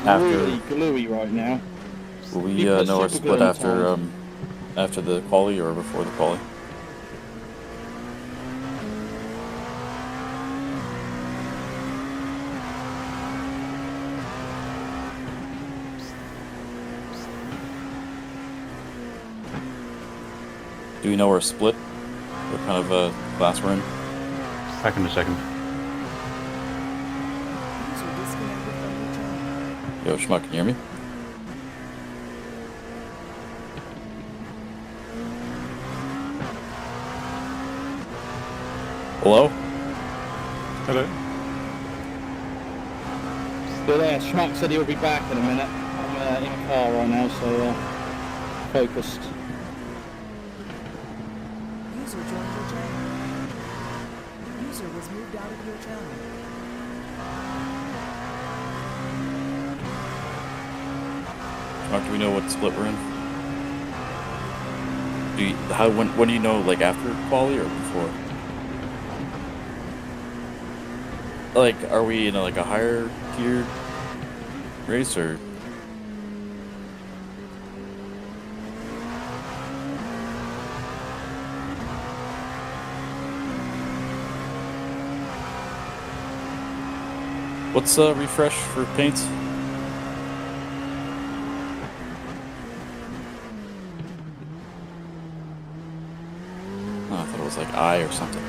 really gluey right now. Will we know our split after after the quali or before the quali? Do we know our split? What kind of class we're in? Back in a second. Yo, Schmuck, can you hear me? Hello? Hello. Still there. Schmuck said he'll be back in a minute. I'm in a car right now, so focused. User joined your channel. User was moved out of your channel. Schmuck, do we know what split we're in? When do you know, like after quali or before? Like, are we in like a higher tiered race or? What's refresh for paints? Oh, I thought it was like I or something.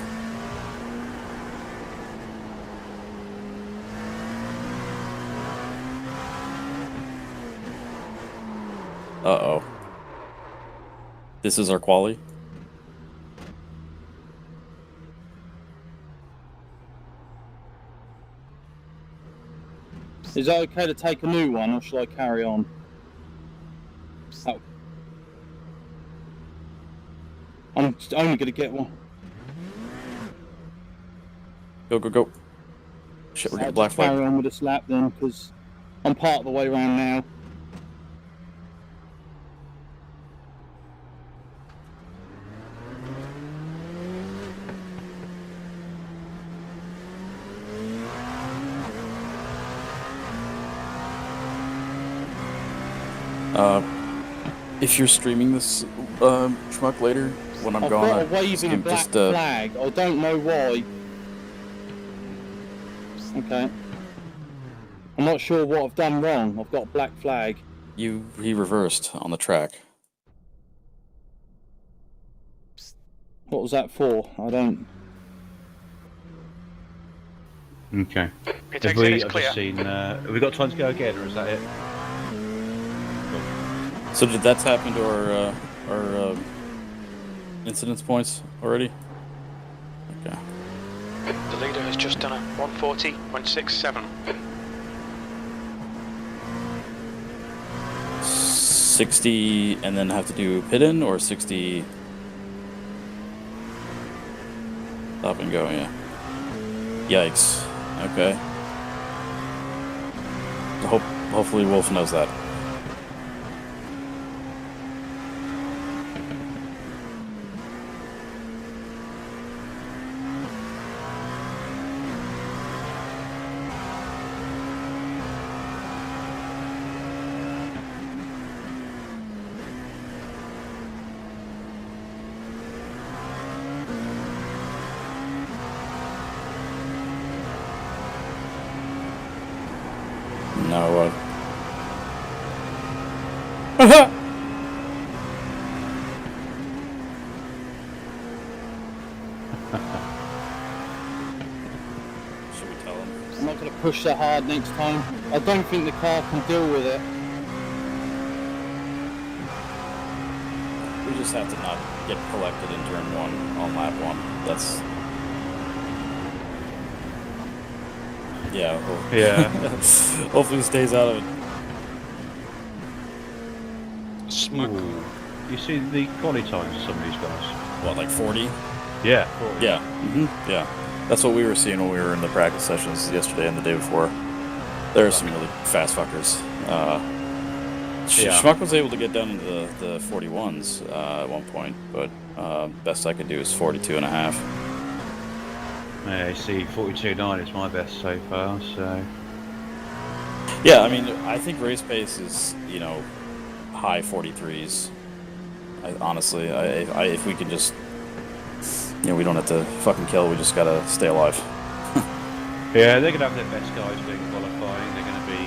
Uh-oh. This is our quali? Is that okay to take a new one, or shall I carry on? Oh. I'm only going to get one. Go, go, go. Shit, we're getting black flag. Carry on with this lap then, because I'm part of the way around now. If you're streaming this, Schmuck, later, when I'm gone, I've got a waving black flag. I don't know why. Okay. I'm not sure what I've done wrong. I've got a black flag. He reversed on the track. What was that for? I don't... Okay. Have we got time to go again, or is that it? So did that happen to our incidence points already? Okay. The leader has just done a 140.67. 60 and then have to do pit in, or 60 stop and go, yeah. Yikes. Okay. Hopefully Wolf knows that. No, should we tell him? I'm not going to push that hard next time. I don't think the car can deal with it. We just have to not get collected in turn 1 on lap 1. That's... Yeah. Hopefully he stays out of it. Smoke. You see the quality times of some of these guys? What, like 40? Yeah. 40. Yeah. Yeah. That's what we were seeing when we were in the practice sessions yesterday and the day before. There are some really fast fuckers. Schmuck was able to get down into the 41s at one point, but best I could do is 42.5. Yeah, see, 42.9 is my best so far, so... Yeah, I mean, I think race pace is, you know, high 43s. Honestly, if we can just, you know, we don't have to fucking kill. We just gotta stay alive. Yeah, they're going to have their best guys doing qualifying. They're going to be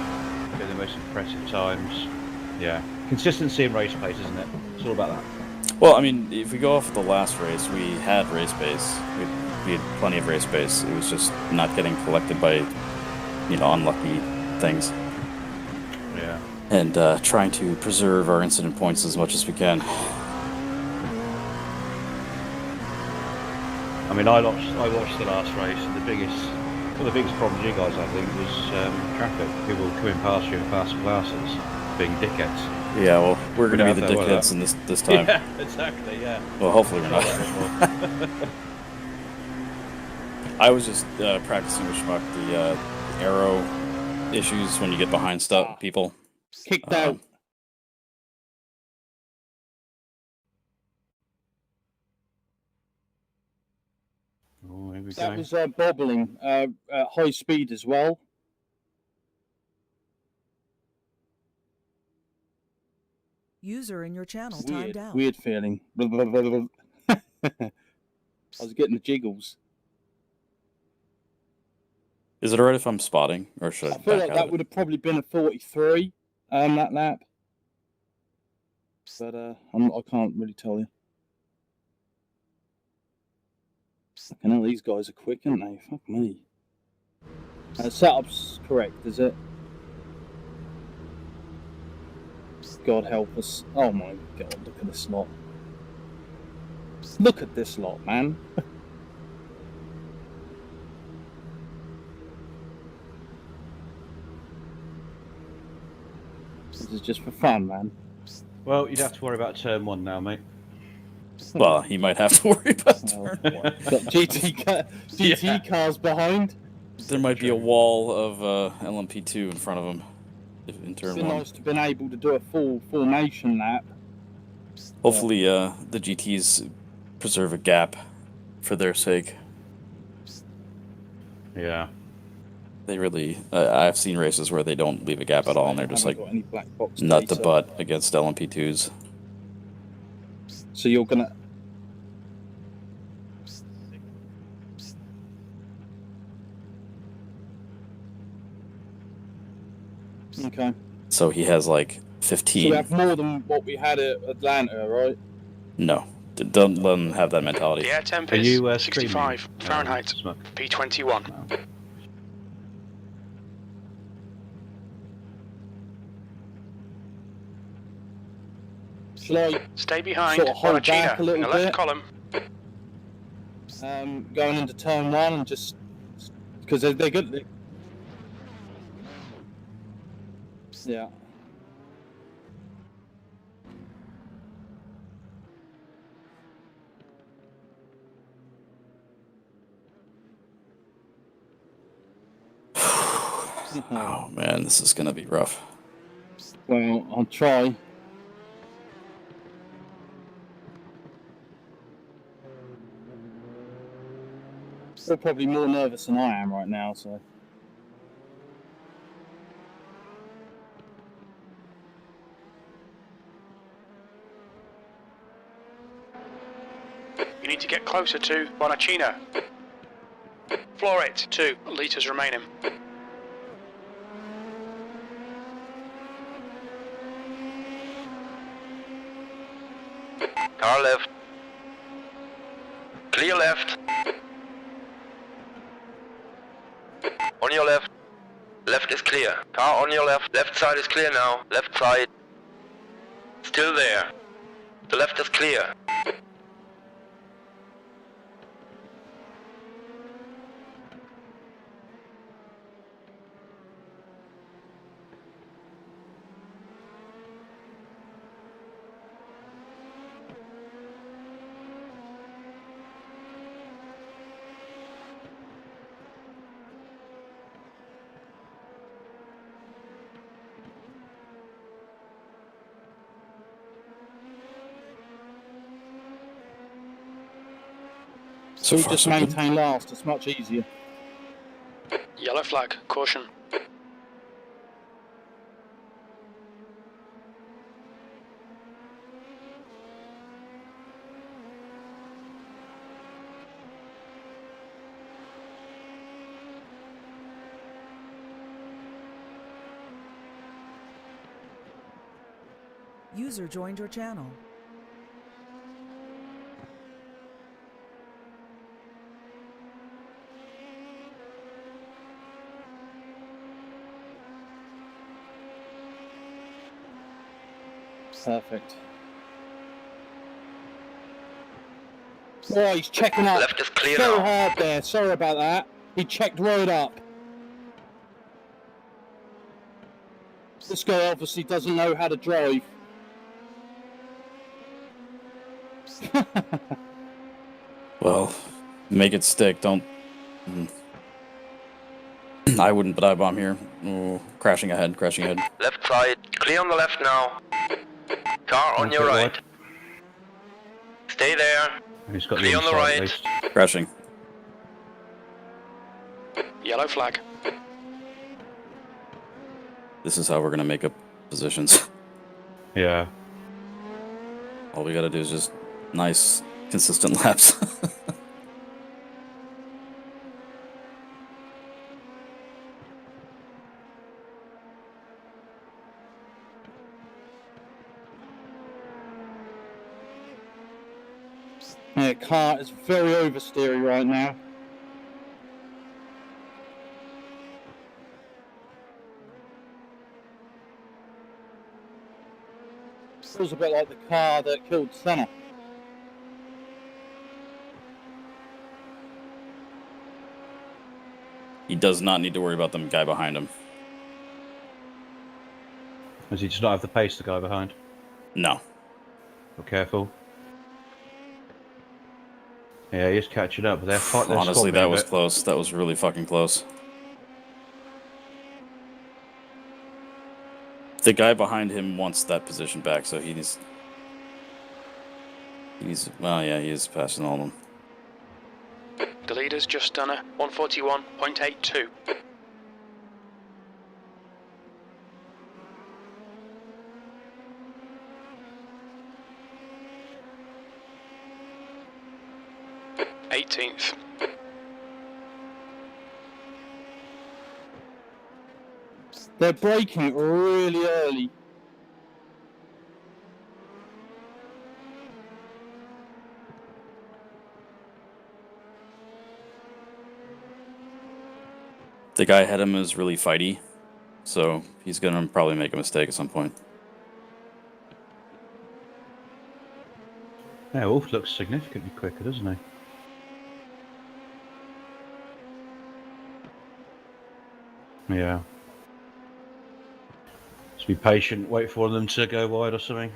getting the most impressive times. Yeah, consistency in race pace, isn't it? It's all about that. Well, I mean, if we go off the last race, we had race pace. We had plenty of race pace. It was just not getting collected by, you know, unlucky things. Yeah. And trying to preserve our incident points as much as we can. I mean, I watched the last race, and one of the biggest problems you guys, I think, was traffic. People coming past you in fast classes, being dickheads. Yeah, well, we're going to be the Pretty out there, dickheads in this time. Yeah, exactly. Yeah. Well, hopefully we're not. I was just practicing with Schmuck the arrow issues when you get behind people. Kicked out. Oh, here we That go. was bobbling at high speed as well. User in your channel timed out. Weird feeling. I was getting the jiggles. Is it alright if I'm spotting, or should I I feel back like out that of it? would have probably been a 43 that lap. But I can't really tell you. I know these guys are quick, aren't they? Fuck me. Setup's correct, is it? God help us. Oh my god, look at this lot. Look at this lot, man. This is just for fun, man. Well, you'd have to worry about turn 1 now, mate. Well, he might have to worry about turn one. Got GT cars behind. There might be a wall of LMP2 in front of him in turn It's been 1. nice to have been able to do a full formation lap. Hopefully the GTs preserve a gap for their sake. Yeah. They really... I've seen races where they don't leave a gap at all, and they're just like Got any black box nut to data. butt against LMP2s. So you're gonna. Okay. So he has like So 15. we have more than what we had at Atlanta, right? No. Don't let them have that mentality. The air temp Are is you 65 streaming? Fahrenheit, Smug? P21. No. Shall I Stay behind Sort of hold Bonacina back a in little the left bit. column. going into turn 1 and just because they're good. Yeah. Oh man, this is gonna be rough. Well, I'll try. They're probably more nervous than I am right now, so. You need to get closer to Bonacina. Floor it, 2 litres remaining. Car left. Clear left. On your left. Left is clear. Car on your left. Left side is clear now. Left side. Still there. The left is clear. So we just maintain last, it's much easier. Yellow flag, caution. User joined your channel. Perfect. Oh, he's checking up Left is clear so now. hard there. Sorry about that. He checked right up. This guy obviously doesn't know how to drive. Well, make it stick. Don't. I wouldn't, but I'm here. Ooh, crashing ahead, crashing ahead. Left side, clear on the left now. Car on One your foot right. wide. Stay there. And he's got Clear on the inside right. at least. Crashing. Yellow flag. This is how we're gonna make up positions. Yeah. All we gotta do is just nice, consistent laps. Yeah, car is very oversteery right now. Feels a bit like the car that killed Senna. He does not need to worry about the guy behind him. Does he just not have the pace to go behind? No. Be careful. Yeah, he's catching up. They're Honestly, that was close. That was really fucking close. The guy behind him wants that position back, so he needs... Well, yeah, he is passing all of them. The leader's just done a 141.82. '18th. They're braking really early. The guy ahead of him is really fighty, so he's gonna probably make a mistake at some point. Yeah, Wolf looks significantly quicker, doesn't he? Yeah. Just be patient, wait for them to go wide or something.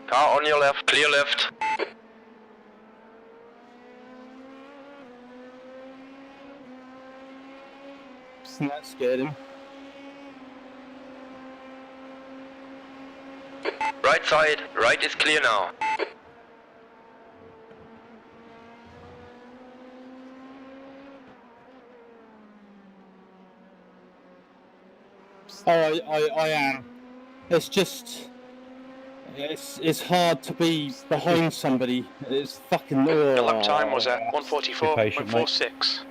Car on your left, clear left. And that scared him. Right side, right is clear now. Oh, I am. It's just... It's hard to be behind somebody. It's fucking... The lap time was at patient, 144.46.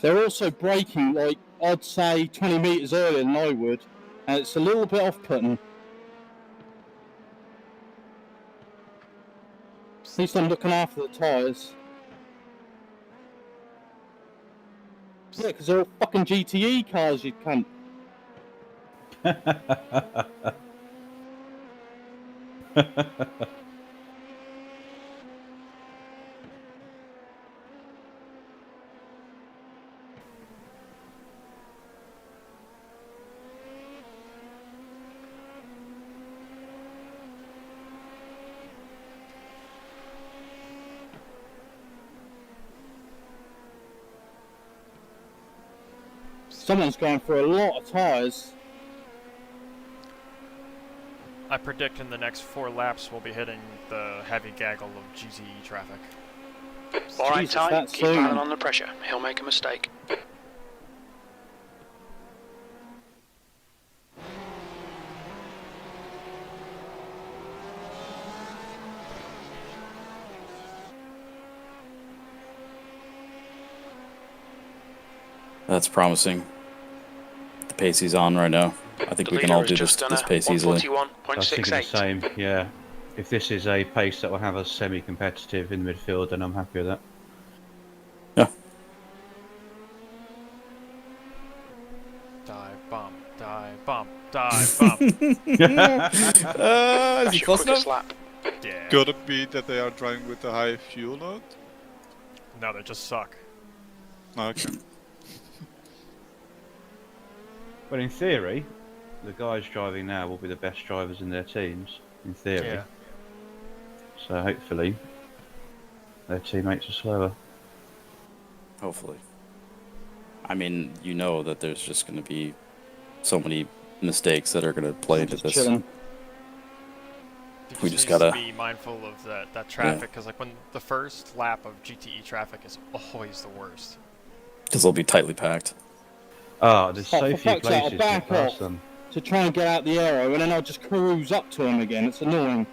They're also braking, like, I'd say 20 metres earlier than I would. And it's a little bit off-putting. At least I'm looking after the tyres. Yeah, because they're all fucking GTE cars, you cunt. Someone's going for a lot of tyres. I predict in the next 4 laps we'll be hitting the heavy gaggle of GTE traffic. Alright, Jesus, Ty, that's keep soon. piling on the pressure. He'll make a mistake. That's promising. The pace he's on right now. I think The we can leader all has do just this done a pace easily. I was thinking the 141.68. same, yeah. If this is a pace that will have us semi-competitive in the midfield, then I'm happy with that. Yeah. Dive bomb, dive bomb, dive bomb. Is That's he your close quickest enough? lap. Yeah. Could it be that they are driving with a high fuel load? No, they just suck. Okay. But in theory, the guys driving now will be the best drivers in their teams, in theory. Yeah. So hopefully, their teammates are slower. Hopefully. I mean, you know that there's just going to be so many mistakes that are going to play into Just this. chilling. We just needs gotta- to be mindful of that traffic, because like when the first lap of GTE traffic is always the worst. Because they'll be tightly packed. Ah, there's Oh, so for few fuck's sake, I'll places to back pass off. them. To try and get out the aero, and then I'll just cruise up to him again. It's annoying.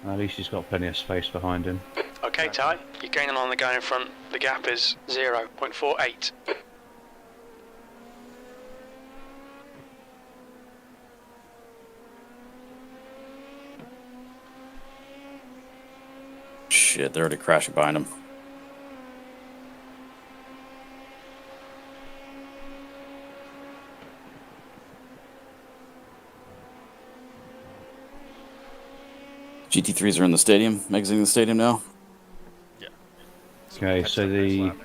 At least he's got plenty of space behind him. Okay, Ty, you're gaining on the guy in front. The gap is 0.48. Shit, they're already crashing behind him. GT3s are in the stadium, exiting the stadium now. Yeah. Okay, catch so that first the lap.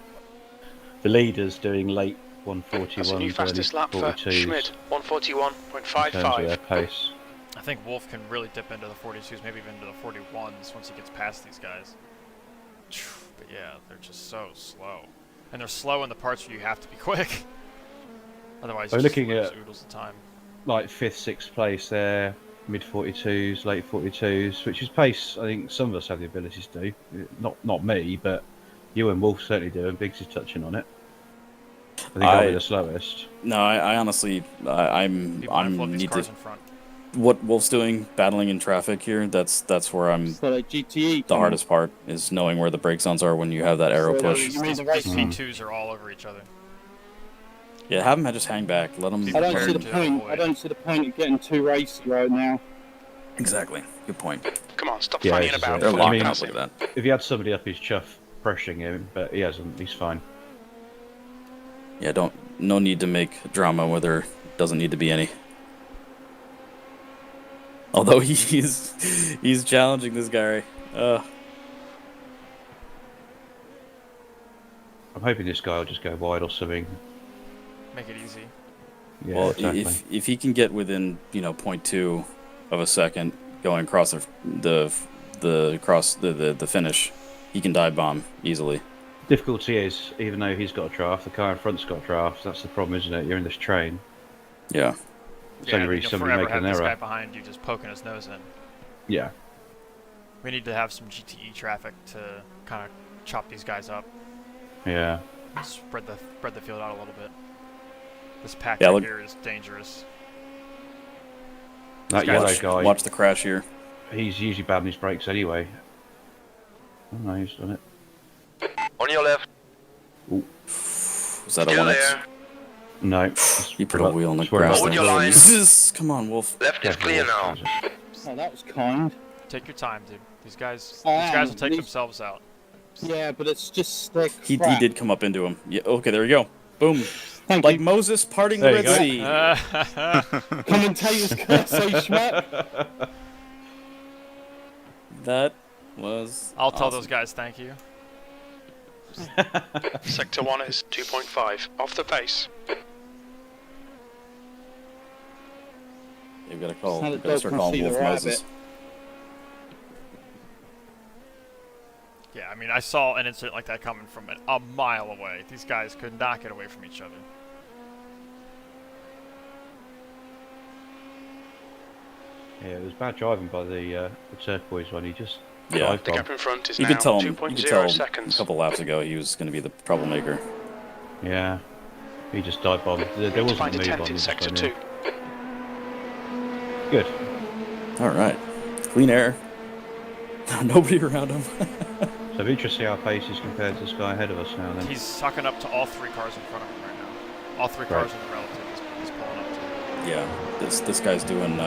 leader's doing late That's a 141, new early fastest lap for 42s Schmidt. in terms of 141.55. their pace. I think Wolf can really dip into the 42s, maybe even into the 41s once he gets past these guys. But yeah, they're just so slow. And they're slow in the parts where you have to be quick. Otherwise, We're you just looking lose at- oodles of time. Like 5th, 6th place there, mid 42s, late 42s, which is pace I think some of us have the ability to do. Not me, but you and Wolf certainly do, and Biggs is touching on it. I think I'll be the slowest. No, I honestly, I'm Be mindful of these need cars to. in front. What Wolf's doing, battling in traffic here. That's where I'm. So like GTE. The hardest part is knowing where the brake zones are when you have that arrow So, push. you mean These the race? V2s are all over each other. Yeah, have them just hang back. Let them. I don't see the Compared to point. avoid. I don't see the point of getting too racy right now. Exactly. Good point. Come on, stop Yeah, fannying this is about. it. They're I before you locking mean, up. pass Look him. at that. If he had somebody up his chuff pressuring him, but he hasn't, he's fine. Yeah, no need to make drama where there doesn't need to be any. Although he's challenging this guy. I'm hoping this guy will just go wide or something. Make it easy. Yeah, Well, exactly. if he can get within 0.2 of a second going across the finish, he can dive bomb easily. Difficulty is, even though he's got a draft, the car in front's got a draft. That's the problem, isn't it? You're in this train. Yeah. It's only really you'll somebody forever making have an this error. guy behind you just poking his nose in. Yeah. We need to have some GTE traffic to kind of chop these guys up, Yeah. spread the field out a little bit. This pack Yeah, right look- here is dangerous. That guy- yellow Watch, guy, watch the crash here. he's usually bad on his brakes anyway. Oh no, he's done it. On your left. Was that a Still 1x? there. No. He put a wheel on the Swear grass. about Hold your there. line. Jesus, come on, Wolf. Left is clear now. Oh, that was kind. Take your time, dude. These guys I am. will take These- themselves out. Yeah, but it's just they're He crap. did come up into him. Yeah. Okay, there we go. Boom. Thank Like you. Moses parting There the you Red go. Sea. Commentators say schmuck. That was. I'll tell awesome. those guys thank you. Sector 1 is 2.5. Off the pace. You've got to call. Now You've the got to dog start can calling see the Wolf rabbit. Moses. Yeah, I mean, I saw an incident like that coming from a mile away. These guys could not get away from each other. Yeah, it was bad driving by the turquoise one. He just Yeah. dived The bomb. gap in front is You now could tell him. You 2.0 could tell a seconds. couple laps ago he was going to be the troublemaker. Yeah, he just dive bombed. There To wasn't find a a move 10th on. in He just sector went 2. in. Good. All right. Clean air. Nobody around him. So it'd be interesting to see how pace is compared to this guy ahead of us now. Then. He's sucking up to all 3 cars in front of him right now. All 3 cars in the relative he's pulling up to. Yeah. This guy's doing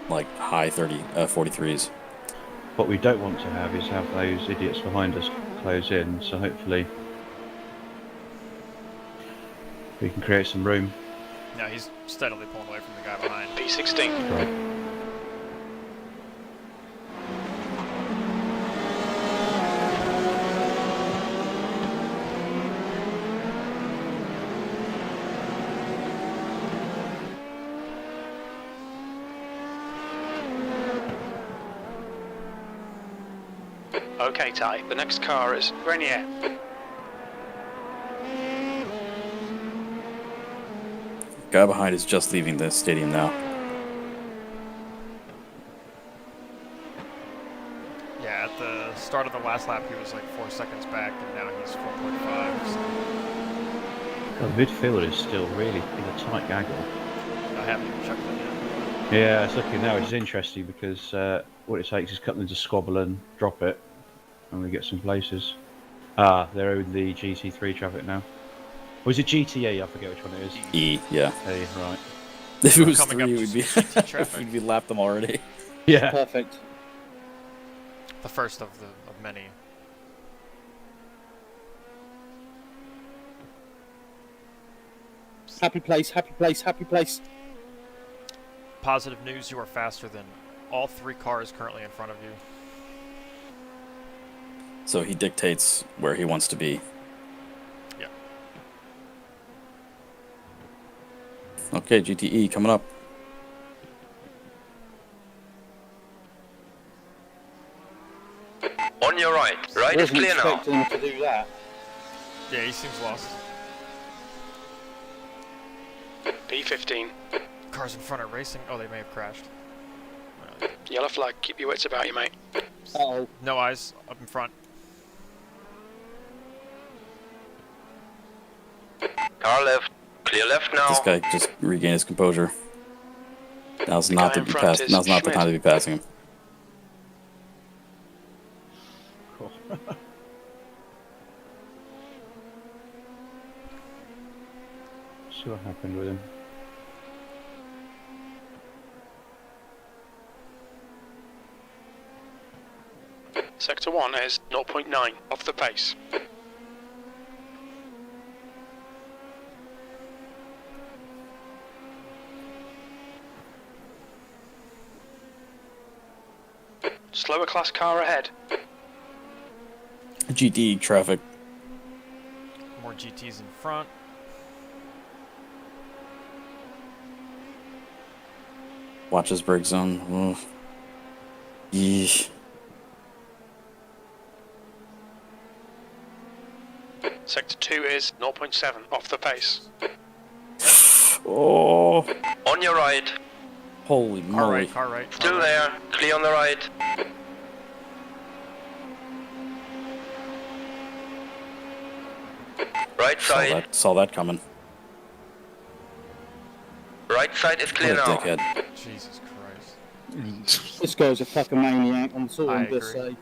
like high 43s. What we don't want to have is have those idiots behind us close in. So hopefully we can create some room. No, he's steadily pulling away from the guy behind. P16. Right. Okay, Ty. The next car is Grenier. Guy behind is just leaving the stadium now. Yeah, at the start of the last lap, he was like 4 seconds back, and now he's 4.5. So Well, the midfield is still really in a tight gaggle. I haven't even checked that yet. Yeah, it's looking now, which is interesting because what it takes is cut them to squabble and drop it, and we get some places. Ah, they're in the GT3 traffic now. Or is it GTE? I forget which one it is. E, yeah. Hey, right. If it was Coming 3, up we'd be to traffic. we'd be lapped them already. Yeah. Perfect. The first of many. Happy place, happy place, happy place. Positive news, you are faster than all 3 cars currently in front of you. So he dictates where he wants to be. Yeah. Okay, GTE coming up. On your right. Right is Wasn't clear now. expecting him to do that. Yeah, he seems lost. P15. Cars in front are racing. Oh, they may have crashed. Well, Yellow flag. Keep your wits about you, mate. Uh-oh. no eyes up in front. Car left. Clear left now. This guy just regained his composure. Now's The not guy to in be front passed. is Now's not the Schmidt. time to be passing him. Cool. See what happened with him. Sector 1 is 0.9 off the pace. Slower class car ahead. GTE traffic. More GTs in front. Watch his brake zone. Ugh. Yeesh. Sector 2 is 0.7 off the pace. Oh, On your right. holy Car moly. right, car right. car Still right. there. Clear on the right. Right side. Saw that coming. Right side is clear What a now. dickhead. Jesus Christ. This guy's a fucking maniac, I'm sorry I to say. agree.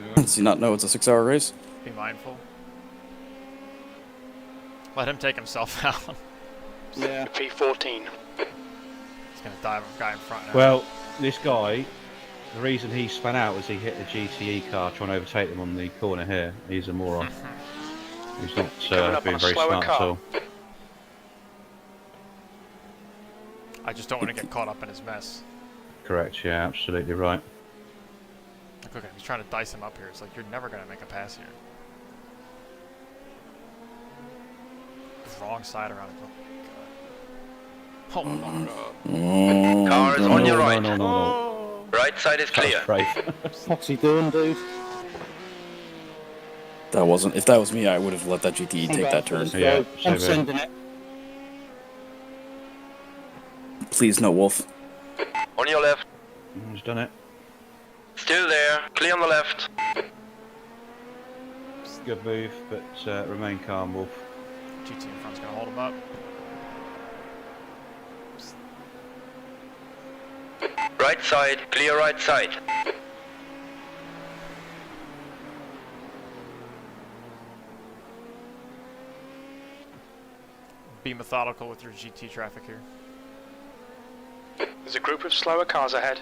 Yeah. Does he not know it's a 6-hour race? Be mindful. Let him take himself out. Yeah. P14. He's gonna dive a guy in front now. Well, this guy, the reason he spun out was he hit the GTE car trying to overtake them on the corner here. He's a moron. He's not Coming up on being a very slower smart at car. all. I just don't want to get caught up in his mess. Correct, yeah, absolutely right. Like, look at him, he's trying to dice him up here. It's like, you're never gonna make a pass here. Wrong side around. Oh, Oh my god. Car is on your right. No. Right side is clear. Brave. What's he doing, dude? That wasn't. If that was me, I would have let that GTE take that turn. Yeah, same I'm here. sending it. Please, no wolf. On your left. He's done it. Still there. Clear on the left. Good move, but remain calm, Wolf. GT in front's gonna hold him up. Right side. Clear right side. Be methodical with your GT traffic here. There's a group of slower cars ahead.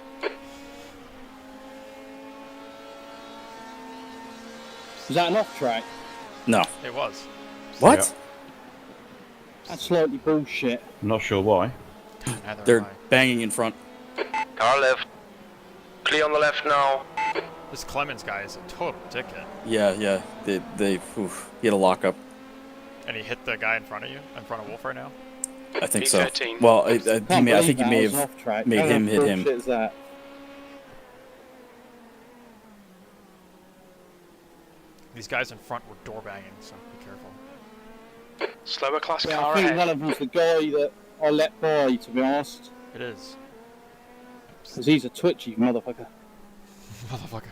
Is that an off track? No. It was. What? Yeah. That's slightly bullshit. I'm not sure why. Neither They're am I. banging in front. Car left. Clear on the left now. This Clemens guy is a total dickhead. Yeah. He had a lockup. And he hit the guy in front of you, in front of Wolf right now. I think so. B13. Well, I Can't think believe he that may was an have off track. made How him hit him. bullshit is that? These guys in front were door banging, so be careful. Slower class Yeah, car I think ahead. one of them's the guy that I let by, to be honest. It is. Because he's a twitchy motherfucker. Motherfucker.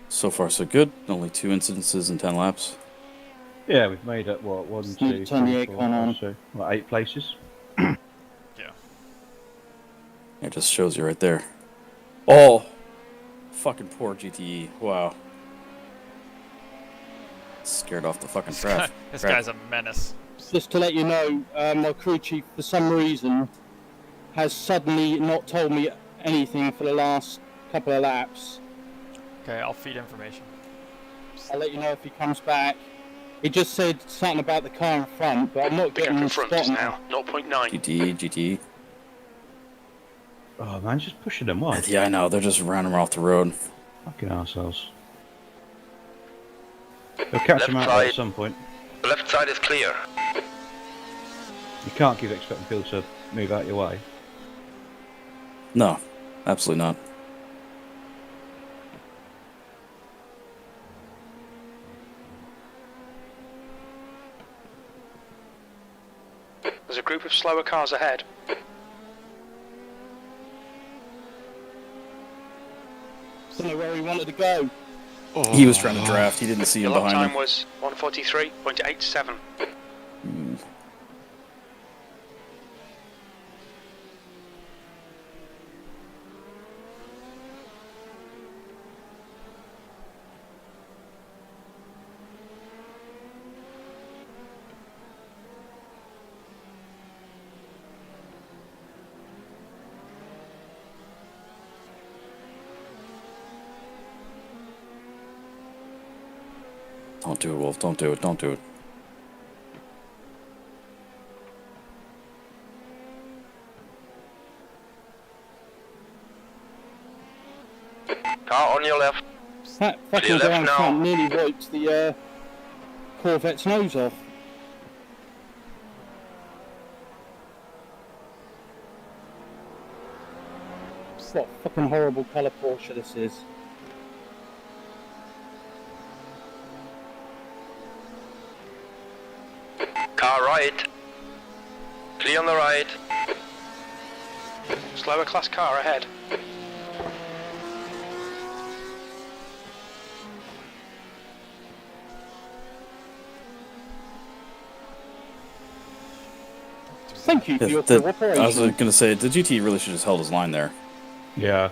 So far, so good. Only 2 incidences in 10 laps. Yeah, we've made it, what, 1, Just need 2, to turn the 3, 4, aircon on. 5, 6, what, 8 places? Yeah. It just shows you right there. Oh! Fucking poor GTE. Wow. Scared off the fucking crap. This guy's a menace. Just to let you know, my crew chief, for some reason, has suddenly not told me anything for the last couple of laps. Okay, I'll feed information. I'll let you know if he comes back. He just said something about the car in front, but I'm not Big up getting in the front spot now. now. 0.9. GTE. Oh man, just pushing them wide. Yeah, I know. They're just running off the road. Fucking arseholes. They'll catch them out there at some point. The left side is clear. You can't keep expecting people to move out your way. No, absolutely not. There's a group of slower cars ahead. Don't know where he wanted to go. He was trying to draft. He didn't see The him lap behind time him. was 1:43.87. Don't do it, Wolf. Don't do it. Don't do it. Car on your left. That fucking Clear left guy in now. front nearly wiped the Corvette's nose off. What fucking horrible colour Porsche this is. Car right. Clear on the right. Slower class car ahead. Thank you for your I was cooperation. going to say, the GT really should have held his line there. Yeah.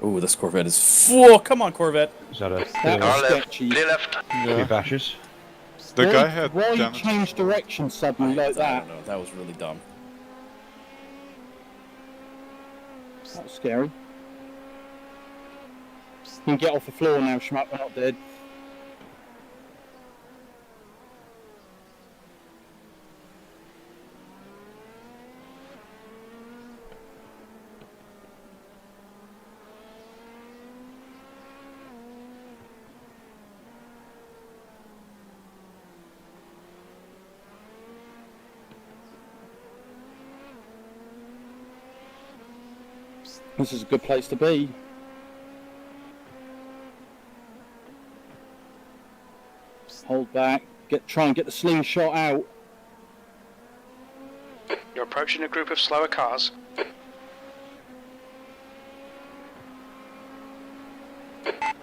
Ooh, this Corvette is full. Come on, Corvette. Is that a That Car was left. sketchy. Clear left. few bashes? The Why- guy had Why damage. change direction suddenly like I that? don't know. That was really dumb. That was scary. You can get off the floor now, Schmuck, we're not dead. This is a good place to be. Hold back. Try and get the slingshot out. You're approaching a group of slower cars.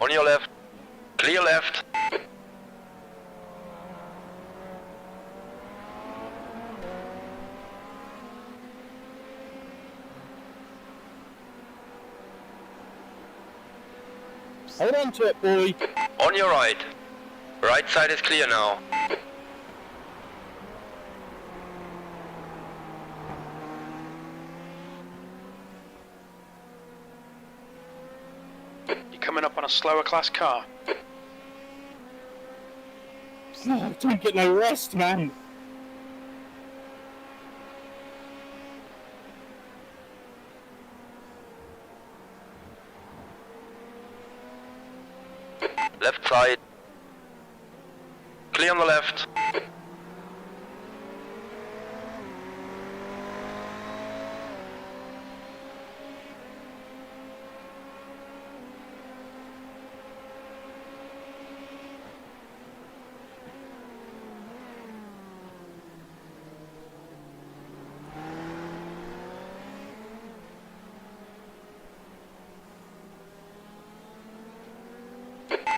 On your left. Clear left. Hold on to it, boy. On your right. Right side is clear now. You're coming up on a slower class car. Oh, don't get no rest, man. Left side. Clear on the left.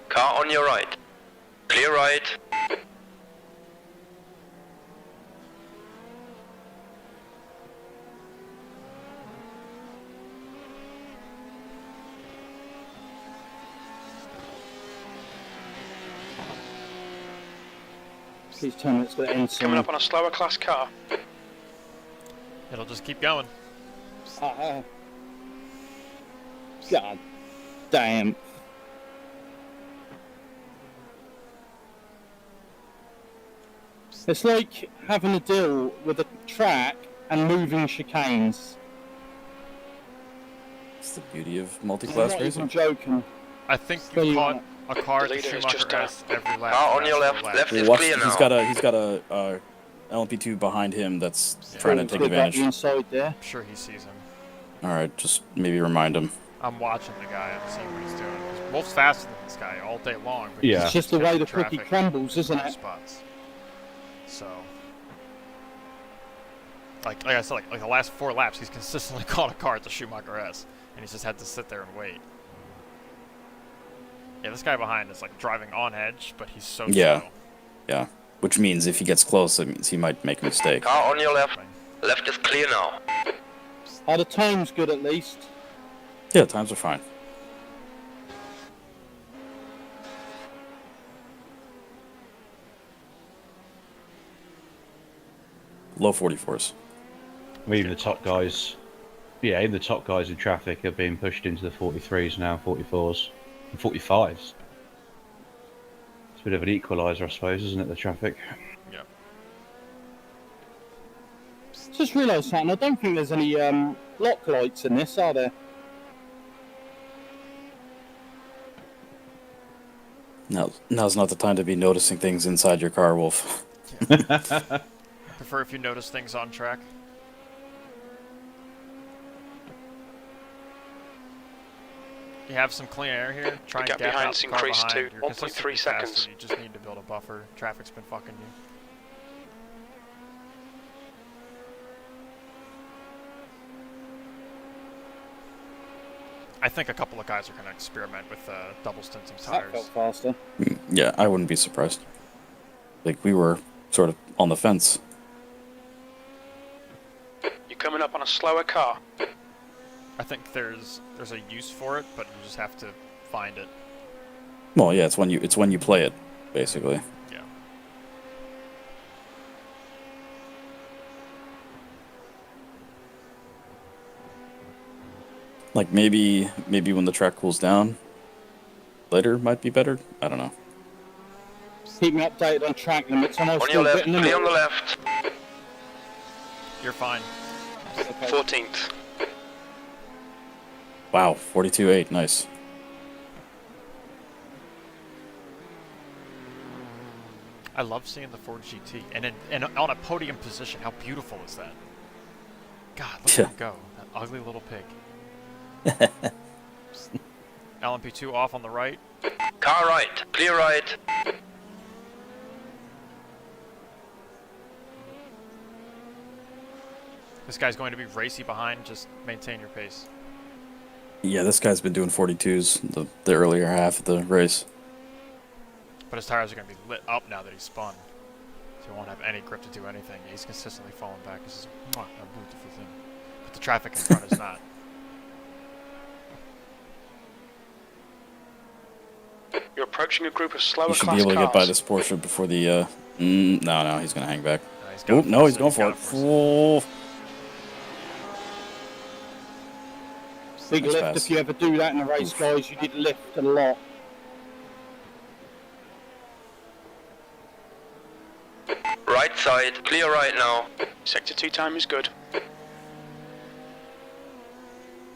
Car on your right. Clear right. Please tell me it's going to end soon. Coming up on a slower class car. It'll just keep going. God damn. It's like having to deal with a track and moving chicanes. It's the beauty of I'm multi-class not racing. even joking. I think There you you caught are. a car at The the leader is Schumacher just S every lap. Car on your lap, left. lap. Left is Watch, clear he's now. got a LMP2 behind him that's trying to It's take good about advantage. the inside there. I'm sure he sees him. All right, just maybe remind him. I'm watching the guy. I'm seeing what he's doing. 'Cause Wolf's faster than this guy all day long. But Yeah. he's It's just the hitting way the cookie traffic crumbles, isn't in it? spots. So, like I said, like the last 4 laps, he's consistently caught a car at the Schumacher S, and he's just had to sit there and wait. Yeah, this guy behind is like driving on edge, but he's so Yeah. slow. Yeah, which means if he gets close, it means he might make a mistake. Car on your left. Left is clear now. Are the times good at least? Yeah, times are fine. Low 44s. I mean, even the top guys, yeah, even the top guys in traffic are being pushed into the 43s now, 44s, and 45s. It's a bit of an equaliser, I suppose, isn't it, the traffic? Yeah. Just realised something. I don't think there's any lock lights in this, are there? Now's not the time to be noticing things inside your car, Wolf. Prefer if you notice things on track. You have some clean air here. Try and gap gap out behind's the car increased behind. to You're 1.3 consistently seconds. faster, You just need to build a buffer. Traffic's been fucking you. I think a couple of guys are going to experiment with double stinting That tires. felt faster. Yeah, I wouldn't be surprised. Like, we were sort of on the fence. You're coming up on a slower car. I think there's a use for it, but you just have to find it. Well, yeah, it's when you play it, basically. Yeah. Like, maybe when the track cools down later might be better. I don't know. Keep me updated on track limits. I know On still your left. getting them. Clear on the left. You're fine. Okay. 14th. Wow, 42.8, nice. I love seeing the Ford GT, and on a podium position. How beautiful is that? God, look Yeah. at him go, that ugly little pig. LMP2 off on the right. Car right. Clear right. This guy's going to be racy behind. Just maintain your pace. Yeah, this guy's been doing 42s the earlier half of the race. But his tires are going to be lit up now that he's spun. So he won't have any grip to do anything. He's consistently falling back. This is a beautiful thing. But the traffic in front is not. You're approaching a group of slower You should class be able to cars. get by this Porsche before the. No, he's gonna hang back. He's Oh going no, he's going He's for got it. force Oh. Big Nice lift. pass. If you ever do that in a race, guys, you need to lift a lot. Right side. Clear right now. Sector 2 time is good.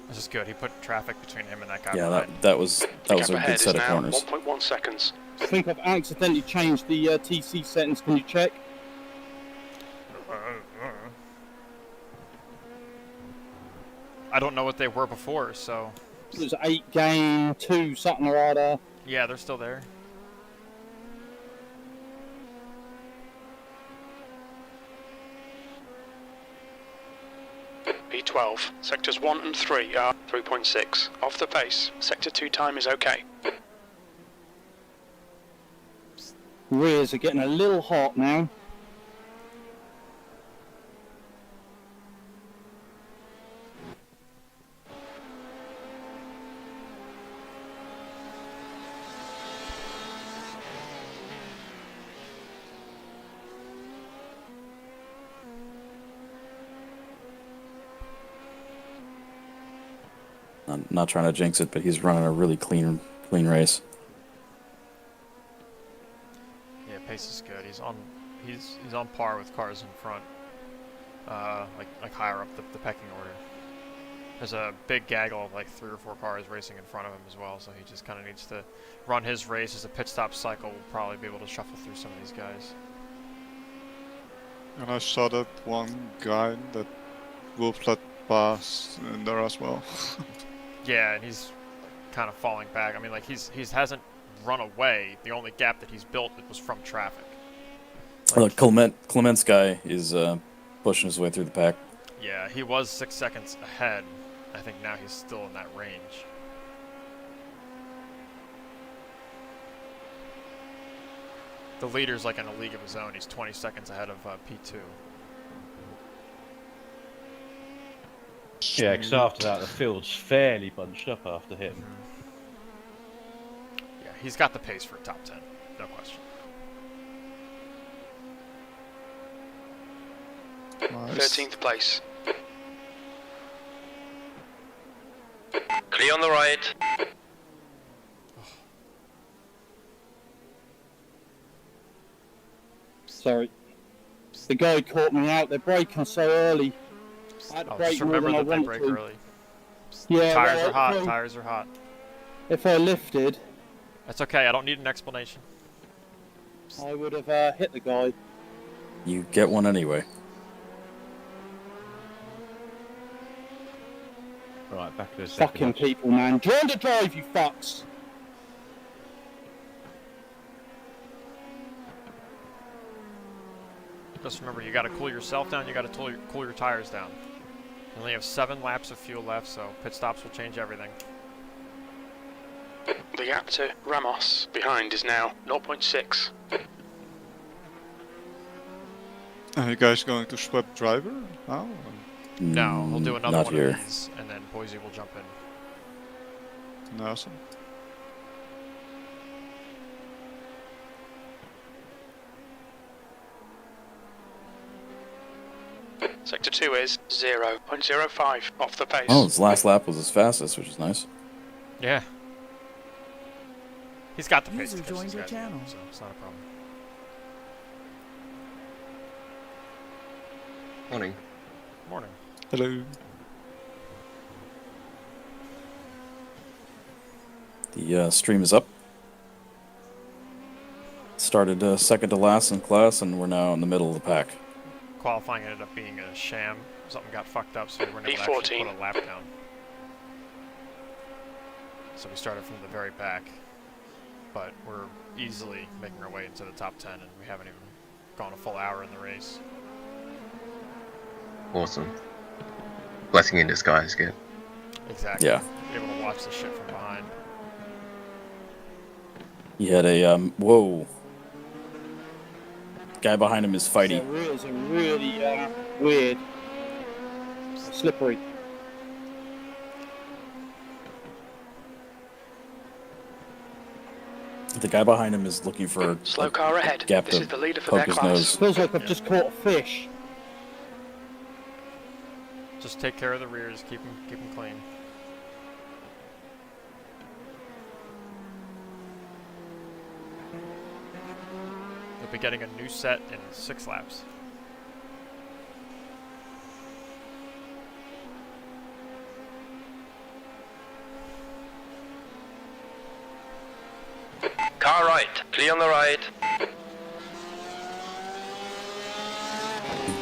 This is good. He put traffic between him and that guy Yeah, behind. that was Gap a ahead good is set of now corners. 1.1 seconds. I think I've accidentally changed the TC settings. Can you check? I don't know what they were before, so... It was 8 gain, 2 something or other. Yeah, they're still there. P12. Sectors 1 and 3 are 3.6. Off the pace. Sector 2 time is okay. Rears are getting a little hot now. I'm not trying to jinx it, but he's running a really clean race. Yeah, pace is good. He's on par with cars in front. Like higher up the pecking order. There's a big gaggle of like 3 or 4 cars racing in front of him as well, so he just kind of needs to run his race. As a pit stop cycle, will probably be able to shuffle through some of these guys. And I saw that one guy that Wolf let pass in there as well. Yeah, and he's kind of falling back. I mean, like he hasn't run away. The only gap that he's built was from traffic. Like, Clement's guy is pushing his way through the pack. yeah, he was 6 seconds ahead. I think now he's still in that range. The leader's like in a league of his own. He's 20 seconds ahead of P2. Yeah, because after that, the field's fairly bunched up after him. Yeah, he's got the pace for a top 10. No question. Nice. 13th place. Clear on the right. Sorry. The guy caught me out. They're braking so early. I had to Oh, brake just more remember than that I they wanted brake to. early. Yeah, Tires well, are hot. if I- Tires are hot. If I lifted, That's okay. I don't need an explanation. I would have hit the guy. You get one anyway. Right, back to the second. Fucking people, man. Join the drive, you fucks. Just remember, you got to cool yourself down. You got to cool your tires down. You only have 7 laps of fuel left, so pit stops will change everything. The gap to Ramos behind is now 0.6. Are you guys going to swap driver now? No, we'll do another Not one here. of these, and then Boise will jump in. Awesome. Sector 2 is 0.05 off the pace. Oh, his last lap was his fastest, which is nice. Yeah. He's got the pace User to catch joined these your guys, channel. so it's not a problem. Morning. Morning. Hello. The stream is up. Started second to last in class, and we're now in the middle of the pack. Qualifying ended up being a sham. Something got fucked up, so we weren't able to actually P14. put a lap down. so we started from the very back. But we're easily making our way into the top 10, and we haven't even gone a full hour in the race. Awesome. Blessing in disguise, good. Exactly. Yeah. Be able to watch the shit from behind. He had a whoa. Guy behind him is fighty. It's a really weird, slippery. The guy behind him is looking for Slow a car ahead. gap This to is the leader for poke their his class. nose. Feels like I've just caught a fish. Just take care of the rears, keep them clean. You'll be getting a new set in 6 laps. Car right, clear on the right.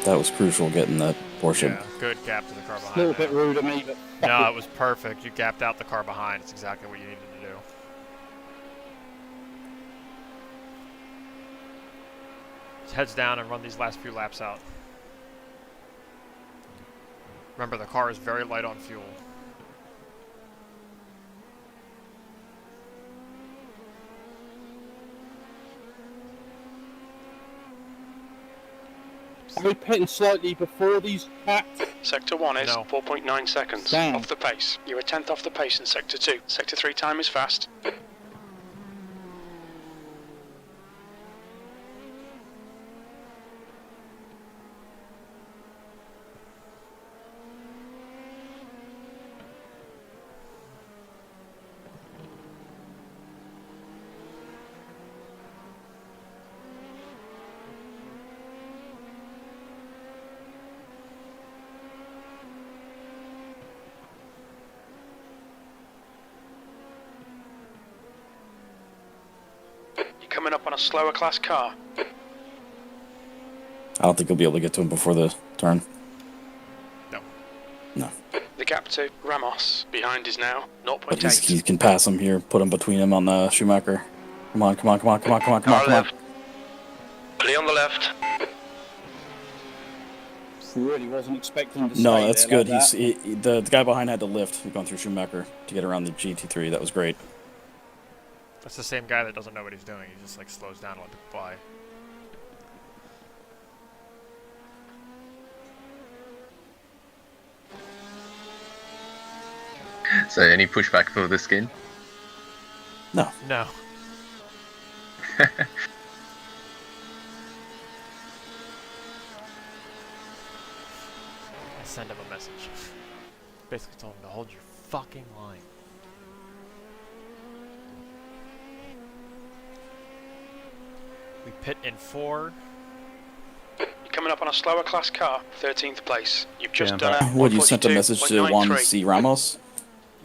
That was crucial getting that portion. Yeah, good gap to the car A behind. little bit now. rude of me, but No, it was perfect. You gapped out the car behind. It's exactly what you needed to do. Just heads down and run these last few laps out. Remember, the car is very light on fuel. are we pitting slightly before these caps? Sector 1 is No. 4.9 seconds Damn. off the pace. You're a tenth off the pace in Sector 2. Sector 3 time is fast. You're coming up on a slower class car. I don't think he'll be able to get to him before the turn. No. No. The gap to Ramos behind is now But 0.8. he can pass him here, put him between him on the Schumacher. Come on, come on, come on, come on, come on, come on, Car come on. left. Clear on the left. Really wasn't expecting to No, stay that's there good. like that. The guy behind had to lift. We've gone through Schumacher to get around the GT3. That was great. That's the same guy that doesn't know what he's doing. He just like slows down and lets it fly. So any pushback for the skin? No. No. I send him a message. Basically told him to hold your fucking line. We pit in 4. You're coming up on a slower class car, 13th place. You've just Yeah, done a What, you sent a message to Juan 142.93. C. Ramos?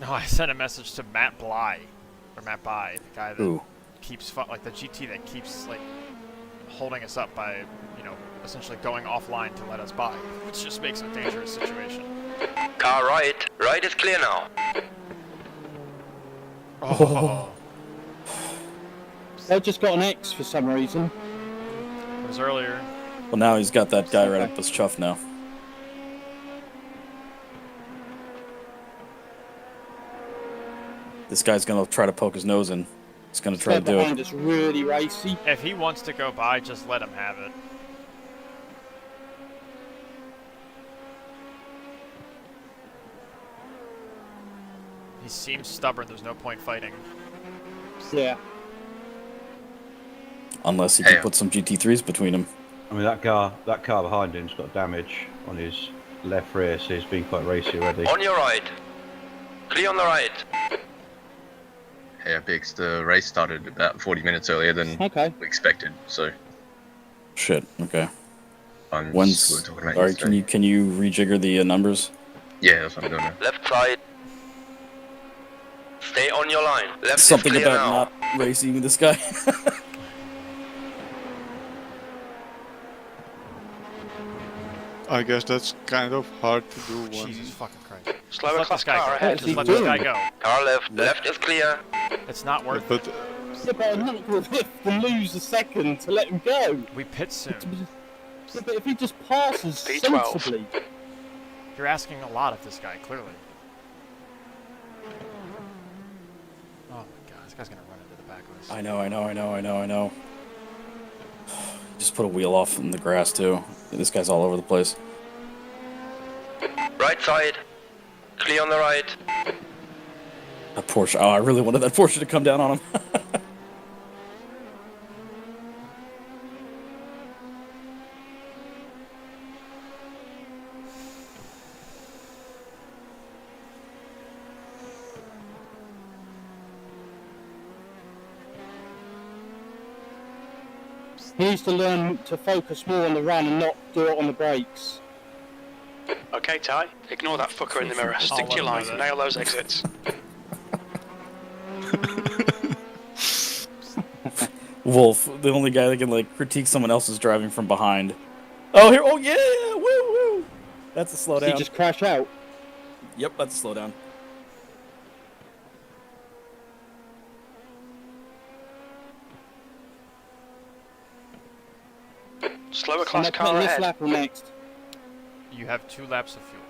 No, I sent a message to Matt Bly. Or Matt Bly, the guy that Ooh. keeps, like the GT that keeps, like, holding us up by, you know, essentially going offline to let us by. Which just makes it a dangerous situation. Car right. Right is clear now. Oh. I just got an X for some reason. It was earlier. Well, now he's got that guy right up his chuff now. This guy's gonna try to poke his nose in. He's gonna try to do behind it. us really racy. If he wants to go by, just let him have it. He seems stubborn, there's no point fighting. Yeah. Unless he can Hey. put some GT3s between him. I mean, that car behind him's got damage on his left rear, so he's been quite racy already. On your right. Clear on the right. Hey, Biggs, the race started about 40 minutes earlier than Okay. we expected, so Shit. Okay. I'm When's? we're talking about All right. yesterday. Can you rejigger the numbers? Yeah, that's what I'm doing now. Left side. Stay on your line. Left Something is clear about now. not racing with this guy. I guess that's kind of hard to do when Jesus fucking Christ. Slower Let class this guy car go. ahead. Just let this guy go. Car left. Left is clear. It's not worth it. But Yeah, but I'm not going to lose a second to let him go. We pit soon. Yeah, but if he just passes P12. sensibly. You're asking a lot of this guy, clearly. Oh my god, this guy's gonna run into the back of us. I know. Just put a wheel off in the grass too. This guy's all over the place. Right side. Clear on the right. A Porsche. Oh, I really wanted that Porsche to come down on him. He needs to learn to focus more on the run and not do it on the brakes. Okay, Ty. Ignore that fucker in the mirror. Stick to your line. Nail those exits. Wolf, the only guy that can like critique someone else's driving from behind. Oh here! Oh yeah! Woo woo! That's a slow Does he down. just crash out? Yep, that's a slow down. Slower Am class I car putting this ahead. lap or next? You have 2 laps of fuel.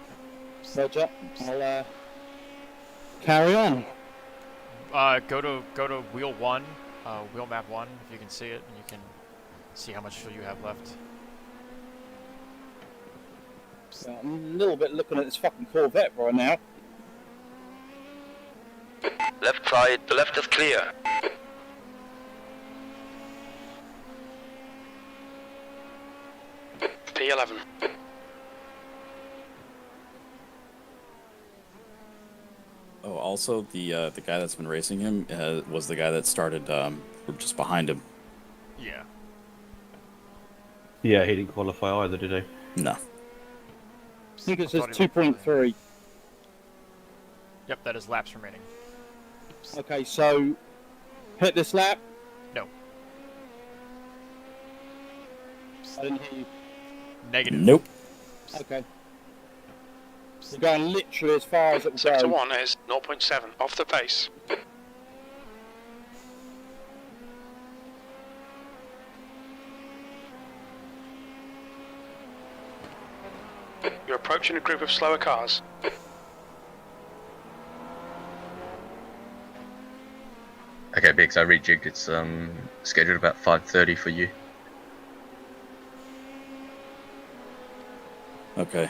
Roger. I'll carry on. Go to wheel 1, wheel map 1, if you can see it, and you can see how much fuel you have left. So I'm a little bit looking at this fucking Corvette right now. Left side. The left is clear. P11. Oh, also the guy that's been racing him was the guy that started just behind him. Yeah. Yeah, he didn't qualify either, did he? No. I think it says thought he looked 2.3. Yep, that is laps remaining. Okay, so hit this lap. No. I didn't hear you. Negative. Nope. Okay. You're going literally as far as it will Sector go. 1 is 0.7 off the pace. You're approaching a group of slower cars. Okay, Biggs, I rejigged. It's scheduled about 5:30 for you. Okay.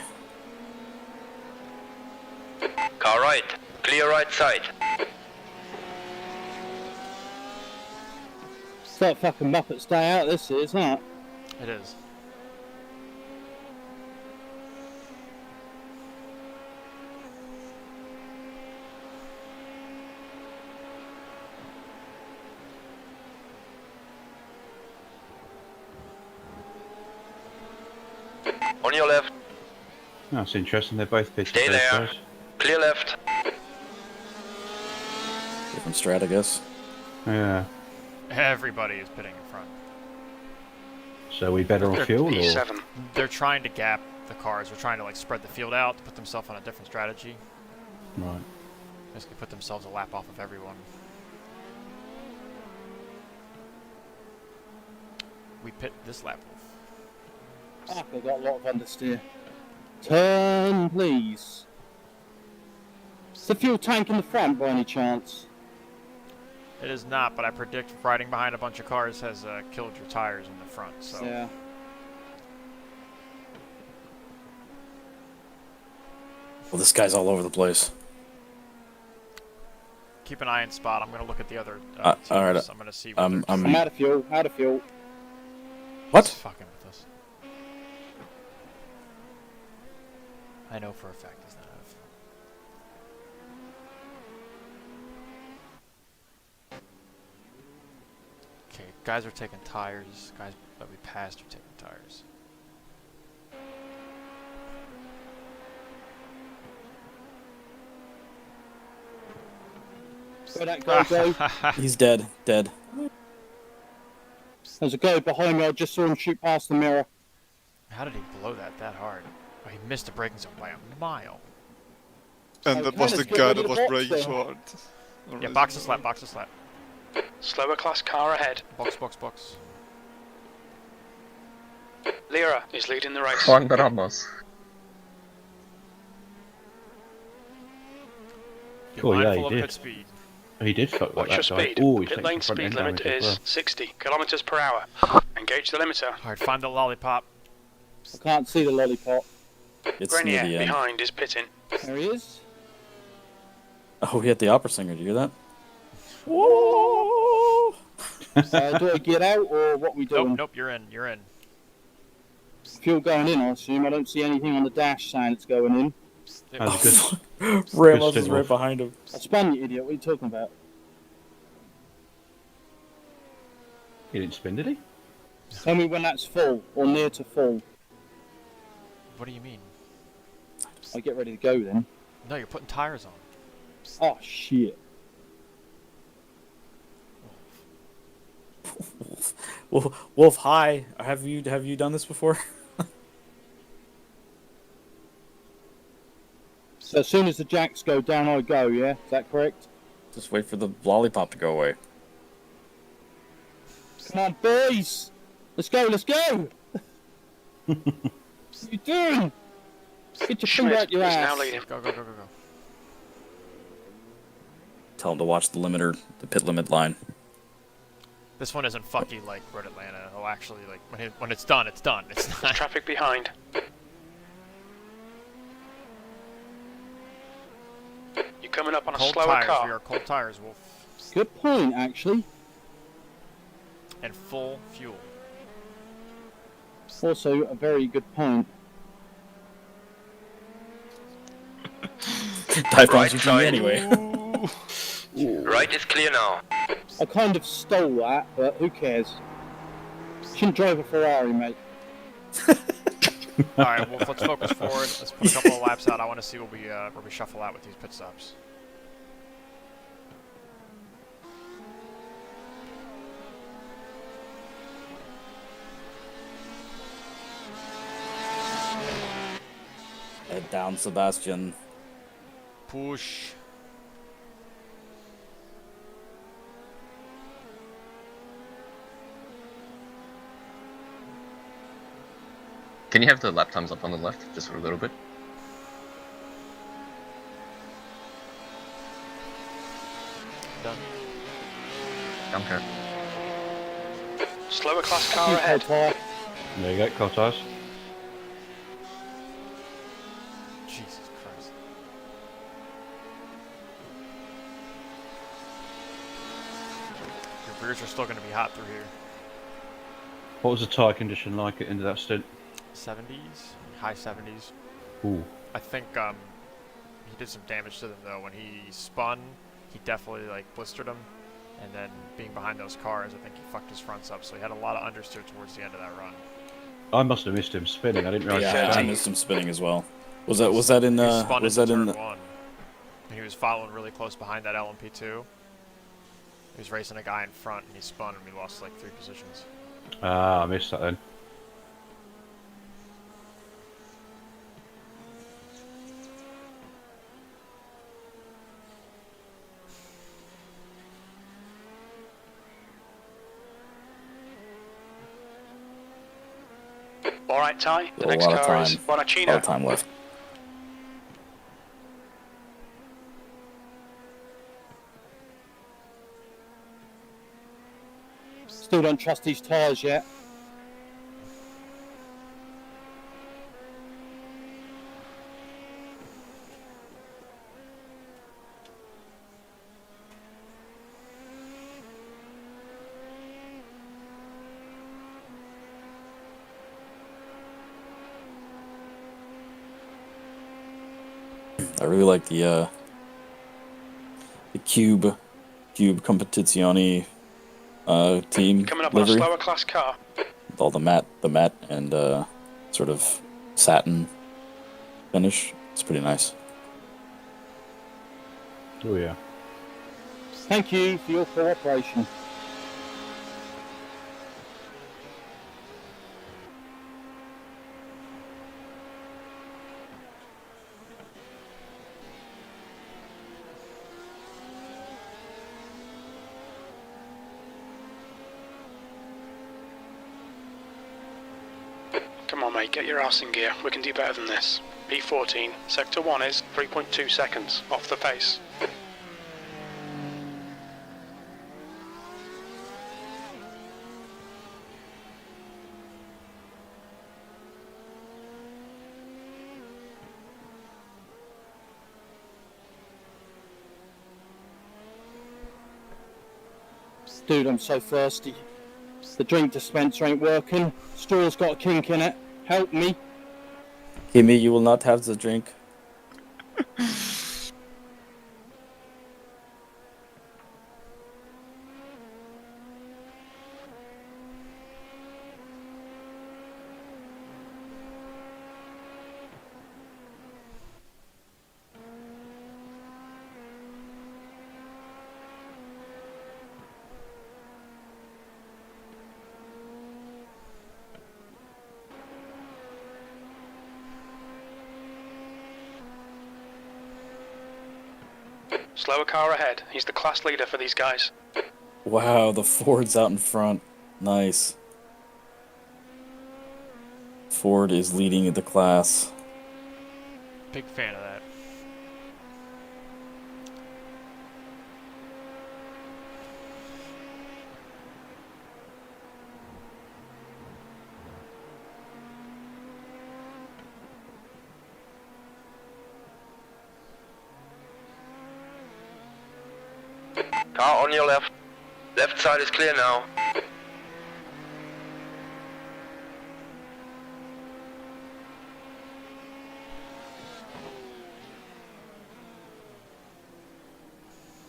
Car right. Clear right side. It's that fucking Muppets Day Out, this is, isn't it? It is. On your left. That's interesting. They're both pitted. Stay those there. guys. Clear left. Different strat, I guess. Yeah. Everybody is pitting in front. So we better on fuel or? P7. They're trying to gap the cars. They're trying to like spread the field out to put themselves on a different strategy. Right. Basically put themselves a lap off of everyone. We pit this lap. Fuck, I've got a lot of understeer. Turn, please. Is the fuel tank in the front by any chance? It is not, but I predict riding behind a bunch of cars has killed your tires in the front. So Yeah. Well, this guy's all over the place. keep an eye on spot. I'm going to look at the other teams. all right, I'm going to see what they're I'm out of fuel, out of fuel. What? fucking with us. I know for a fact he's not out of fuel. Okay, guys are taking tires. Guys that we passed are taking tires. Where that guy go? He's dead. Dead. There's a guy behind me, I just saw him shoot past the mirror. How did he blow that hard? Oh, he missed the braking zone by a mile. And Oh, that was Cannons, the get guy rid of that the was box braking then. so hard. Yeah, box a slap, box a slap. Slower class car ahead. Box, box, box. Lyra is leading the race. Juan Ramos. Be Oh, yeah, mindful he of did. pit speed. He did fuck like Watch your that guy. speed. Oh, he's Pit taking lane some front speed end limit damage as is well. 60 kilometers per hour. Engage the limiter. Alright, find the lollipop. I can't see the lollipop. It's near Grenier the end. behind is pitting. There he is. Oh, we hit the opera singer. Do you hear that? Do I get out or what we doing? Nope, you're in, you're in. Fuel going in, I assume. I don't see anything on the dash saying it's going in. That's good. Ramos is spin right off. behind him. I spun, you idiot. What are you talking about? He didn't spin, did he? Tell me when that's full or near to full. What do you mean? I get ready to go then. No, you're putting tires on. Oh shit. Wolf, hi. Have you done this before? So as soon as the jacks go down, I go. Yeah, is that correct? Just wait for the lollipop to go away. Come on, boys. Let's go. Let's go. What are you doing? Get your finger Schmidt out your is ass. now leading. Go, go, go, go, go. Tell him to watch the limiter, the pit limit line. This one isn't fucky like Road Atlanta. It'll actually, like, when it's done, it's done. It's not. Traffic behind. You're coming up on a Cold slower tires. We car. are cold tires, Wolf. Good point, actually. And full fuel. Also, a very good point. Dive Right GP side. anyway. Right is clear now. I kind of stole that, but who cares? Shouldn't drive a Ferrari, mate. Alright, Wolf, let's focus forward. Let's put a couple of laps out. I want to see where we shuffle out with these pit stops. Head down, Sebastian. Push. Can you have the lap times up on the left, just for a little bit? Done. Okay. Slower class car ahead. Tire. There you go, car tires. Jesus Christ. Your rears are still going to be hot through here. What was the tyre condition like at the end of that stint? 70s, high 70s. Ooh. I think he did some damage to them though. When he spun, he definitely like blistered them. And then being behind those cars, I think he fucked his fronts up. So he had a lot of understeer towards the end of that run. I must have missed him spinning. I didn't realise. Yeah, I missed him spinning as well. Was that in He the spun was into that in turn the one. He was following really close behind that LMP2. He was racing a guy in front, and he spun, and we lost like 3 positions. Ah, I missed that then. All right, Ty. The A next lot of car is time. A lot Bonacina. of time left. Still don't trust these tyres yet. I really like the Cube Competizione team Coming up on a livery. slower class car. With all the matte and sort of satin finish. It's pretty nice. Oh yeah. Thank you for your cooperation. mate. Get your ass in gear. We can do better than this. P14. Sector 1 is 3.2 seconds off the pace. Dude, I'm so thirsty. The drink dispenser ain't working. Straw's got a kink in it. Help me. Kimi, you will not have the drink. Slower car ahead. He's the class leader for these guys. Wow, the Ford's out in front. Nice. Ford is leading the class. Big fan of that. Car on your left. Left side is clear now.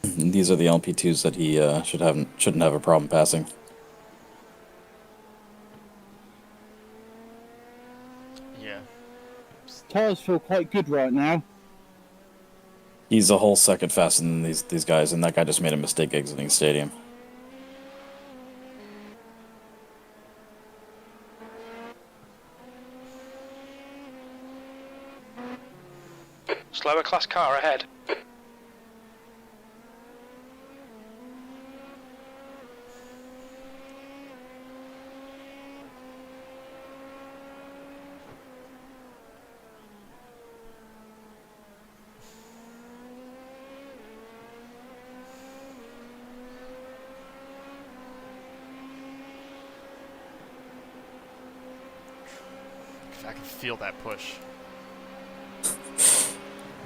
These are the LP2s that he shouldn't have a problem passing. Yeah. Tires feel quite good right now. He's a whole second faster than these guys, and that guy just made a mistake exiting the stadium. Slower class car ahead. I can feel that push.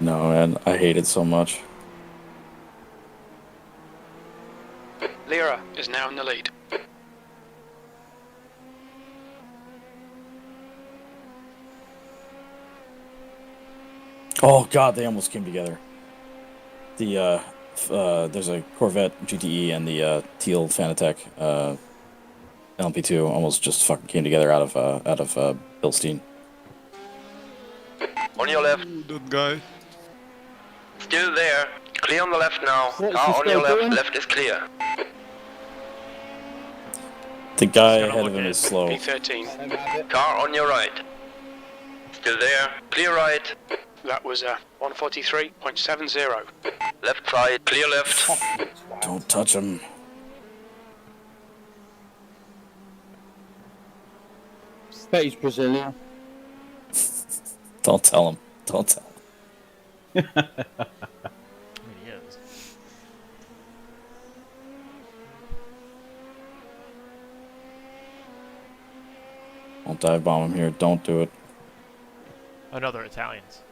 No, man, I hate it so much. Lyra is now in the lead. Oh god, they almost came together. There's a Corvette GTE and the Teal Fanatec LMP2 almost just fucking came together out of Bilstein. On your left. Ooh, that guy. Still there. Clear on the left now. What's Car this on your guy left. doing? Left is clear. The guy He's gonna ahead of look him at is slow. P13. Don't have it. Car on your right. Still there. Clear right. That was 143.70. Left side. Clear left. Fucking twat. Don't touch him. Bet he's Brazilian. Don't tell him. Don't tell him. I mean, he is. Don't dive bomb him here. Don't do it. Oh no, they're Italians.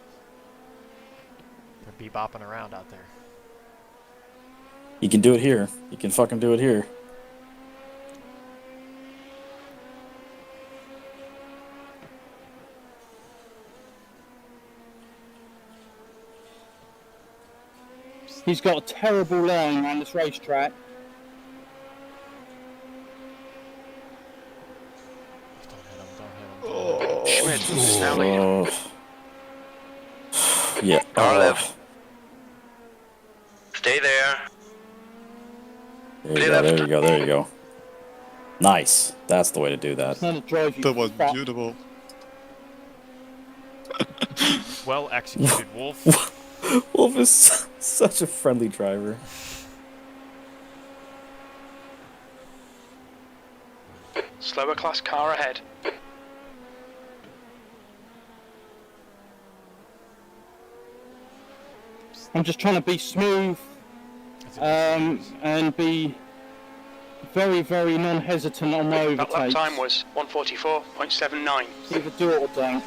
They're bebopping around out there. You can do it here. You can fucking do it here. He's got a terrible line around this racetrack. Don't hit him, don't hit him. Schmidt is now leading. Yeah. Car left. Stay there. There you go. There you go. There you go. Nice. That's the way to do that. It's not a drive you That was fuck. beautiful. Well executed, Wolf. Wolf is such a friendly driver. Slower class car ahead. I'm just trying to be smooth and be very, very non-hesitant on my That overtakes. lap time was 1:44.79. Either do it or don't.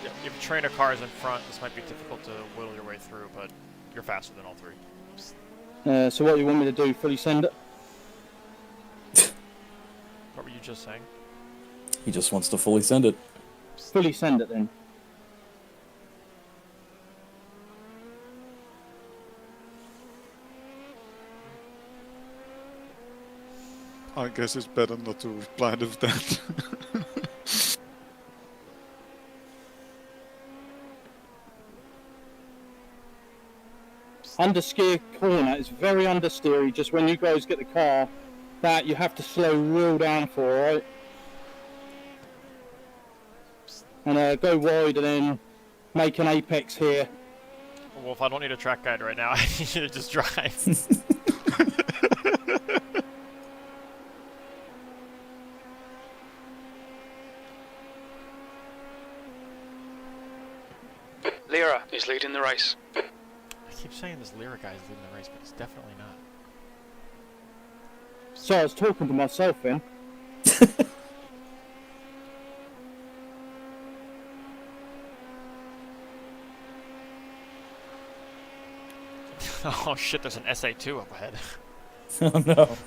Yeah, you have a train of cars in front. This might be difficult to whittle your way through, but you're faster than all three. So what do you want me to do? Fully send it? What were you just saying? He just wants to fully send it. Fully send it then. I guess it's better not to reply to that. Understeer corner is very understeery. Just when you guys get the car, that you have to slow real down for, right? And go wide and then make an apex here. Wolf, I don't need a track guide right now. I need you to just drive. Lyra is leading the race. I keep saying this Lyra guy is leading the race, but he's definitely not. So I was talking to myself then. Oh shit, there's an SA2 up ahead. Oh no.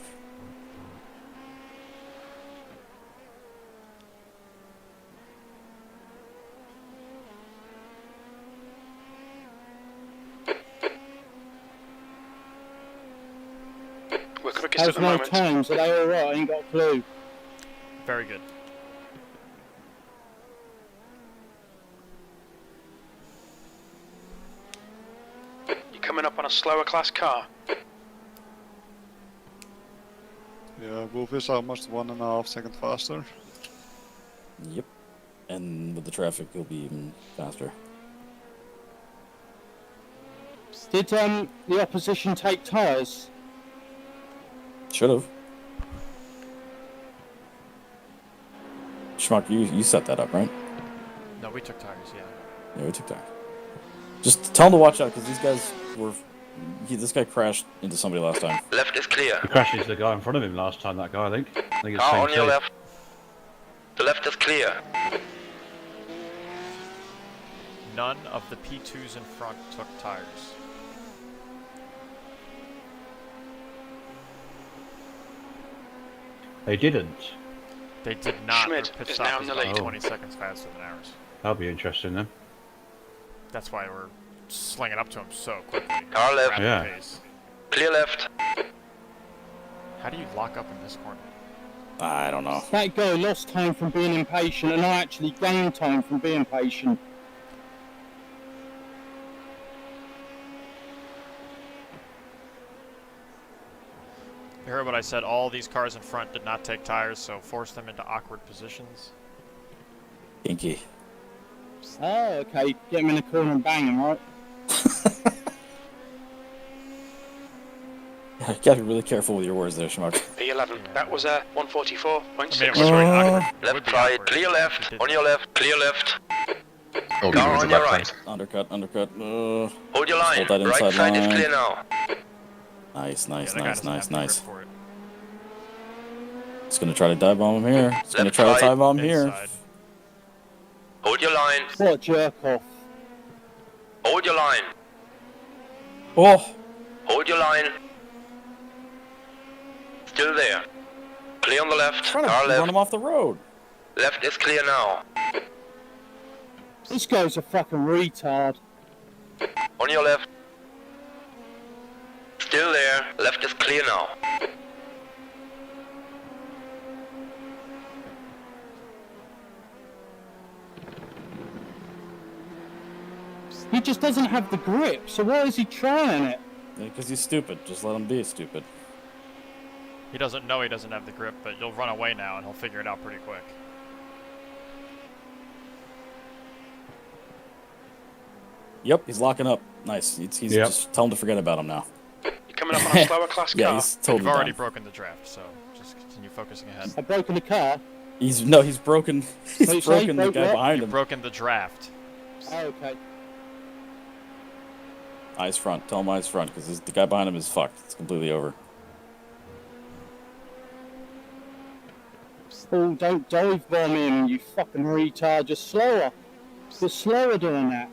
We're quickest at How's the my moment. times? Are they alright? I ain't got a clue. Very good. You're coming up on a slower class car. Yeah, Wolf is almost 1.5 seconds faster. Yep. And with the traffic, he'll be even faster. Did the opposition take tyres? Should have. Schmuck, you set that up, right? No, we took tires, yeah. Yeah, we took time. Just tell him to watch out, because these guys were... this guy crashed into somebody last time. Left is clear. He crashed into the guy in front of him last time, that guy, I think. I think it's Car the on same your team. left. The left is clear. None of the P2s in front took tires. They didn't. They did not. Schmidt Their pit is stop now in is the about lead. 20 seconds faster than ours. That'll be interesting then. That's why we're slinging up to him so quickly. Car left. Rapid Yeah. pace. Clear left. How do you lock up in this corner? I don't know. That guy lost time from being impatient, and I actually gained time from being patient. You heard what I said. All these cars in front did not take tires, so force them into awkward positions. Inky. Oh, okay. Get him in the corner and bang him, right? You gotta be really careful with your words there, Schmuck. P11. That was a I mean, it 1:44.6. was very awkward. It would Left be side. awkward Clear if left. you did On your left. Clear left. Oh, Car towards on the your left right. side. Undercut. Hold your line. Hold that Right inside side is line. clear now. Nice, Yeah, nice, that guy nice, doesn't nice, have the grip nice. for it. It's gonna try to dive bomb him here. It's gonna Left try to side. dive bomb here. Inside. Hold your line. What a jerk off. Hold your line. Oh! Hold your line. Still there. Clear on the left. Trying to Car run left. him off the road. Left is clear now. This guy's a fucking retard. On your left. Still there. Left is clear now. He just doesn't have the grip, so why is he trying it? Because he's stupid. Just let him be stupid. He doesn't know he doesn't have the grip, but you'll run away now and he'll figure it out pretty quick. Yep, he's locking up. Nice. He's Yep. just tell him to forget about him now. You're coming up on a slower class Yeah, car. he's totally You've already done. broken the draft, so just continue focusing ahead. I've broken the car. He's broken. He's Wait, say, broken the broke guy what? behind You've him. broken the draft. Oh, okay. Eyes front. Tell him eyes front, because the guy behind him is fucked. It's completely over. Oh, don't dive bomb him, you fucking retard. Just slower. You're slower doing that.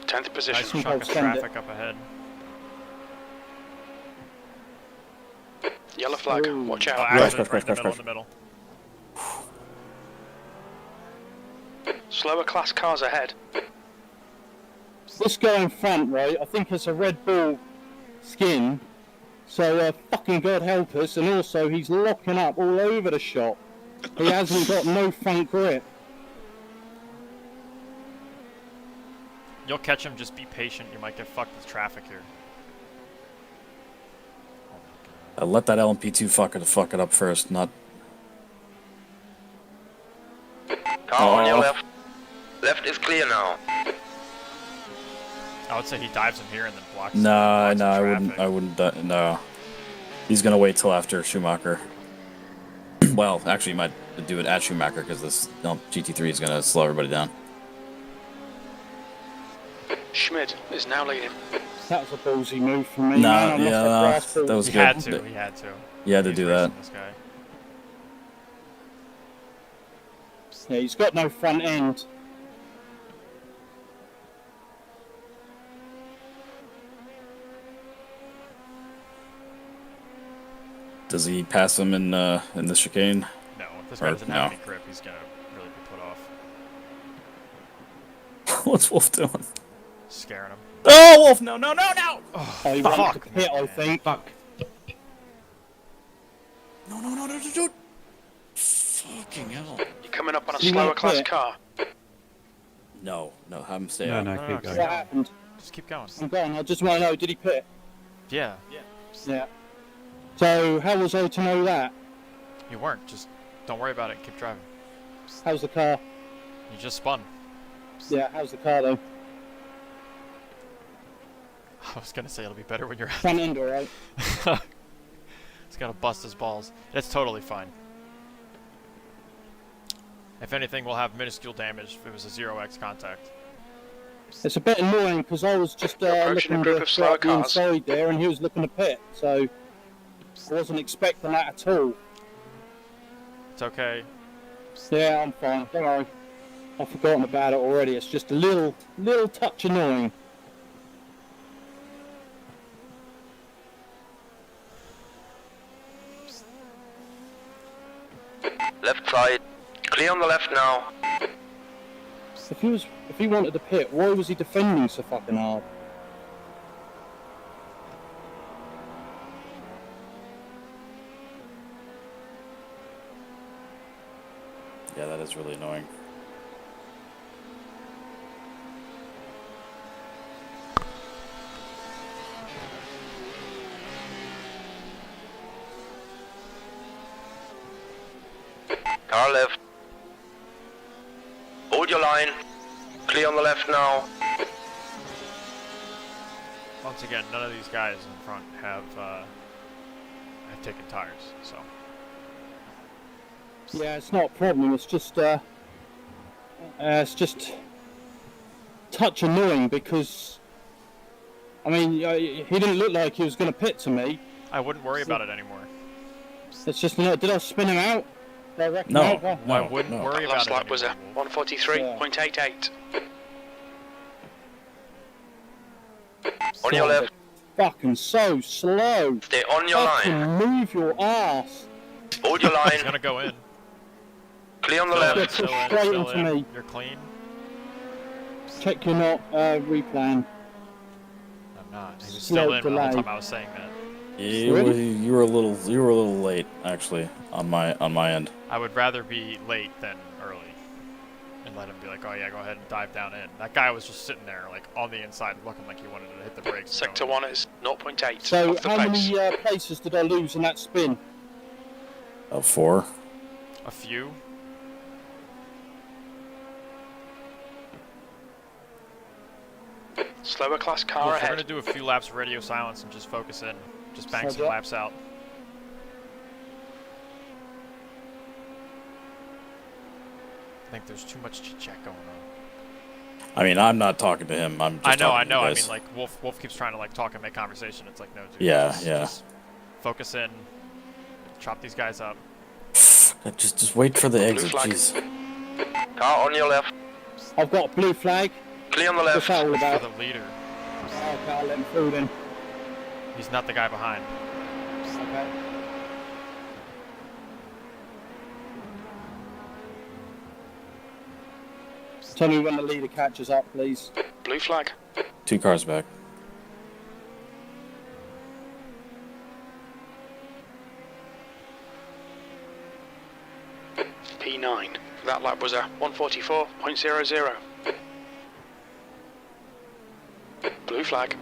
Tenth position. Nice think chunk I'll of send traffic up ahead. Yellow flag. Ooh. Watch Oh, out. accident crash, right in the crash, middle, crash. in the middle. Slower class cars ahead. This guy in front, right, I think has a Red Bull skin. So, fucking God help us. And also, he's locking up all over the shop. He hasn't got no front grip. You'll catch him, just be patient. You might get fucked with traffic here. Let that LMP2 fuck it up first, not... Car on your left. Left is clear now. I would say he dives in here and then blocks. No, blocks no, the I wouldn't, no. He's gonna wait till after Schumacher. Well, actually, he might do it at Schumacher, because this GT3 is gonna slow everybody down. Schmid is now leading. That was a ballsy move from me, Nah, man. I must yeah, have grasped that it. was He good. had to. He had to. He had to He's do racing that. This guy. Yeah, he's got no front end. Does he pass him in the chicane? No, if this guy Or doesn't no. have any grip, he's gonna really be put off. What's Wolf doing? Scaring him. Oh, Wolf! No, no, no, no! Oh, he ran Fuck, to the pit, I think. Fuck. No, no, no, no, no, no! Fucking hell! You're coming up on a You slower won't class quit. car. No, no, have him stay No, out. no, No, no, keep keep going. What happened? Just keep going. I'm gone. I just want to know, did he pit? Yeah. Yeah. So, how was I to know that? You weren't. Just don't worry about it. Keep driving. How's the car? You just spun. Yeah, how's the car though? I was gonna say it'll be better when you're out. Front end alright? He's gotta bust his balls. It's totally fine. If anything, we'll have minuscule damage if it was a 0x contact. It's a bit annoying because I was just approaching a looking group to of slower throw the cars. inside there and he was looking to pit, so I wasn't expecting that at all. It's okay. Yeah, I'm fine, don't worry. I've forgotten about it already, it's just a little touch annoying. Left side. Clear on the left now. If he wanted to pit, why was he defending so fucking hard? Yeah, that is really annoying. Car left. Hold your line. Clear on the left now. Once again, none of these guys in front have taken tires, so. Yeah, it's not a problem, it's just touch annoying because, I mean, he didn't look like he was going to pit to me. I wouldn't worry about it anymore. It's just, did I spin him out? Did I wreck him No, out? Oh, no, I wouldn't no. worry about Last it lap was a anymore. 143.88. On your left. Fucking so slow. Stay on your Fucking line. move your ass. Hold your He's line. gonna go in. Clear on the Still in, left. still in, Straight still into in. me. You're clean? Check you're not replan. I'm not. He was Slow still in the whole delay. time I was saying that. You were a little late, actually, on my end. I would rather be late than early. And let him be like, oh yeah, go ahead and dive down in. That guy was just sitting there, like, on the inside, looking like he wanted to hit the brakes. and Sector go in. 1 is 0.8 So off the how pace. many places did I lose in that spin? 4. A few. Slower class car Well, we're ahead. gonna do a few laps of radio silence and just focus in. Just bang some Roger. laps out. I think there's too much chit-chat going on. I mean, I'm not talking to him. I'm just I know. talking to you I guys. mean, like, Wolf keeps trying to, like, talk and make conversation. It's like, no, dude. Yeah, Just focus in. Chop these guys up. Just wait for the exit, flag. jeez. Car on your left. I've got a blue flag. Clear on the What's left. that all For about? the leader. Okay, I'll let him through then. He's not the guy behind. Okay. Tell me when the leader catches up, please. Blue flag. 2 cars back. P9. That lap was a 144.00. Blue flag.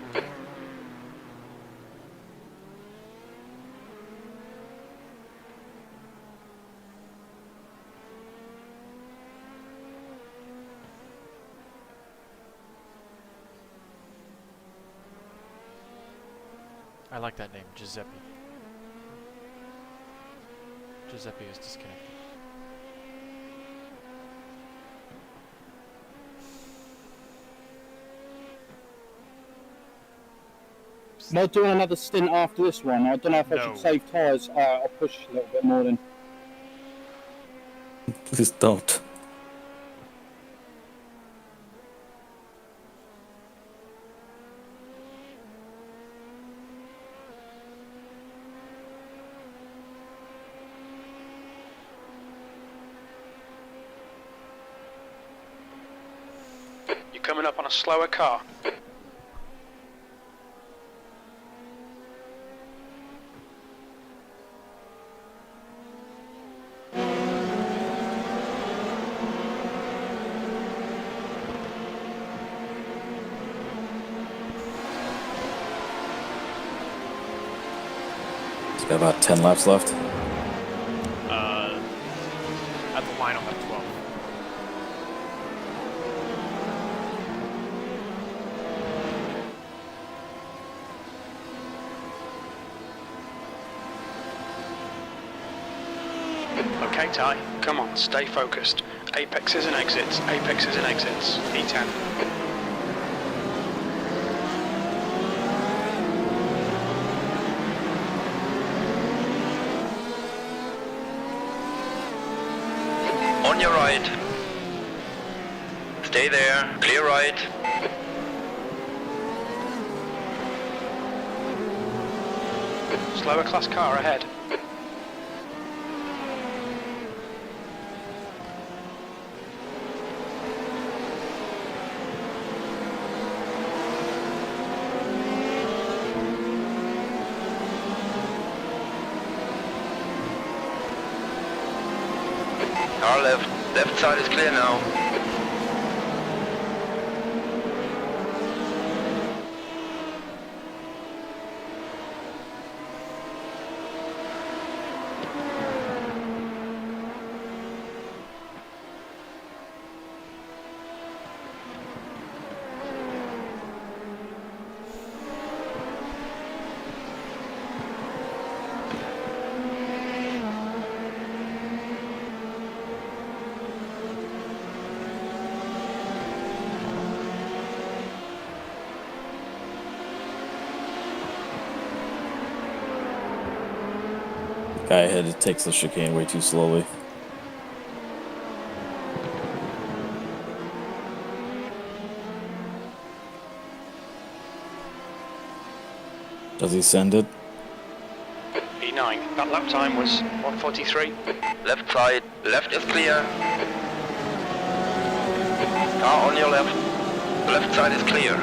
I like that name, Giuseppe. Giuseppe is disconnected. Am I doing another stint after this one? I don't know if I No. should save tyres. I'll push a little bit more then. Please don't. You're coming up on a slower car. He's got about 10 laps left. At the line on that 12. Okay, Ty. Come on, stay focused. Apexes and exits. Apexes and exits. P10. On your right. Stay there. Clear right. Slower class car ahead. Car left. Left side is clear now. Guy ahead takes the chicane way too slowly. Does he send it? P9. That lap time was 143. Left side. Left is clear. Car on your left. Left side is clear.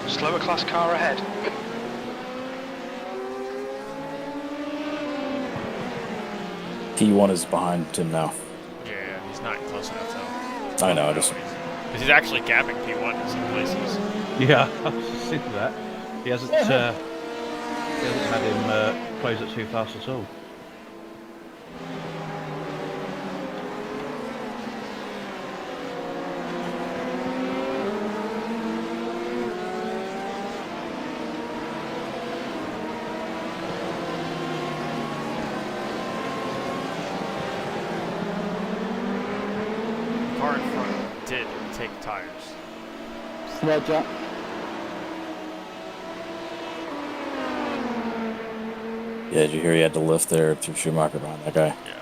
Slower class car ahead. P1 is behind him now. Yeah, he's not close enough though. I know, I just... Because he's actually gapping P1 in some places. Yeah, I was just thinking that. He hasn't had him close it too fast at all. did take tires. Roger. Yeah, did you hear he had to lift there through Schumacher behind that guy? Yeah.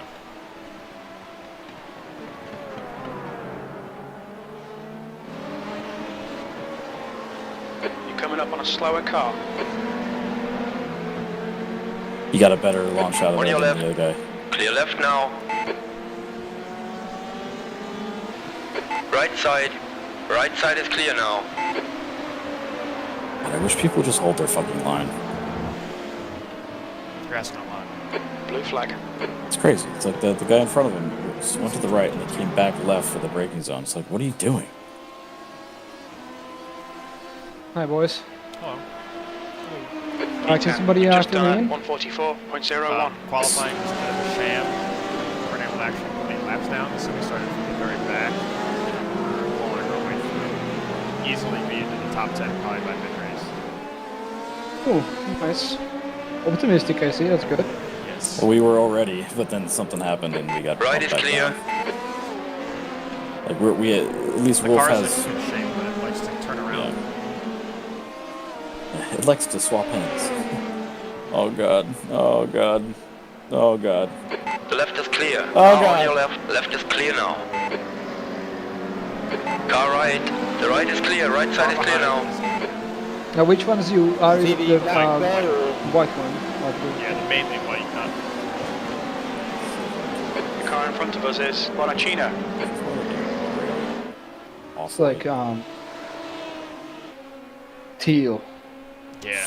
You're coming up on a slower car. He got a better launch out of On there your than the left. other guy. Clear left now. Right side. Right side is clear now. God, I wish people would just hold their fucking line. Grass not line. Blue flag. It's crazy. It's like the guy in front of him just went to the right and he came back left for the braking zone. It's like, what are you doing? Hi, boys. Hello. Can somebody Just fill me done in? 144.01. Qualifying was a bit of a sham. We weren't able to actually put any laps down, so we started from the very back. We were clawing our way through. Easily be into the top 10 probably by mid-race. Oh, nice. Optimistic, I see. That's good. Yes. Well, we were already, but then something happened and we got Right bumped is back clear. down. Like we at least The Wolf car's has. in good shape, but it likes to turn around. Yeah. It likes to swap hands. Oh god. Oh god. Oh god. The left is clear. Oh, Car God. on your left. Left is clear now. Car right. The right is clear. Right side is clear now. Now, which ones you are? See Is the the white guy or- white one? Like the- Yeah, the mainly white, not The car in front of us is Bonacina. It's like teal. yeah.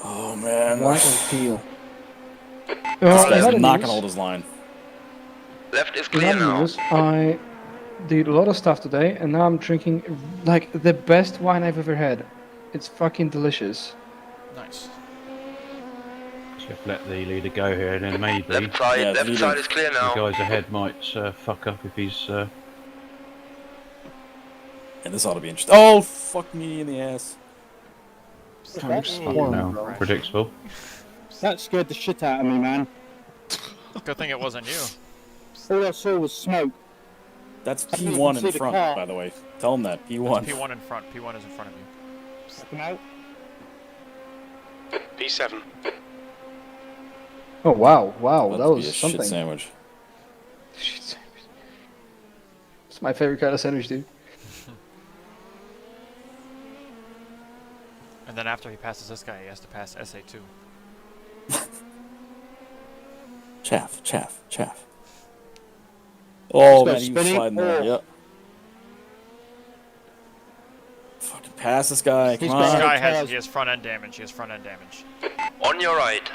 Oh man. White and teal. This I guy's had a not news. gonna hold his line. Left is I clear had now. news. I did a lot of stuff today, and now I'm drinking like the best wine I've ever had. It's fucking delicious. Nice. Just let the leader go here, and then maybe Left side. Yeah, left leader. side is clear the now. guys ahead might fuck up if he's. And this ought to be interesting. Oh, fuck me in the ass. Now predictable. That scared the shit out of me, man. Good thing it wasn't you. All I saw was smoke. That's I didn't P1 even see in the front, car. by the way. Tell him that. P1. P1 in front. P1 is in front of you. Fucking out. P7. Oh wow, wow, About that to be was a something. shit sandwich. Shit sandwich. It's my favorite kind of sandwich, dude. And then after he passes this guy, he has to pass SA2. Chaff, chaff, chaff. Oh Let's go man, he was spinning. sliding there. Oh. Yep. Fucking pass this guy. He's Come got This on. guy cars. he has front end damage. He has front end damage. On your right.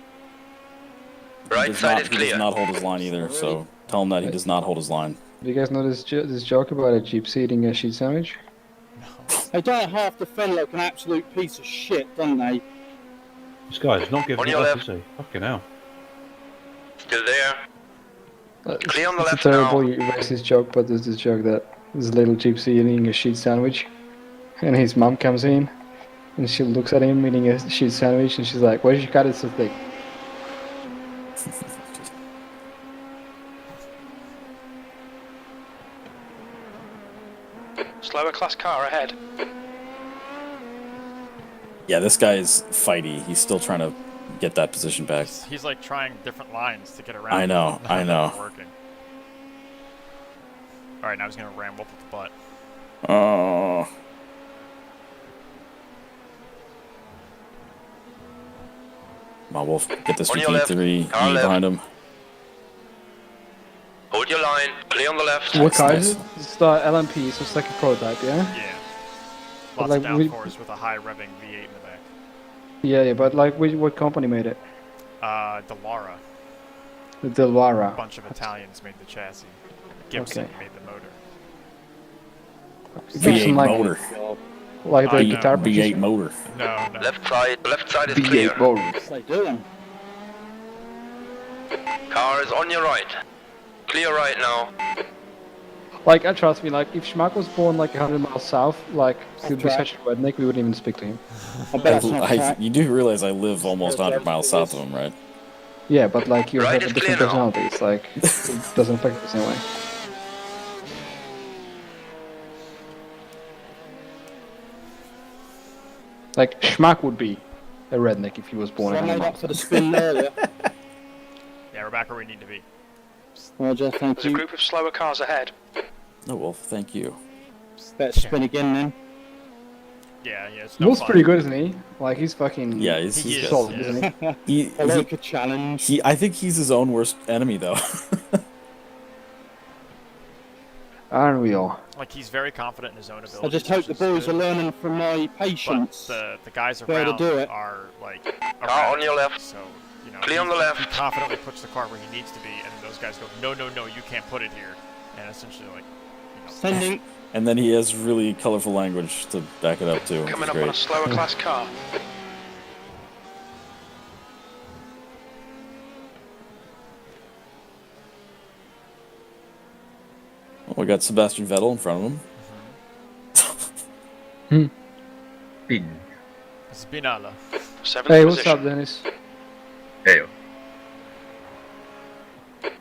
He Right does side not- is He clear. does not hold his line either, so tell him that he does not hold his line. Do you guys know this joke about a gypsy eating a sheet sandwich? They don't half defend like an absolute piece of shit, don't they? This guy's not giving On it your up, left. is he? Fucking hell. Still there. Clear on the It's left a terrible now. racist joke, but there's this joke that this little gypsy eating a sheet sandwich, and his mom comes in, and she looks at him eating a sheet sandwich, and she's like, "Why did you cut it so thick?" Slower class car ahead. Yeah, this guy is fighty. He's still trying to get that position back. He's like trying different lines to get around. I know, I None of them know. are working. All right, now he's gonna ram Wolf with the butt. Oh. Come on, Wolf. Get this On your left. GT3 Car left. behind him. Hold your line. Clear on the left. What car nice. is it? It's the LMP, so it's like a prototype, yeah? Yeah. But Lots of like we- downforce with a high revving V8 in the back. Yeah, but like, what company made it? Delara. The Delara. A bunch of Italians made the chassis. Gibson Okay. made the motor. Gibson, V8 like, motor. like the I know. guitar V8 producer? motor. No, no. Left side is clear. V8 motor. What's they doing? Car is on your right. Clear right now. Like, trust me, like, if Schmack was born like 100 miles south, like, he'd be right. such a redneck, we wouldn't even speak to him. I bet that's not right. You do realize I live almost 100 miles south of him, right? Yeah, but like, you Right have a is different clear now. personality. It's like, it doesn't affect the same way. Like, Schmack would be a redneck if he was born So I in made Panama. up for the spin earlier. Yeah, we're back where we need to be. Roger, thank There's a you. group of slower cars ahead. No, Wolf, thank you. Better spin again then. Yeah, it's no Wolf's fun. pretty good, isn't he? Like, he's fucking Yeah, he's He is, solid, yeah. isn't he? he, I like a challenge. I think he's his own worst enemy, though. Aren't we all? Like, he's very confident in his own abilities. I just hope the which is boys are good, learning from my but patience. the guys Better around do it. are, like, Car on around. your left. So, you know, Clear on the left. he confidently puts the car where he needs to be, and then those guys go, no, you can't put it here. And essentially, like, you know, Sending. And then he has really colorful language to back it up, too. which Coming is up on a great. slower class car. Well, we got Sebastian Vettel in front of him. Bin. Spinala. 7th Hey, what's position. up, Dennis? Hey.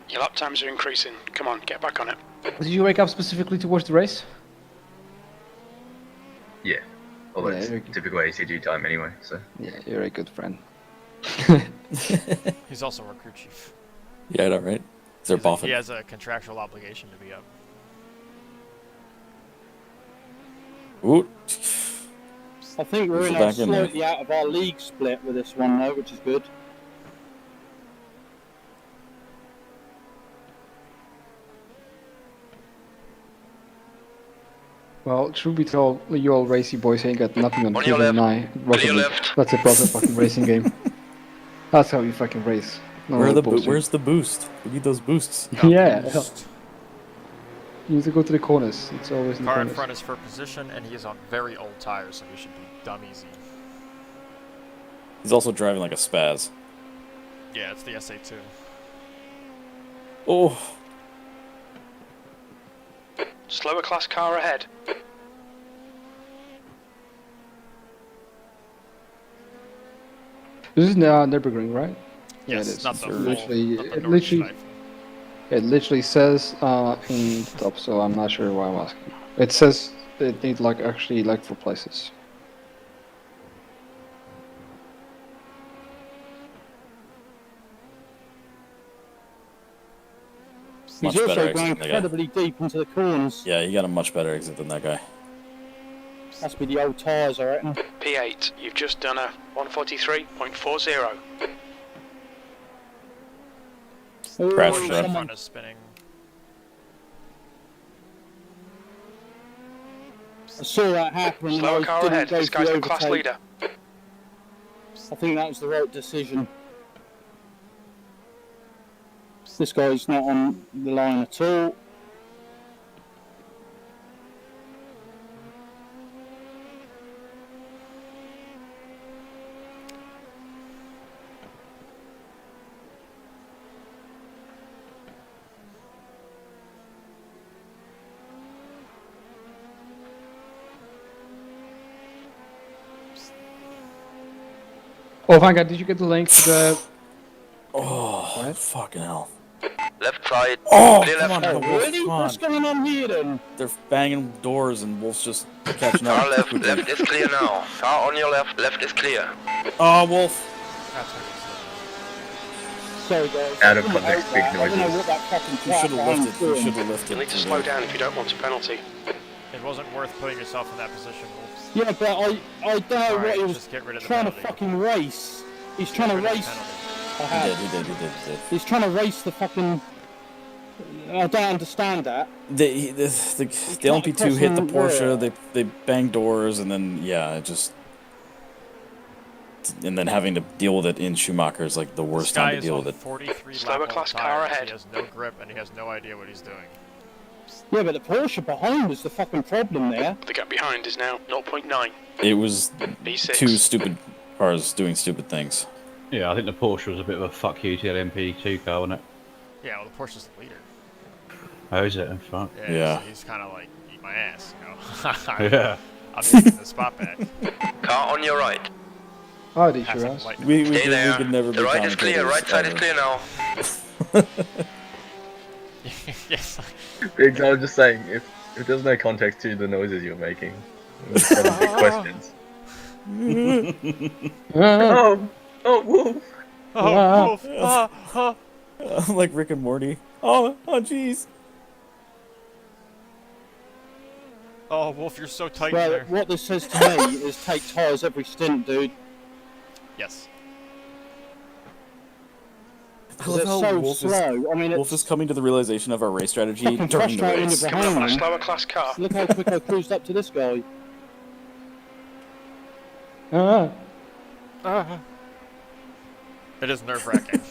Your lap times are increasing. Come on, get back on it. Did you wake up specifically to watch the race? Yeah. Although Yeah, it's you're- typical ACG time anyway, so. Yeah, you're a good friend. He's also our crew chief. Yeah, I know, right? They're He boffing. has a contractual obligation to be up. Ooh. I think we're Who's in back in there? slightly out of our league split with this one though, which is good. Well, truth be told, you all racy boys ain't got nothing on On your Cuban left. and I. Rocket your League. left. That's a proper fucking racing game. That's how you fucking race. No Where are the bullshit. where's the boost? We need those boosts. Yeah. You need to go to the corners. It's always in the Car in corners. front is for position, and he is on very old tires, so we should be dumb easy. He's also driving like a spaz. Yeah, it's the SA2. Oh, Slower class car ahead. This is Nürburgring, right? Yeah, Yes, it is. not the So full, literally, not the it Nordschleife. literally, it literally says in the top, so I'm not sure why I'm asking. It says it needs like actually like for places. much He's better also exit going than that guy. incredibly deep into the corners. Yeah, he got a much better exit than that guy. Has to be the old tyres, I reckon. P8, you've just done a 143.40. Crash Ooh, truck. Front is spinning. I saw that happen and Slower I car didn't ahead. go This for guy's the the class overtake. leader. I think that was the right decision. This guy's not on the line at all. Oh, Vanguard, did you get the link to the? Oh, What? fucking hell. Left side. Oh, Clear come left. on, Oh, Wolf, really? come on. What's going on here then? They're banging doors and Wolf's just catching Car up. left. quickly. Left is clear now. Car on your left. Left is clear. Oh, Wolf. That's what Sorry guys. Out of I didn't context, know big that. I don't know noises. what that fucking You crap should have behind lifted. You doing. should have lifted. You'll need to through slow there. down if you don't want a penalty. it wasn't worth putting yourself in that position, Wolves. Yeah, but I don't know what Alright, he was just get rid of the trying to penalty. fucking race. He's trying to Get rid of the race. penalty. I He have. did, he did. He's trying to race the fucking. I don't understand that. The LMP2 hit the across Porsche, the- they banged doors, and then, yeah, it just... And then having to deal with it in Schumacher is like the This worst guy time to is deal on with it. 43 Slower lap class old car tires. ahead. He has no grip and he has no idea what he's doing. Yeah, but the Porsche behind was the fucking problem there. The gap behind is now 0.9. It was B6. two stupid cars doing stupid things. Yeah, I think the Porsche was a bit of a fuck you to the LMP2 car, wasn't it? Yeah, well, the Porsche's the leader. Oh, is it? In front. Yeah. So he's kind of like, eat my ass, you know? Yeah. I'm taking the spot back. Car on your right. Oh, did Pass you him ask? lightning. We Stay there. could never The be right is clear. commentators Right side is ever. clear now. Yes. Biggs, I was just saying, if there's no context to the noises you're making, it's kind of big questions. Oh, oh, whoa. Oh, Wolf! Like Rick and Morty. Oh, jeez. Oh, Wolf, you're so tight in Well, there. what this says to me is take tyres every stint, dude. Yes. I love It's how so Wolf slow. I mean, Wolf is coming to the realization of our race strategy fucking during the frustrating race. it Coming up on a behind me. slower class car. Look how quick I cruised up to this guy. It is nerve-wracking.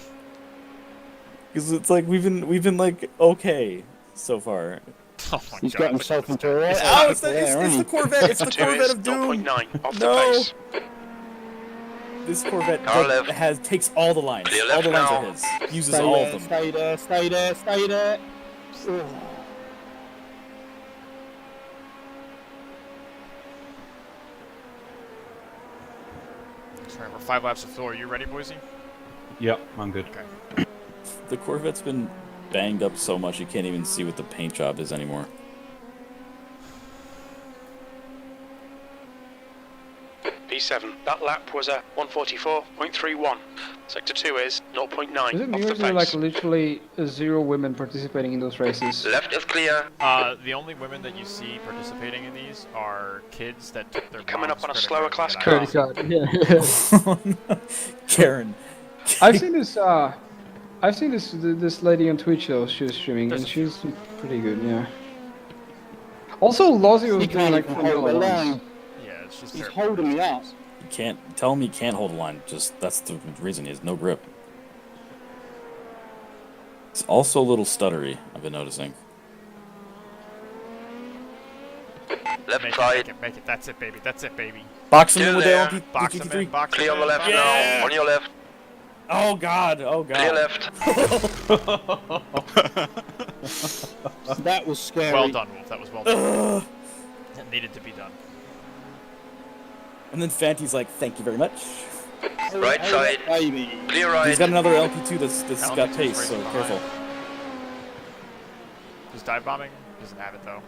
Because it's like we've been like okay so far. Oh my He's god. got himself into a right. Oh, it's the there, Corvette. It's the Sector 2 Corvette is of Doom. 0.9 off the No. pace. This Corvette Car left. takes all the lines. Clear All left the lines now. are his. Uses Stay all there, of them. stay there, stay there, stay there. Ugh. Alright, we're 5 laps of floor. Are you ready, Boise? Yep, I'm good. Okay. The Corvette's been banged up so much you can't even see what the paint job is anymore. P7. That lap was a 144.31. Sector 2 is 0.9 Is it off the usually like pace. literally 0 women participating in those races? Left is clear. The only women that you see participating in these are kids that took their Coming mom's up on a credit slower card to class get out. car. Credit card, yeah. Karen. I've seen this. I've seen this lady on Twitch though. She was streaming, There's and a she's pretty good. Yeah. Also, Lozzie was He doing can't like even hold the Formula line. Ones. Yeah, it's just He's terrible. holding me up. You can't tell him he can't hold a line. Just that's the reason he has no grip. It's also a little stuttery. I've been noticing. Left Make side. it. That's it, baby. That's it, baby. Box him in Still with there. the Box him in, GT3. box Clear him on the in, left box now. him in. On your left. Oh god. Oh god. Clear left. That was scary. Well done, Wolf. That was well done. It needed to be done. And then Fanty's like, "Thank you very much." Right Hey, side. baby. Clear right. He's got another LP2 that's LP2's got pace, racing so behind. careful. His dive bombing doesn't have it though.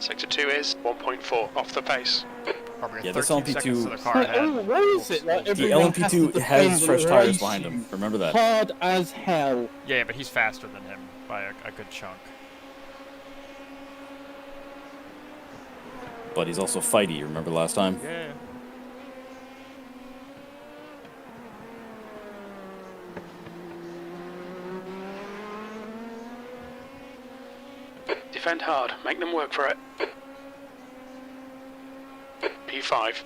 Sector 2 is 1.4 off the pace. Probably Yeah, got this 13 seconds to LP2 the car ahead. Oh, what is it? Like The everyone has to LMP2 has defend fresh and tires race behind him. you. Remember that. Hard as hell. Yeah, but he's faster than him by a good chunk. But he's also fighty. Remember last time? Yeah. Defend hard. Make them work for it. P5.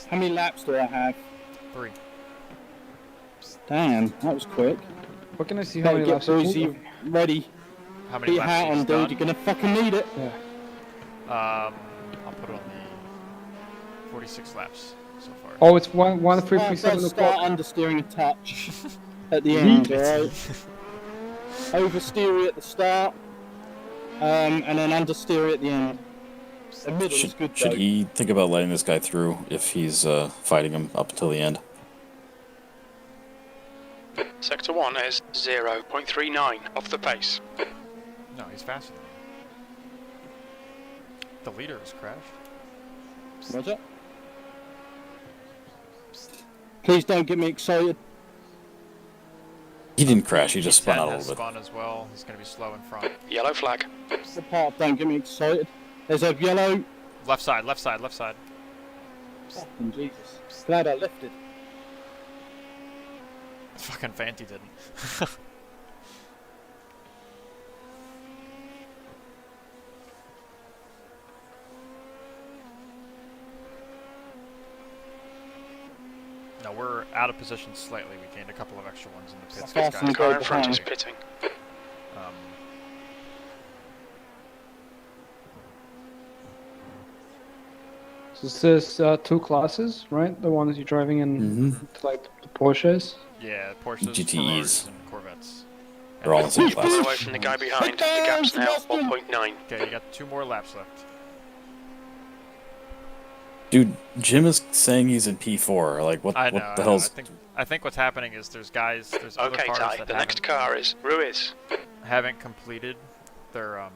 How many laps do I have? 3. Damn, that was quick. What can I see? How Better many get laps? you Boise pulled? ready. How many Be laps hat he's on, dude. done? You're gonna fucking need it. Yeah. I'll put it on the 46 laps so far. Oh, it's one Start 337 o'clock. understeering a touch at the end, alright? Oversteery at the start, and then understeery at the end. The middle is good Should though. he think about letting this guy through if he's fighting him up until the end? Sector 1 is 0.39 off the pace. No, he's faster than me. The leader has crashed. Roger. Please don't get me excited. He didn't crash. He just spun P10 out a has little bit. spun as well. He's going to be slow in front. Yellow flag. The part of don't get me excited. There's a yellow. Left side, left side, left side. Fucking Jesus. Glad I lifted. Fucking Fanty didn't. No, we're out of position slightly. We gained a couple of extra ones in the pits. Fast Guys, and Car go in front is behind. pitting. um, So this is 2 classes, right? The ones you're driving in, like the Porsches. yeah, Porsches, GTEs. Ferraris, and Corvettes. They're all in the same Pull class. away from the guy behind. The gap's now 1.9. Okay, you got 2 more laps left. Dude, Jim is saying he's in P4. Like, what, I know. what the hell's... I think what's happening is there's other Okay, cars Ty. that The next car is Ruiz. haven't completed their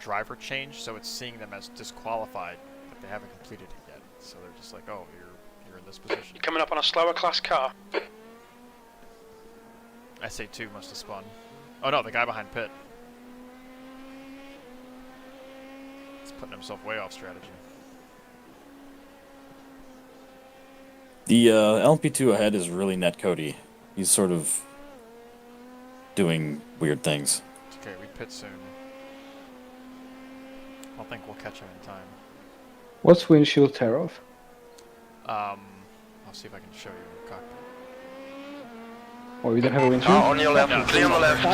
driver change, so it's seeing them as disqualified. Like they haven't completed it yet, so they're just like, oh, you're in this position. You're coming up on a slower class car. SA2 must have spun. Oh no, the guy behind pit. He's putting himself way off strategy. The LP2 ahead is really netcodey. He's sort of doing weird things. Okay, we pit soon. I don't think we'll catch him in time. What's windshield tear off? I'll see if I can show you in the cockpit. Oh, we don't have a windshield? Car on your left, No. clear on the left.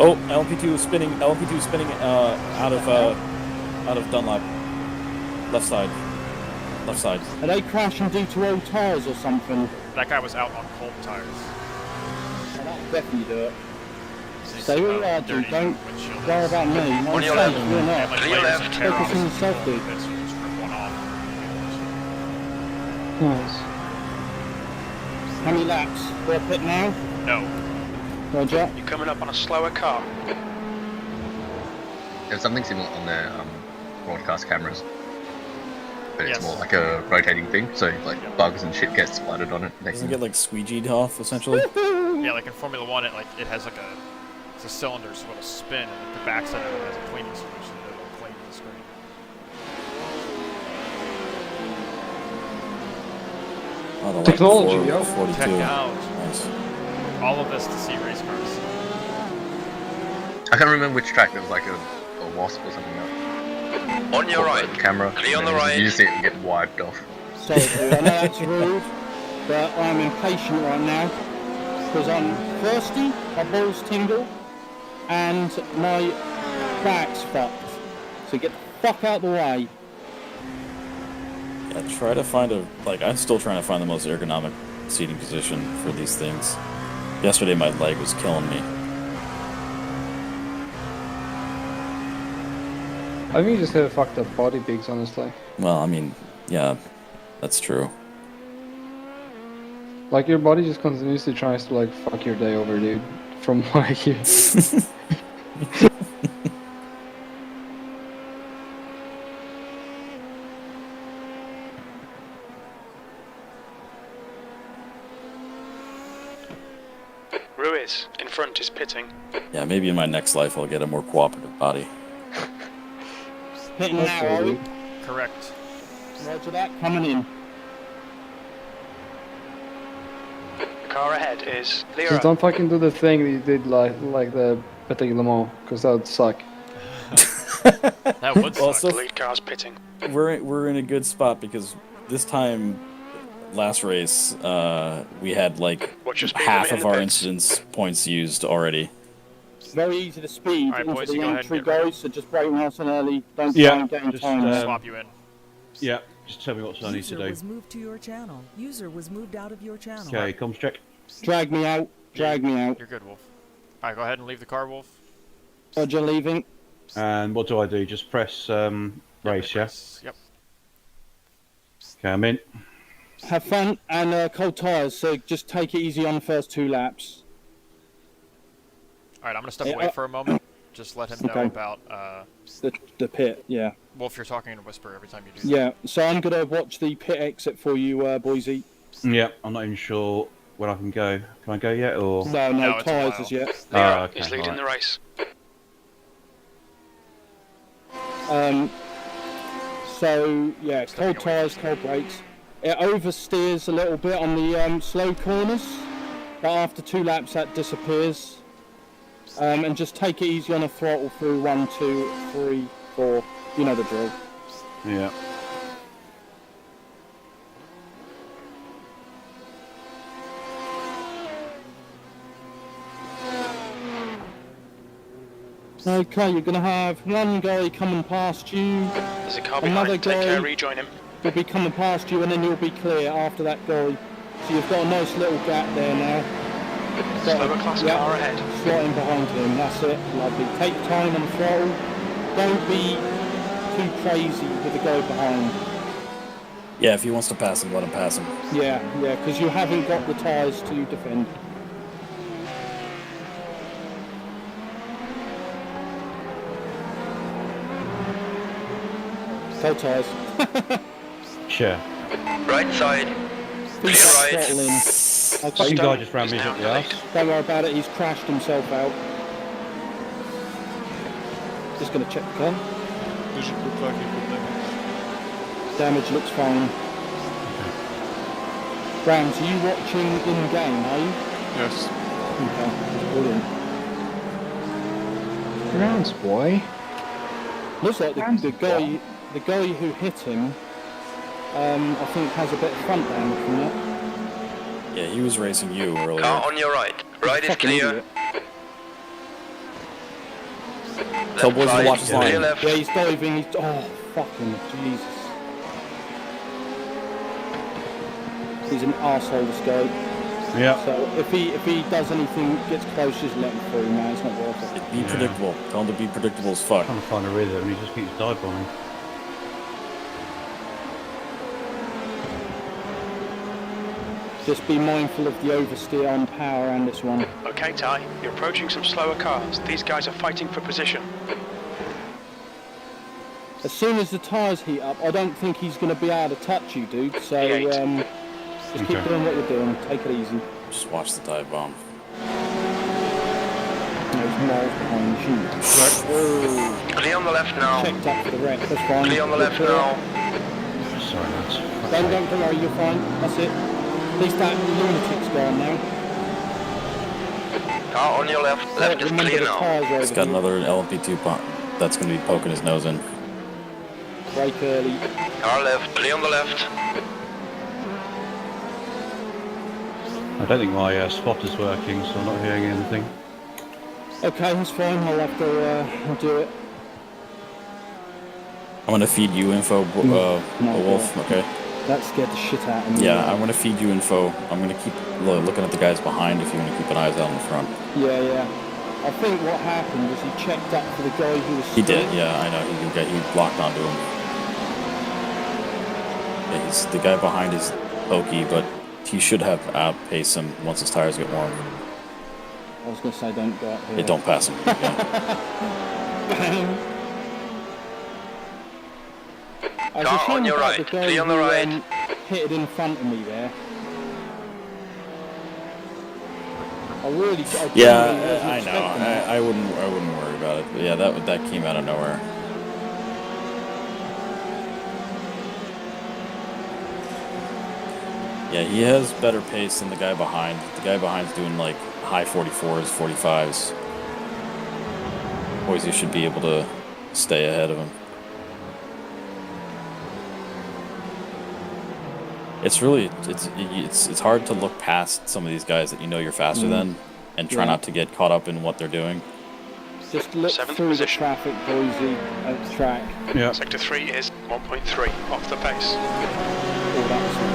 Oh, LP2 is spinning. LP2 is spinning out of Dunlop. Left side. Left side. Are they crashing due to old tyres or something? That guy was out on cold tires. That'll definitely do it. So Stay where you are, dude. dirty Don't windshield worry is. about me. I'm On your safe, left. you're And, not. like, Clear layers left. of tear Focus off on is yourself, cool, dude. but so you just rip one off. Nice. How many laps? We're pit now? No. Roger. You're coming up on a slower car. There's something similar on their broadcast cameras, but it's Yes. more like a rotating thing, so like bugs and shit get splattered on it. Doesn't it get like squeegeed off essentially? Yeah, like in Formula 1, it has like it's a cylinder, so it'll spin, and the backside of it has a cleaning solution that will clean the screen. Oh, the Technology, light yo. 42. Technology. Nice. All of this to see race cars. I can't remember which track. There was like a wasp or something. On your right. The camera. Clear on and the then right. You just see it get wiped off. Sorry, dude. I know that's rude, but I'm impatient right now because I'm thirsty, my balls tingle, and my back's fucked. So get the fuck out the way. Yeah, try to find I'm still trying to find the most ergonomic seating position for these things. Yesterday my leg was killing me. I think you just have fucked up body pigs, honestly. Well, I mean, yeah, that's true. Like, your body just continuously tries to, like, fuck your day over, dude. From what I hear. Ruiz, in front, is pitting. Yeah, maybe in my next life I'll get a more cooperative body. Hitting now, are we? Correct. Roger that. Coming in. The car ahead is Just Lira. don't fucking do the thing that you did like the Petit Le Mans, because that would suck. That would suck. Also, The lead car's pitting. we're in a good spot because this time, last race, we had like Watch your speed half limit in of the our pits. incidence points used already. Very easy to speed Alright, into boys, the you go ahead entry, and get ready. guys, so just brake nice and early. Don't Yeah, try and get in just, time. Swap you in. Yeah, just tell me what I need to User do. was moved to your channel. User was moved out of your channel. Okay, comms check. Drag me out. Drag me out. You're good, Wolf. Alright, go ahead and leave the car, Wolf. Roger, leaving. And what do I do? Just press race, yeah? Yep. Okay, I'm in. Have fun and cold tyres, so just take it easy on the first 2 laps. Alright, I'm gonna step Yeah, away for a moment. Just let him know okay. about, The pit, yeah. Wolf, you're talking in a whisper every time you do that. Yeah, so I'm going to watch the pit exit for you, Boise. Yeah, I'm not even sure when I can go. Can I go yet, or? No, No, no it's a tyres while. as yet. Lira okay, is leading alright. the race. So, yeah, Stepping cold away tyres, cold brakes. It oversteers a little bit on the slow corners, but after 2 laps that disappears. And just take it easy on the throttle through 1, 2, 3, 4. You know the drill. Yeah. Okay, you're going to have one guy coming past you, There's a car Another behind. Take care, guy. rejoin him. will be coming past you, and then you'll be clear after that guy. So you've got a nice little gap there now. Slower class car ahead. Slotting behind him, that's it, lovely. Take time and throttle. Don't be too crazy with the guy behind. Yeah, if he wants to pass him, let him pass him. Yeah, because you haven't got the tyres to defend. Toe tires. Sure. Right side. Feet Clear up, right. throttle in. Oh, Okay. you guy just ran Is me now up the arse. Don't worry about it, he's crashed himself out. Just gonna check the car. Does it look like he could damage? Damage looks fine. Rams, are you watching in game, are you? Yes. Okay, that's brilliant. Rounds, boy. Looks like the guy who hit him, I think has a bit of front damage from that. Yeah, he was racing you earlier. Car on your right. Right is Fucking clear. idiot. Tell boys to side, watch his clear line. left. Yeah, he's diving, oh, fucking Jesus. He's an arsehole, this guy. Yeah. So if he does anything, gets close, just let him through, man. It's not worth it. Be predictable. Tell him to be predictable as fuck. Trying to find a rhythm and he just keeps dive bombing. Just be mindful of the oversteer on power and this one. Okay, Ty, you're approaching some slower cars. These guys are fighting for position. As soon as the tyres heat up, I don't think he's going to be able to touch you, dude. So P8. just keep doing what you're doing. Take it easy. Just watch the dive bomb. There's miles behind you. Oh, Clear on the left now. checked up for the wreck. That's fine. Clear on the You're left clear. now. Sorry, lads. Don't worry, you're fine. That's it. At least that lunatic's gone now. Car on your left. Left is Remember clear the now. tyres over He's got here. another LMP2 pump that's going to be poking his nose in. Brake early. Car left. Clear on the left. I don't think my spotter's working, so I'm not hearing anything. Okay, that's fine. I'll have to I'll do it. I'm going to feed you info, Wolf. Okay. That scared the shit out of me. Yeah, I'm going to feed you info. I'm going to keep looking at the guys behind if you want to keep an eye out in the front. Yeah. I think what happened was he checked up for the guy who was He did, still- yeah, I know. He locked onto him. Yeah, the guy behind is pokey, but he should have outpaced him once his tires get warm. I was going to say don't go up here. Yeah, don't pass him. Yeah. I was Car ashamed on your about right. the guy Clear on the who, right. hit it in front of me there. I really. I Yeah, genuinely wasn't I know. expecting that. I wouldn't worry about it. But yeah, that came out of nowhere. Yeah, he has better pace than the guy behind. The guy behind's doing like high 44s, 45s. Boise should be able to stay ahead of him. It's really it's hard to look past some of these guys that you know you're faster than, and try Yeah. not to get caught up in what they're doing. Just look Seventh through position. the traffic, Boise, at the track. Yeah. Sector 3 is 1.3 off the pace. All that sort of.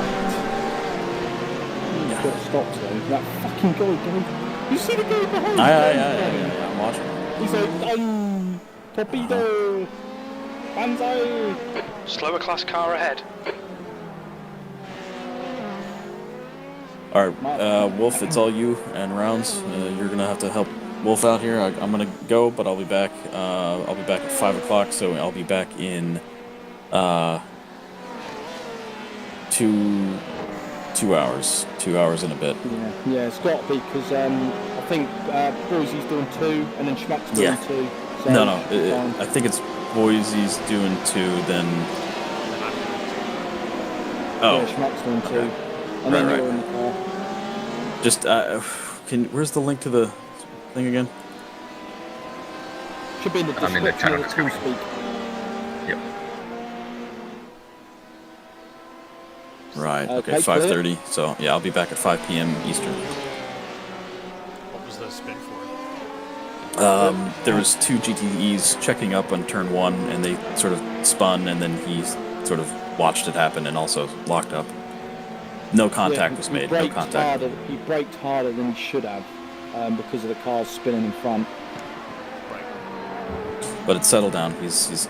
He's got stops though. That fucking guy going. You see the guy behind? Yeah, I'm watching. He's like, torpedo, banzai. Slower class car ahead. All right, Wolf, it's all you and Rounds. You're gonna have to help Wolf out here. I'm gonna go, but I'll be back. I'll be back at 5 o'clock, so I'll be back in 2 hours. 2 hours and a bit. Yeah, it's got to be because I think Boise's doing 2 and then Schmuck's doing 2. So No, fine. I think it's Boise's doing 2, then. Oh, Yeah, Schmuck's doing 2. okay. And then Right, you're right. in the car. just where's the link to the thing again? Should be in the I'm in the description channel of the tool speak. Yep. Right. Okay. Okay, 5:30. So yeah, I'll be back at 5 p.m. Eastern. What was the spin for? There was 2 GTEs checking up on turn 1, and they sort of spun, and then he sort of watched it happen, and also locked up. No contact was made. No contact. He braked harder than he should have because of the cars spinning in front. But it's settled down. He's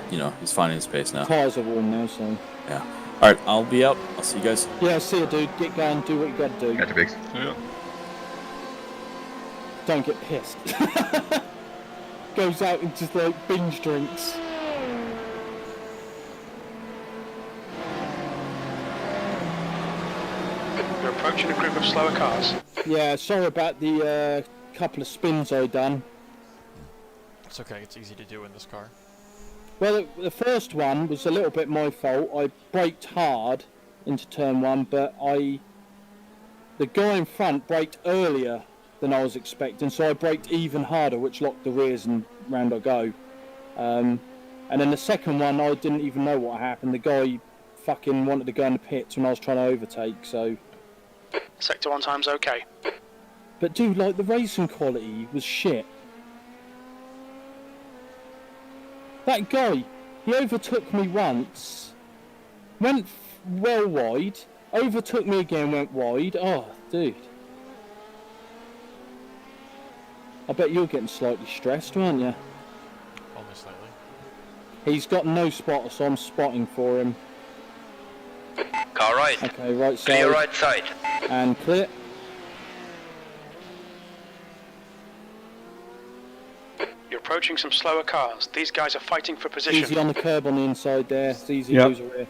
finding his pace now. Tires are warm now, so. Yeah. All right. I'll be out. I'll see you guys. Yeah, see you, dude. Get going. Do what you got to do. Catch you, Biggs. Yeah. Don't get pissed. Goes out and just like binge drinks. of slower cars. Yeah, sorry about the couple of spins I done. It's okay, it's easy to do in this car. Well, the first one was a little bit my fault. I braked hard into turn 1, but the guy in front braked earlier than I was expecting, so I braked even harder, which locked the rears and round I go. And then the second one, I didn't even know what happened. The guy fucking wanted to go in the pits when I was trying to overtake, so... Sector 1 time's okay. But dude, like, the racing quality was shit. That guy, he overtook me once, went well wide, overtook me again, went wide. Oh, dude. I bet you're getting slightly stressed, aren't you? Only slightly. He's got no spotter, so I'm spotting for him. Car right. Okay, right side. Clear right side. And clear. You're approaching some slower cars. These guys are fighting for position. Easy on the curb on the inside there. It's easy Yep. to lose a rear.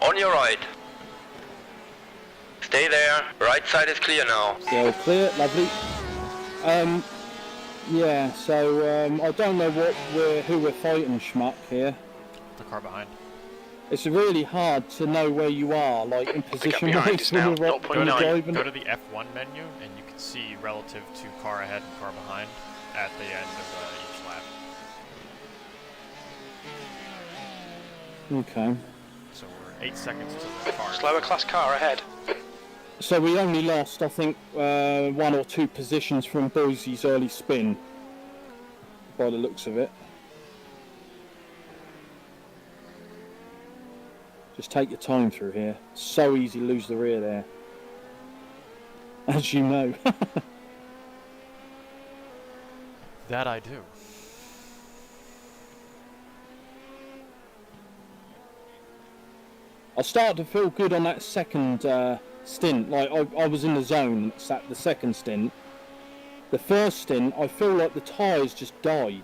On your right. Stay there. Right side is clear now. Yeah, clear. Lovely. Yeah, so I don't know who we're fighting, Schmuck, here. The car behind. It's really hard to know where you are, like in position behind wise us when now. you're when you're driving. Go to the F1 menu and you can see relative to car ahead and car behind at the end of each lap. Okay. So we're 8 seconds to the car. Slower class car ahead. So we only lost, I think, 1 or 2 positions from Boise's early spin, by the looks of it. Just take your time through here. So easy to lose the rear there. As you know. That I do. I started to feel good on that second stint. Like I was in the zone at the second stint. The first stint, I feel like the tyres just died.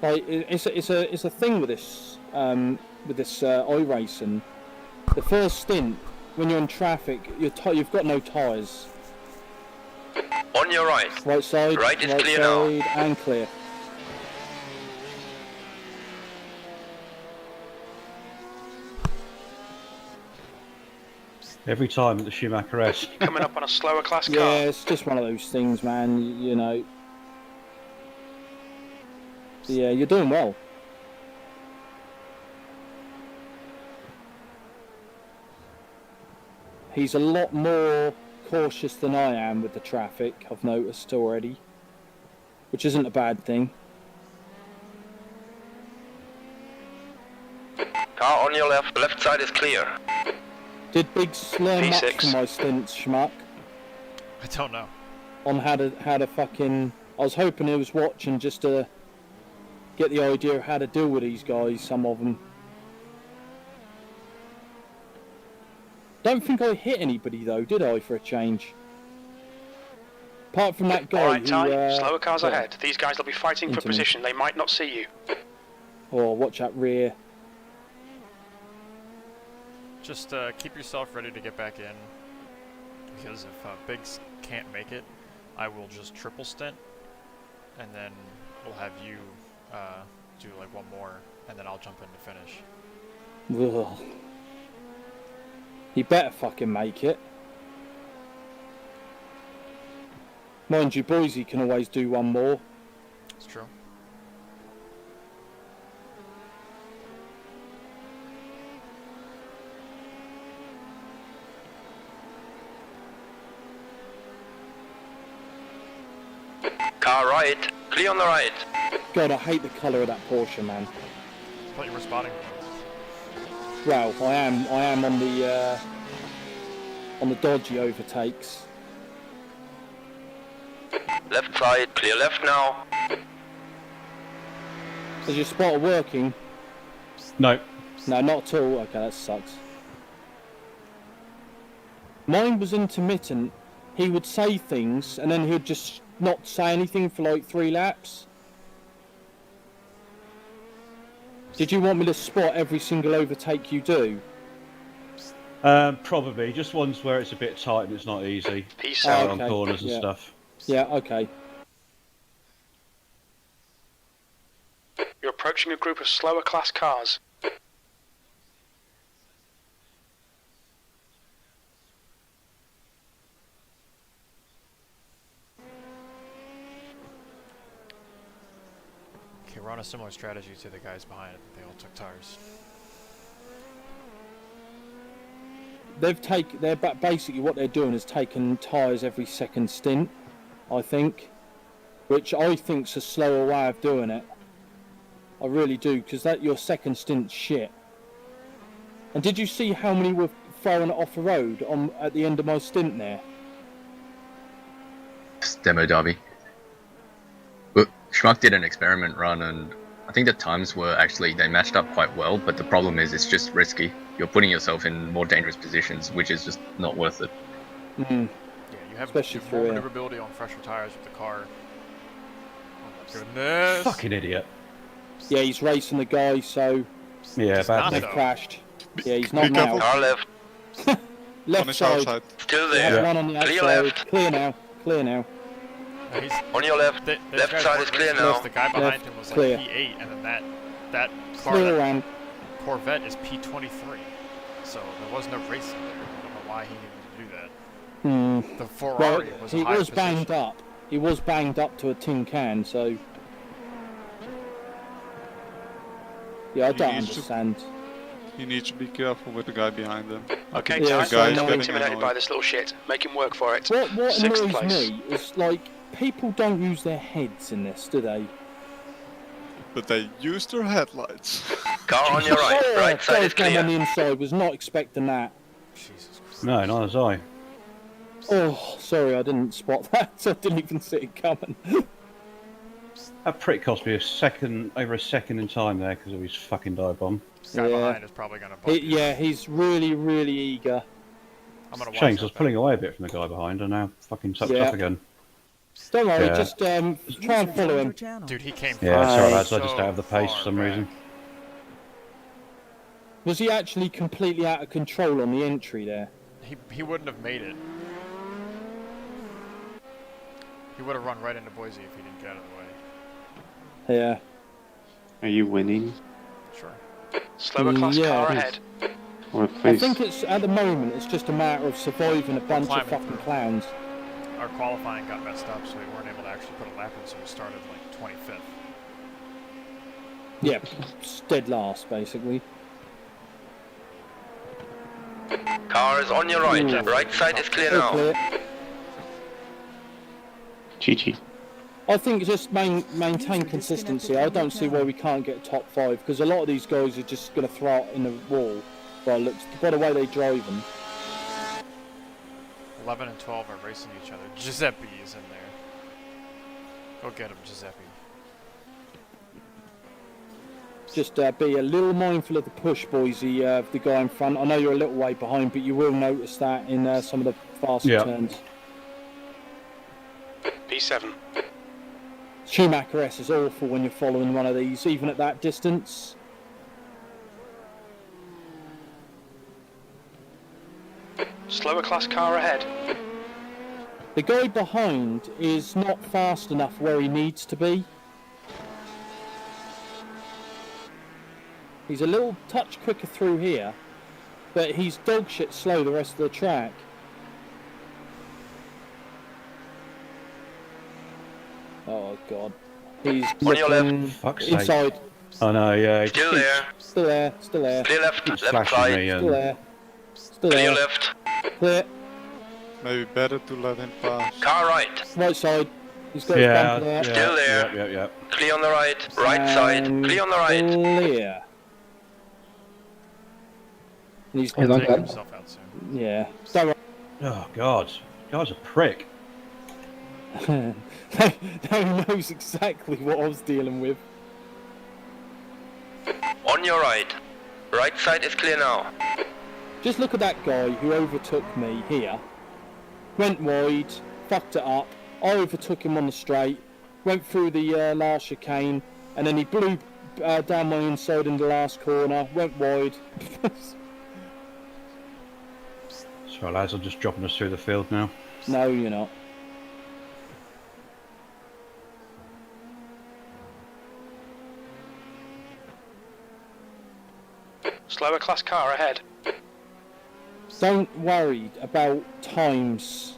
Like it's a thing with this iRacing. The first stint, when you're in traffic, you've got no tyres. On your right. Right side, Right is clear side, now. and clear. Every time at the Schumacher S. Coming up on a slower class car. Yeah, it's just one of those things, man. You know. Yeah, you're doing well. He's a lot more cautious than I am with the traffic, I've noticed already. Which isn't a bad thing. Car on your left. Left side is clear. Did Biggs learn much P6. from my stints, Schmuck? I don't know. On how to fucking... I was hoping he was watching just to get the idea of how to deal with these guys, some of them. Don't think I hit anybody though, did I, for a change? Apart from that guy Alright, who... Ty, slower cars yeah. ahead. These guys will be fighting for Into me. position. They might not see you. Oh, watch that rear. Just keep yourself ready to get back in, because if Biggs can't make it, I will just triple stint, and then we'll have you do like one more, and then I'll jump in to finish. Ugh. He better fucking make it. Mind you, Boise can always do one more. It's true. Car right. Clear on the right. God, I hate the colour of that Porsche, man. I thought you were spotting. Well, I am on the dodgy overtakes. Left side. Clear left now. Is your spotter working? No. No, not at all. Okay, that sucks. Mine was intermittent. He would say things and then he'd just not say anything for like 3 laps? Did you want me to spot every single overtake you do? Probably. Just ones where it's a bit tight and it's not easy. P7. Out okay. on corners and Yeah. stuff. Yeah, okay. You're approaching a group of slower class cars. Okay, we're on a similar strategy to the guys behind it. They all took tires. They're basically what they're doing is taking tyres every second stint, I think, which I think's a slower way of doing it. I really do, because that your second stint's shit. And did you see how many were throwing it off the road at the end of my stint there? It's demo derby. But Schmuck did an experiment run, and I think the times were actually, they matched up quite well, but the problem is it's just risky. You're putting yourself in more dangerous positions, which is just not worth it. Mm. Yeah, you have Especially more through here. maneuverability on fresher tires with the car. Oh my goodness! Fucking idiot. Yeah, he's racing the guy, so Yeah, Just bad not thing. they've though. crashed. Yeah, he's Be not careful. now. Car left. On Left his side. outside. Still We have there. one on the Clear outside. left. Clear now. Clear now. No, he's, On your left. those Left guys side weren't is clear racing now. close. The guy behind Left, him was clear. like P8, and then that car, Clear that around. Corvette is P23. So there was no racing there. I don't know why he needed to do that. Hmm. The Well, Ferrari was a he high was banged position. up. He was banged up to a tin can, so... Yeah, I don't needs to- understand. He needs to be careful with the guy behind him. Okay, Yeah, Ty, so Guy's don't be getting intimidated annoyed. by this little shit. Make him work for it. What Sixth annoys place. me is, like, people don't use their heads in this, do they? But they use their headlights. Car on your right. Oh, Right side is guys down on the clear. inside, was not expecting that. Jesus Christ. No, not as I. Oh, sorry, I didn't spot that. I didn't even see it coming. That prick cost me over a second in time there because of his fucking dive bomb. Guy Yeah. behind is probably gonna bump you. Yeah, he's really, really eager. I'm gonna watch Shame, 'cause I that was back. pulling away a bit from the guy behind and now fucking sucked Yeah. up again. Don't worry, Yeah. just try and follow him. Dude, he came Yeah, from sorry Right. lads, I just so don't have the pace for far some back. reason. Was he actually completely out of control on the entry there? He wouldn't have made it. He would have run right into Boise if he didn't get out of the way. Yeah. Are you winning? Sure. Slower class Yeah, car it is. ahead. Or I please? think it's, at the moment, it's just a matter of surviving a bunch of climbing fucking through. clowns. Our qualifying got messed up, so we weren't able to actually put a lap in, so we started like 25th. Yeah, dead last, basically. Car is on your right. Ooh. Right side is clear All now. clear. GG. I think just maintain consistency. I don't see why we can't get top 5, because a lot of these guys are just going to throw it in the wall by the way they drive them. 11 and 12 are racing each other. Giuseppe is in there. Go get him, Giuseppe. Just be a little mindful of the push, Boise, the guy in front. I know you're a little way behind, but you will notice that in some of the faster Yeah. turns. P7. Schumacher S is awful when you're following one of these, even at that distance. Slower class car ahead. The guy behind is not fast enough where he needs to be. He's a little touch quicker through here, but he's dog shit slow the rest of the track. Oh god. He's On your left. looking Fuck's sake. inside. Oh no, yeah, he Still there. Still there, still there, Clear left. keeps Left flashing side. me still and there. Still Clear there. left. Clear. Maybe better to let him pass. Car right. Right side. He's got yeah, his bumper there. Still there. Yeah. Clear on the right. Right side. And Clear on the right. Clear. And he's Hold going on, Take Dad. himself out soon. yeah. Don't worry. Oh god, guy's a prick. Now he knows exactly what I was dealing with. On your right. Right side is clear now. Just look at that guy who overtook me here. Went wide, fucked it up. I overtook him on the straight, went through the last chicane, and then he blew down my inside in the last corner, went wide. So lads, I'm just dropping us through the field now. No, you're not. Slower class car ahead. Don't worry about times.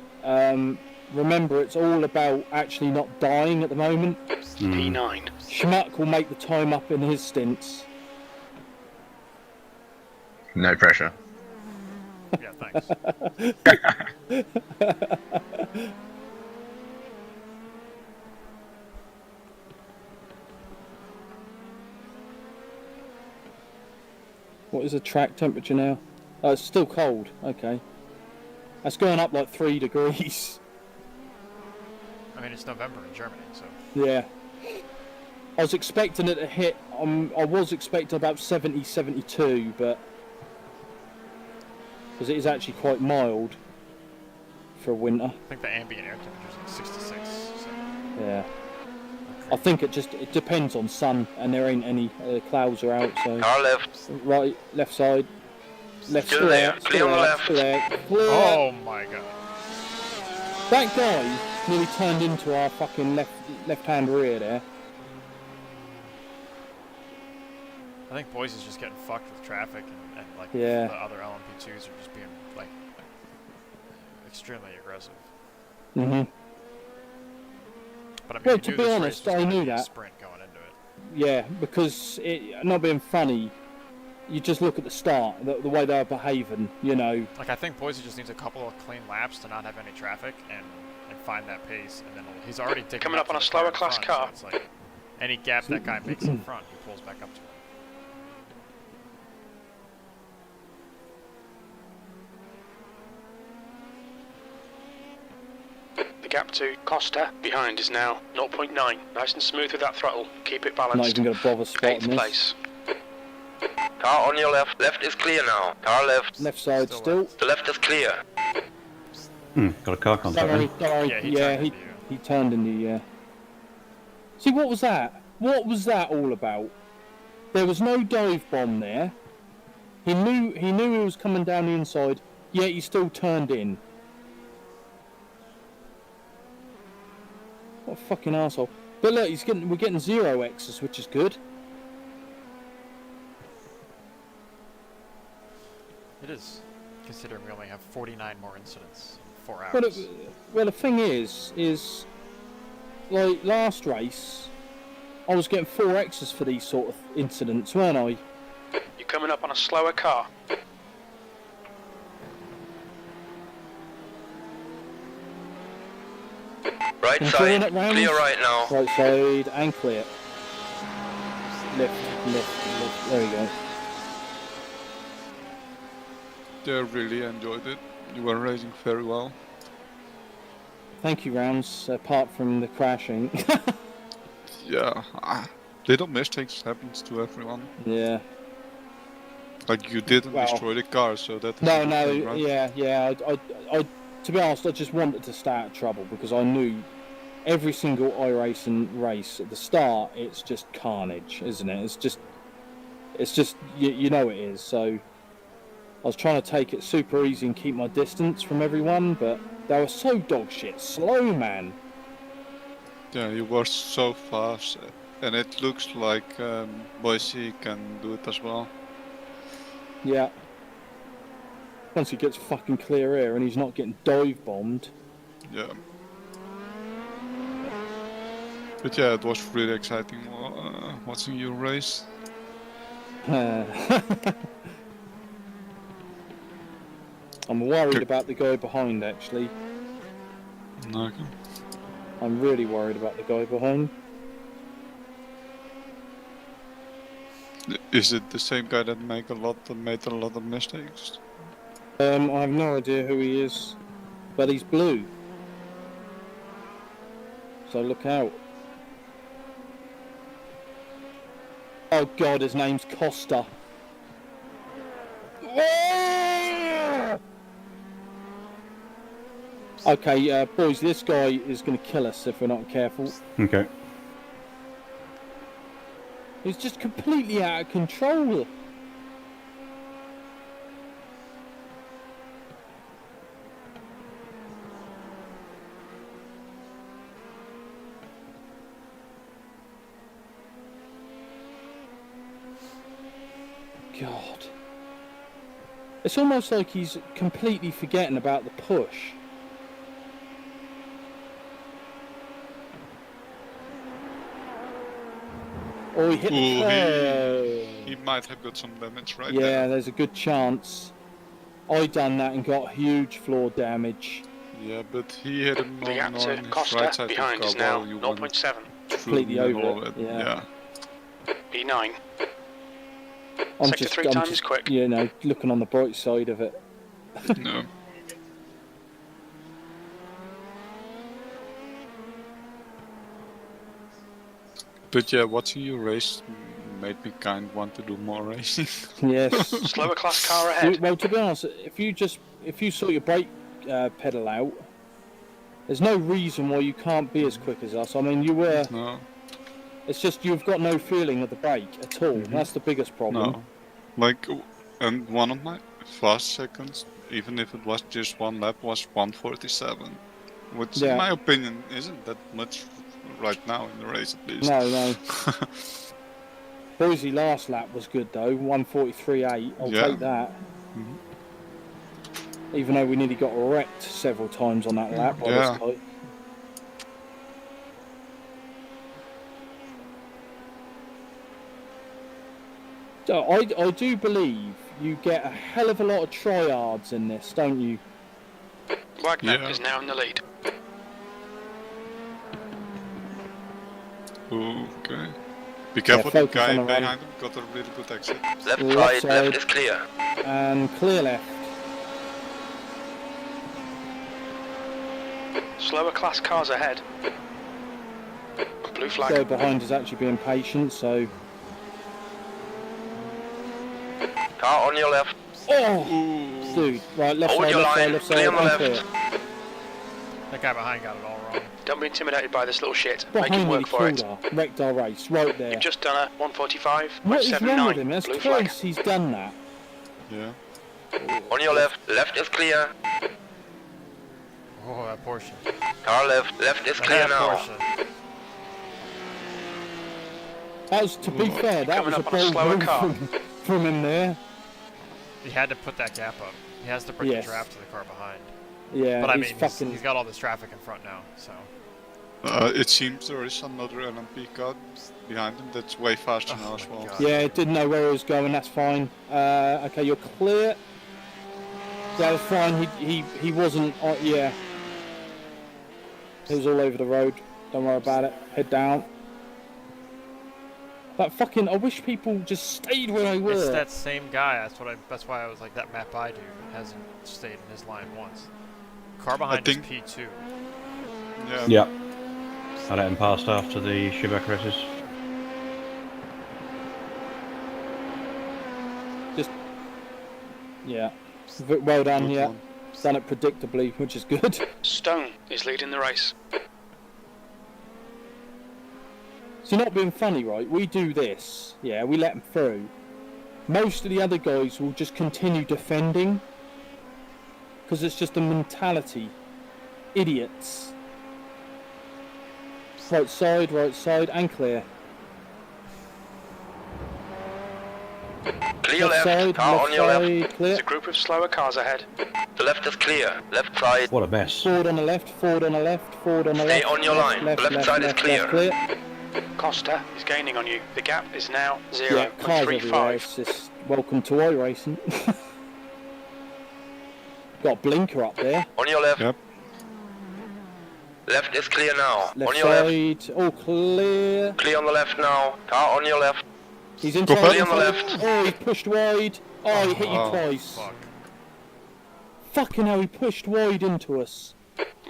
Remember, it's all about actually not dying at the moment. P9. Schmuck will make the time up in his stints. No pressure. Yeah, thanks. What is the track temperature now? Oh, it's still cold. Okay. That's going up like 3 degrees. I mean, it's November in Germany, so. Yeah. I was expecting it to hit, I was expecting about 70, 72, but... Because it is actually quite mild for winter. I think the ambient air temperature is like 66. So. Yeah. I think it depends on sun, and there ain't any clouds are out, so... Car left. Right, left side. Left, Still there. Clear on the left. Clear. Oh my god. That guy nearly turned into our fucking left-hand rear there. I think Boise's just getting fucked with traffic, and like Yeah. the other LMP2s are just being like extremely aggressive. Mm-hmm. But I mean, Well, you to knew be this honest, race was I gonna knew be a that. sprint going into it. Yeah, because not being funny, you just look at the start, the way they were behaving, you know. Like, I think Boise just needs a couple of clean laps to not have any traffic and find that pace, and then he's already digging Coming up to on a the slower in class front, car. So it's like any gap that guy makes in front, he pulls back up to him. The gap to Costa behind is now 0.9. Nice and smooth with that throttle. Keep it Not balanced. even going to bother spotting 8th this. place. Car on your left. Left is clear now. Car left. Left side Still still. The left is clear. Got a car contact Don't worry, then. don't worry. Yeah, He turned into you, yeah. See, what was that? What was that all about? There was no dive bomb there. He knew he was coming down the inside, yet he still turned in. What a fucking arsehole. But look, we're getting 0 X's, which is good. It is, considering we only have 49 more incidents in 4 hours. Well, the thing is like last race, I was getting 4 X's for these sort of incidents, weren't I? You're coming up on a slower car. Right And side. clearing it round. Clear right now. Right side and clear. Left. There we go. Yeah, really enjoyed it. You were racing very well. Thank you, Rounds, apart from the crashing. Yeah, little mistakes happens to everyone. Yeah. Like you didn't Well, destroy the car, so that is No, a good no, thing, right? yeah. I, to be honest, I just wanted to stay out of trouble because I knew every single iRacing race at the start, it's just carnage, isn't it? It's just you know it is. So I was trying to take it super easy and keep my distance from everyone, but they were so dog shit slow, man. Yeah, you were so fast, and it looks like Boise can do it as well. Yeah. Once he gets fucking clear air and he's not getting dive bombed. Yeah. But yeah, it was really exciting watching you race. I'm worried about the guy behind, actually. Okay. I'm really worried about the guy behind. Is it the same guy that made a lot of mistakes? I have no idea who he is, but he's blue. So look out. Oh god, his name's Costa. Okay, boys, this guy is going to kill us if we're not careful. Okay. He's just completely out of control. God. It's almost like he's completely forgetting about the push. Oh, he hit the curb. He might have got some damage right Yeah, there. there's a good chance. I done that and got huge floor damage. Yeah, but he hit him The gap on to his Costa right side behind of is the now car while you went 0.7. through Completely the middle over of it, it. yeah. P9. I'm Sector 3 I'm time is quick. You know, looking on the bright side of it. No. But yeah, watching you race made me kind of want to do more racing. Yes. Slower class car ahead. Well, to be honest, if you sort your brake pedal out, there's no reason why you can't be as quick as us. I mean, you were. No. It's just you've got no feeling of the brake at all. That's the biggest problem. No. Like, and one of my fast seconds, even if it was just one lap, was 1:47, which in my opinion isn't that much right now in the race at least. No. Boise last lap was good though, 1:43.8. I'll take that. Even though we nearly got wrecked several times on that lap by this guy. So I do believe you get a hell of a lot of tryhards in this, don't you? Wagner is now in the lead. Okay. Be careful, the guy on the behind run. him got a really good exit. Left side, left is clear. And clear left. Slower class cars ahead. Blue flag. The guy behind is actually being patient, so. Car on your left. Oh! Dude, right, left Hold side, your left line, side, left side, clear on the and left. clear. That guy behind got it all wrong. Don't be intimidated by this little shit. Make Behind him me, work for it. wrecked our race, right there. You've just done a 1:45. What is wrong with him? 79. That's Blue flag. twice he's done that. Yeah. On your left. Left is clear. Oh, that Porsche. Car left. Left is clear That now. Porsche. That was, to be fair, that coming was a up on a bold slower move car. from him there. He had to put that gap up. He has to bring Yes. the draft to the car behind. Yeah, But I he's mean, fucking. he's got all this traffic in front now, so. It seems there is another LMP car behind him that's way faster now as well. God. Yeah, didn't know where he was going. That's fine. Okay, you're clear. Yeah, that's fine. He wasn't. Yeah, he was all over the road. Don't worry about it. Head down. That fucking. I wish people just stayed where they were. It's that same guy. That's why I was like, that map I do hasn't stayed in his line once. Car behind is P2. Yeah. I let him past after the Schumacher races. Just. Yeah. Well done. Good Yeah. one. Done it predictably, which is good. Stone is leading the race. So not being funny, right? We do this, yeah, we let them through. Most of the other guys will just continue defending. Because it's just a mentality. Idiots. Right side, and clear. Clear Left left. side, Car on your left. side, clear. There's a group of slower cars ahead. The left is clear. Left side. What a mess. Forward on the left, forward on the left, forward on the Stay left. on your left, line. Left, Left left, side is left, clear. left, clear. Costa is gaining on you. The gap is now Yeah, cars everywhere. 0.35. It's just welcome to iRacing. Got a blinker up there. On your left. Yep. Left is clear now. Left on your left. side, all clear. Clear on the left now. Car on your left. He's inside. Clear on the left. Oh, he pushed wide. Oh, he hit you Oh, twice. Fuck. Fucking hell, he pushed wide into us.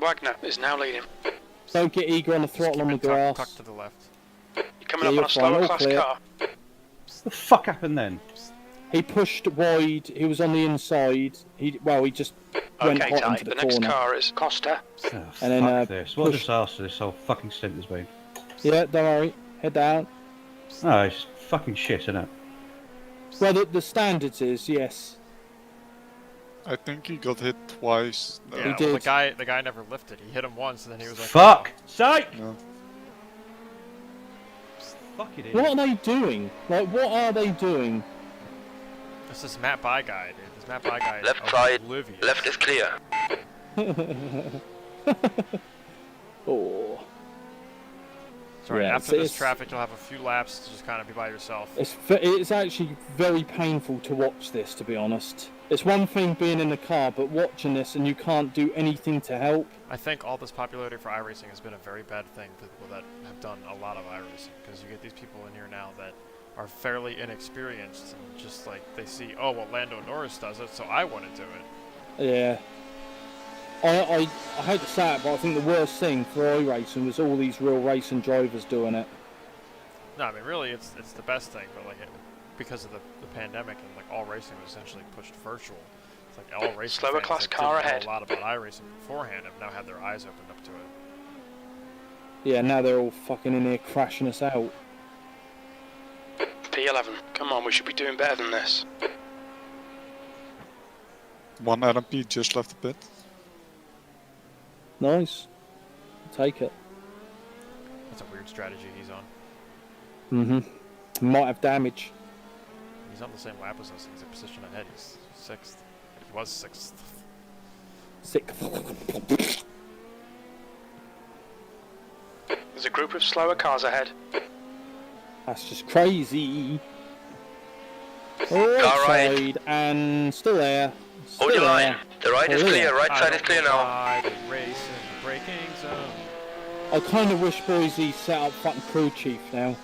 Wagner is now leading. Don't get eager on the throttle on the grass. Tuck to the left. You're coming Yeah, up you're on a slower fine, all class clear. car. What the fuck happened then? He pushed wide. He was on the inside. He just went Okay, hot Ty, into the the next corner. car is Costa. Oh, And then, fuck this. What a pushed- disaster this whole fucking stint has been. Yeah, don't worry. Head down. No, it's fucking shit, isn't it? Well, the standards is yes. I think he got hit twice. Yeah, He well, did. the guy never lifted. He hit him once, and then he was like, Fuck! Sake! No. Fuck it. What are they doing? Like, what are they doing? Oh, this is map by guy, dude. This map by guy. Left is side. oblivious. Left is clear. Oh. Sorry, Yeah, after this it's- traffic, you'll have a few laps to just kind of be by yourself. It's actually very painful to watch this, to be honest. It's one thing being in the car, but watching this and you can't do anything to help. I think all this popularity for iRacing has been a very bad thing for people that have done a lot of iRacing, because you get these people in here now that are fairly inexperienced and just like they see, oh well, Lando Norris does it, so I want to do it. Yeah. I hate to say it, but I think the worst thing for iRacing was all these real racing drivers doing it. No, I mean really, it's the best thing, but like because of the pandemic and like all racing was essentially pushed virtual. It's like all racing Slower fans class that car didn't know ahead. a lot about iRacing beforehand have now had their eyes opened up to it. Yeah, now they're all fucking in here crashing us out. P11, come on, we should be doing better than this. One RMP just left the pit. Nice. Take it. That's a weird strategy he's on. Might have damage. He's on the same lap as us. He's a position ahead. He's 6th. He was 6th. Sick. There's a group of slower cars ahead. That's just crazy. Right right. side and still there. Hold your line. The right is clear. Right I side is don't clear know now. why they race in the braking zone. I kind of wish Boise set up fucking crew chief now.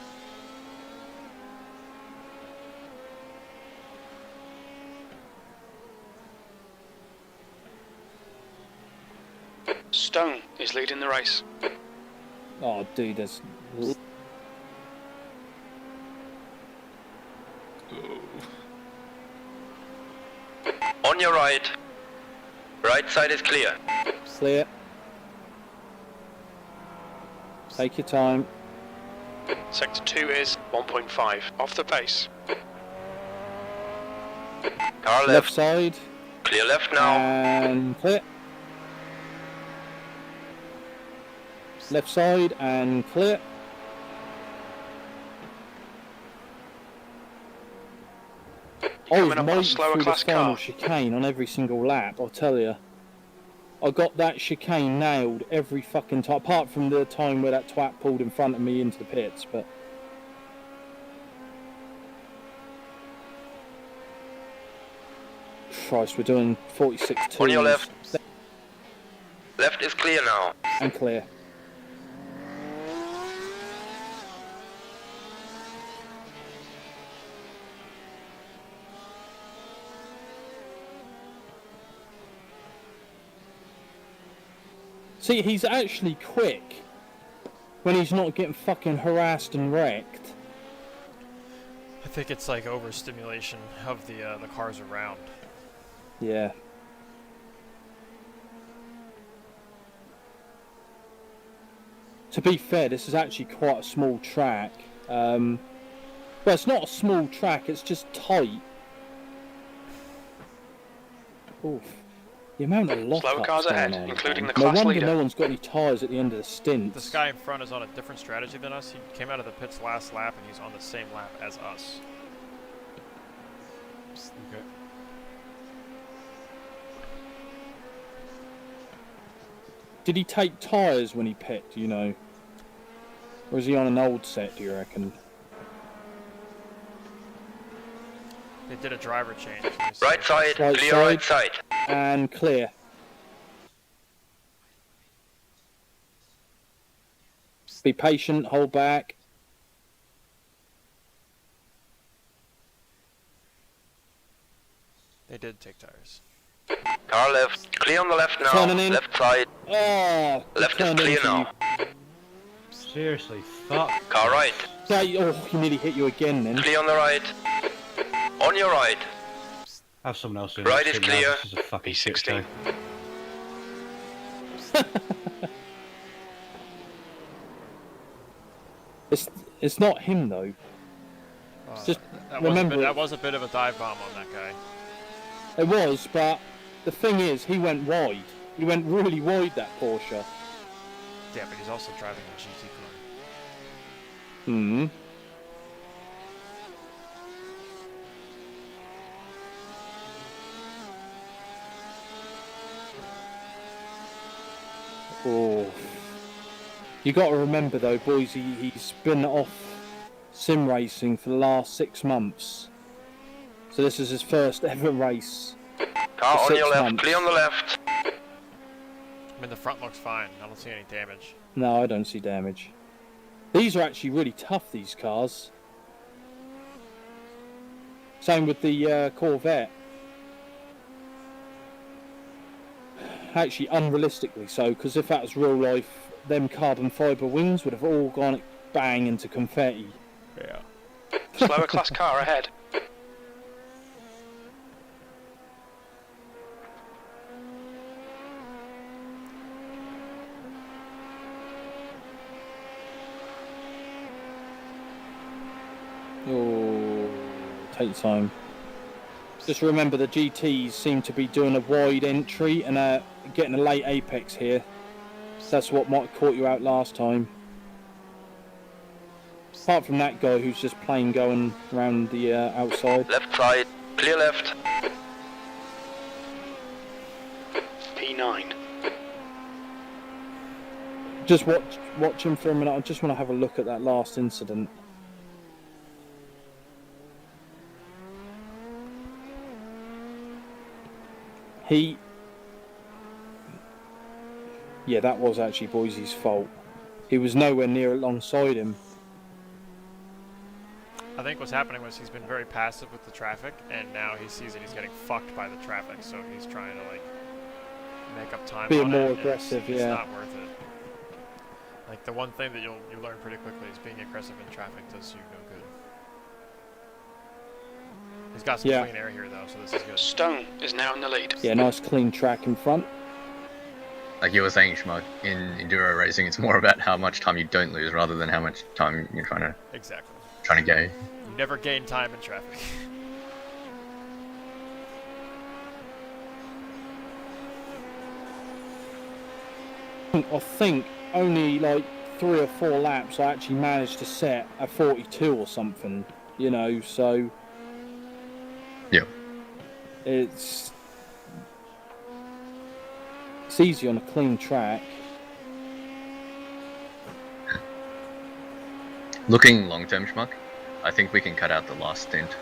Stone is leading the race. Oh, dude, there's. On your right. Right side is clear. Clear. Take your time. Sector 2 is 1.5, off the pace. Car Left left. side Clear left now. and clear. Left side and clear. I was Coming up on a mighty slower through the class final car. chicane on every single lap, I'll tell you. I got that chicane nailed every fucking time, apart from the time where that twat pulled in front of me into the pits, but... Christ, we're doing 46 On your twos left. Left is clear now. and clear. See, he's actually quick when he's not getting fucking harassed and wrecked. I think it's like overstimulation of the cars around. Yeah. To be fair, this is actually quite a small track. Well, it's not a small track, it's just tight. Oof. The amount of lockups Slower cars going ahead, on, including man. the No class wonder leader. no one's got any tyres at the end of the stint. This guy in front is on a different strategy than us. He came out of the pits last lap, and he's on the same lap as us. Okay. Did he take tyres when he pit, do you know? Or is he on an old set, do you reckon? They did a driver change. Let me see. Right side. Right Clear side. right side. And clear. Be patient, hold back. They did take tires. Car left. Clear on the left now. Turning in. Left side. Oh, Left is turned clear into now. Seriously, fuck. Car right. you. Oh, he nearly hit you again then. Clear on the right. On your right. Have someone else in. Right is clear. This is a fucking shit show. It's not him though. Just remember that was a bit of a dive bomb on that guy. It was, but the thing is, he went wide. He went really wide, that Porsche. Yeah, but he's also driving a GT car. Hmm. Oh. You got to remember though, boys, he's been off sim racing for the last 6 months. So this is his first ever race. Car on your left, months. clear on the left. I mean, the front looks fine. I don't see any damage. No, I don't see damage. These are actually really tough, these cars. Same with the Corvette. Actually, unrealistically so, because if that was real life, them carbon fibre wings would have all gone bang into confetti. Yeah. Slower class car ahead. Oh, take your time. Just remember the GTs seem to be doing a wide entry and getting a late apex here. That's what might have caught you out last time. Apart from that guy who's just plain going around the outside. Left side, clear left. P9. Just watch him for a minute. I just want to have a look at that last incident. Yeah, that was actually Boise's fault. He was nowhere near alongside him. I think what's happening was he's been very passive with the traffic, and now he sees that he's getting fucked by the traffic, so he's trying to, like, make up time Being on more it. aggressive, It's yeah. not worth it. Like, the one thing that you learn pretty quickly is being aggressive in traffic does you no good. He's got some clean air here, though, so this is good. Stone is now in the lead. Yeah, nice clean track in front. Like you were saying, Schmuck, in enduro racing, it's more about how much time you don't lose rather than how much time you're trying to gain. You never gain time in traffic. I think only like 3 or 4 laps I actually managed to set a 42 or something, you know, so... Yeah. It's easy on a clean track. Looking long term, Schmuck, I think we can cut out the last stint.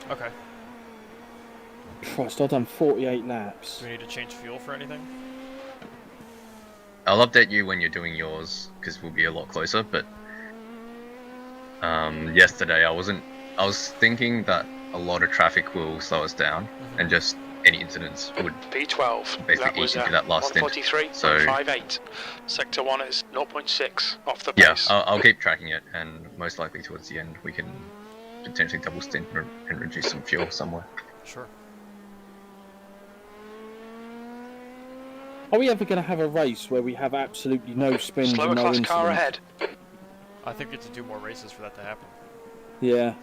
Okay. Christ, I've done 48 laps. Do we need to change fuel for anything? I'll update you when you're doing yours, because we'll be a lot closer, but... yesterday I was thinking that a lot of traffic will slow us down, and just any incidents would P12. basically eat into that last stint. 143.58. Sector 1 is 0.6 off the Yeah, pace. I'll keep tracking it, and most likely towards the end we can potentially double stint and reduce some fuel somewhere. Sure. Are we ever going to have a race where we have absolutely no spins Slower and no class incidents? car ahead. I think we have to do more races for that to happen. Yeah.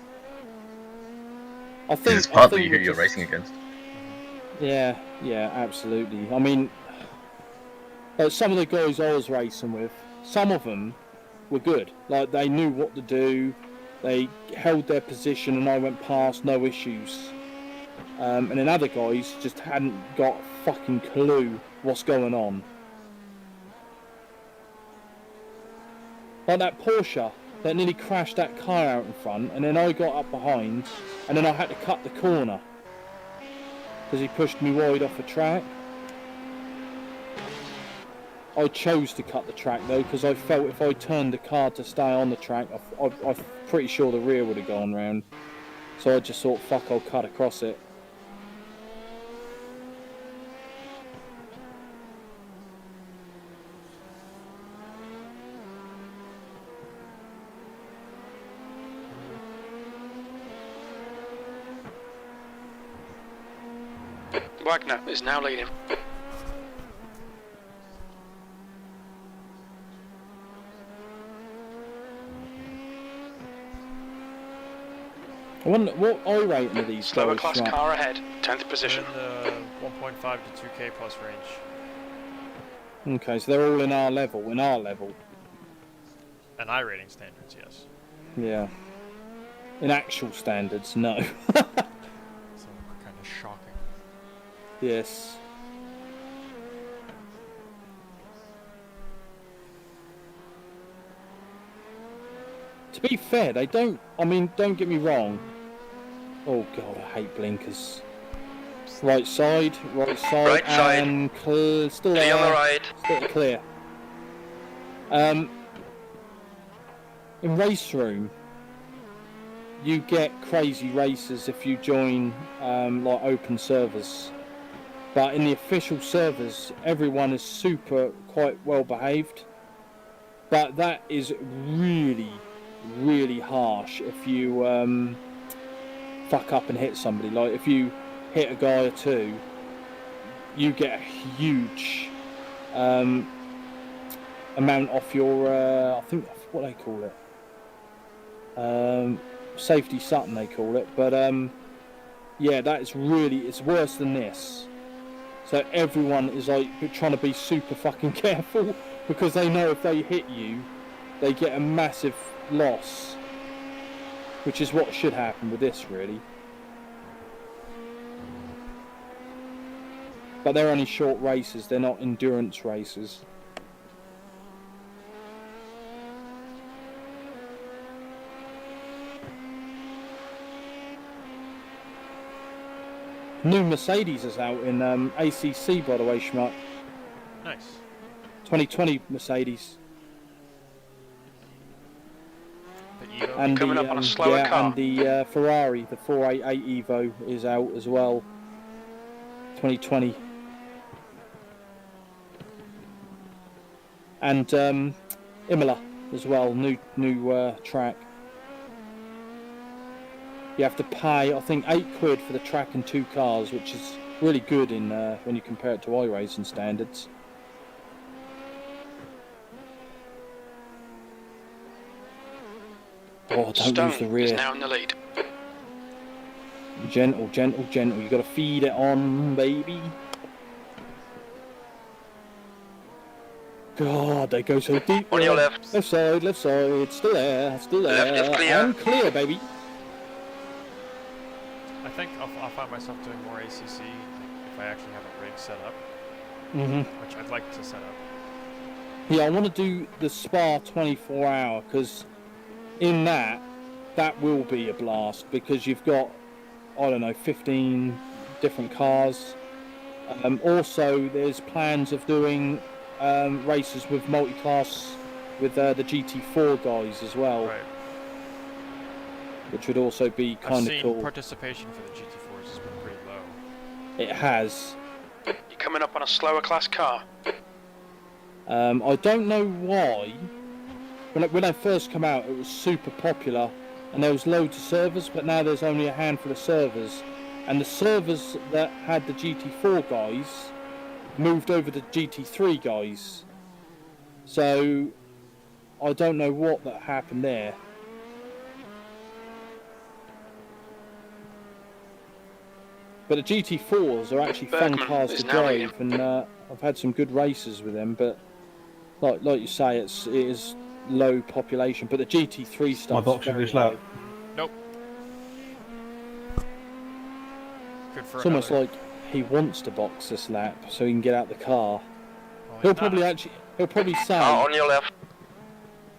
I think It's partly I think who we're you're just- racing against. Yeah, absolutely. I mean, some of the guys I was racing with, some of them were good. Like, they knew what to do, they held their position and I went past, no issues. And then other guys just hadn't got a fucking clue what's going on. Like that Porsche that nearly crashed that car out in front, and then I got up behind, and then I had to cut the corner because he pushed me wide off the track. I chose to cut the track though, because I felt if I turned the car to stay on the track, I'm pretty sure the rear would have gone round. So I just thought, fuck, I'll cut across it. Wagner is now leading. I wonder what I rating are these Slower guys, class right? car ahead, 10th They're position. in the 1.5 to 2K plus range. Okay, so they're all in our level. In our level. And I rating standards, yes. Yeah. In actual standards, no. So kind of shocking. Yes. To be fair, they don't. I mean, don't get me wrong. Oh god, I hate blinkers. Right side, Right side. and clear. Still Clear there. on the right. Still clear. In race room, you get crazy races if you join like open servers. But in the official servers, everyone is quite well behaved. But that is really, really harsh if you fuck up and hit somebody. Like if you hit a guy or two, you get a huge amount off your I think what they call it, safety something they call it. But yeah, that is really, it's worse than this. So everyone is like trying to be super fucking careful because they know if they hit you, they get a massive loss, which is what should happen with this, really. But they're only short races, they're not endurance races. New Mercedes is out in ACC, by the way, Schmuck. Nice. 2020 Mercedes. The Evo. And Coming up on a slower yeah, car. and the Ferrari, the 488 Evo is out as well. 2020. And Imola as well, new track. You have to pay, I think, £8 for the track and 2 cars, which is really good in when you compare it to iRacing standards. Oh, don't Stone use the is rear. now in the lead. Gentle, gentle, gentle. You got to feed it on, baby. God, they go so deep. On your left. Left side, still there, still there. Left is clear. And clear, baby. I think I'll find myself doing more ACC if I actually have a rig set up, which I'd like to set up. Yeah, I want to do the Spa 24 hour because in that will be a blast because you've got, I don't know, 15 different cars. Also, there's plans of doing races with multi-class with the GT4 guys as well, Right. which would also be kind of cool. Participation for the GT4s has been pretty low. It has. You're coming up on a slower class car. I don't know why. When I first come out, it was super popular, and there was loads of servers. But now there's only a handful of servers, and the servers that had the GT4 guys moved over to GT3 guys. So I don't know what that happened there. But the GT4s are actually fun Bergman cars is to now leading. drive, and I've had some good races with them. But like you say, it is low population. But the GT3 stuff. My box is low. Nope. Good for It's almost another. like he wants to box this lap so he can get out the car. Well, He'll he's not. probably say, Car on your left.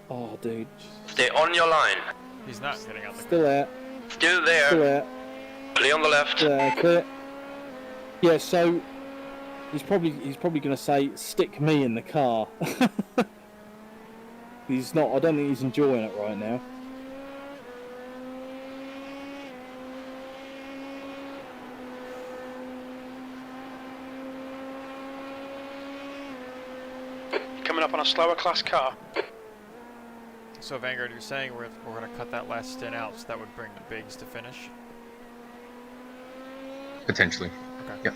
"Oh, dude, Stay on your line. He's not getting out the still there, Still still there. there, Clear on the left. clear." Yeah, so he's probably going to say, "Stick me in the car." He's not. I don't think he's enjoying it right now. Coming up on a slower class car. So Vanguard, you're saying we're going to cut that last stint out, so that would bring the Bigs to finish? Potentially. Okay. Yep.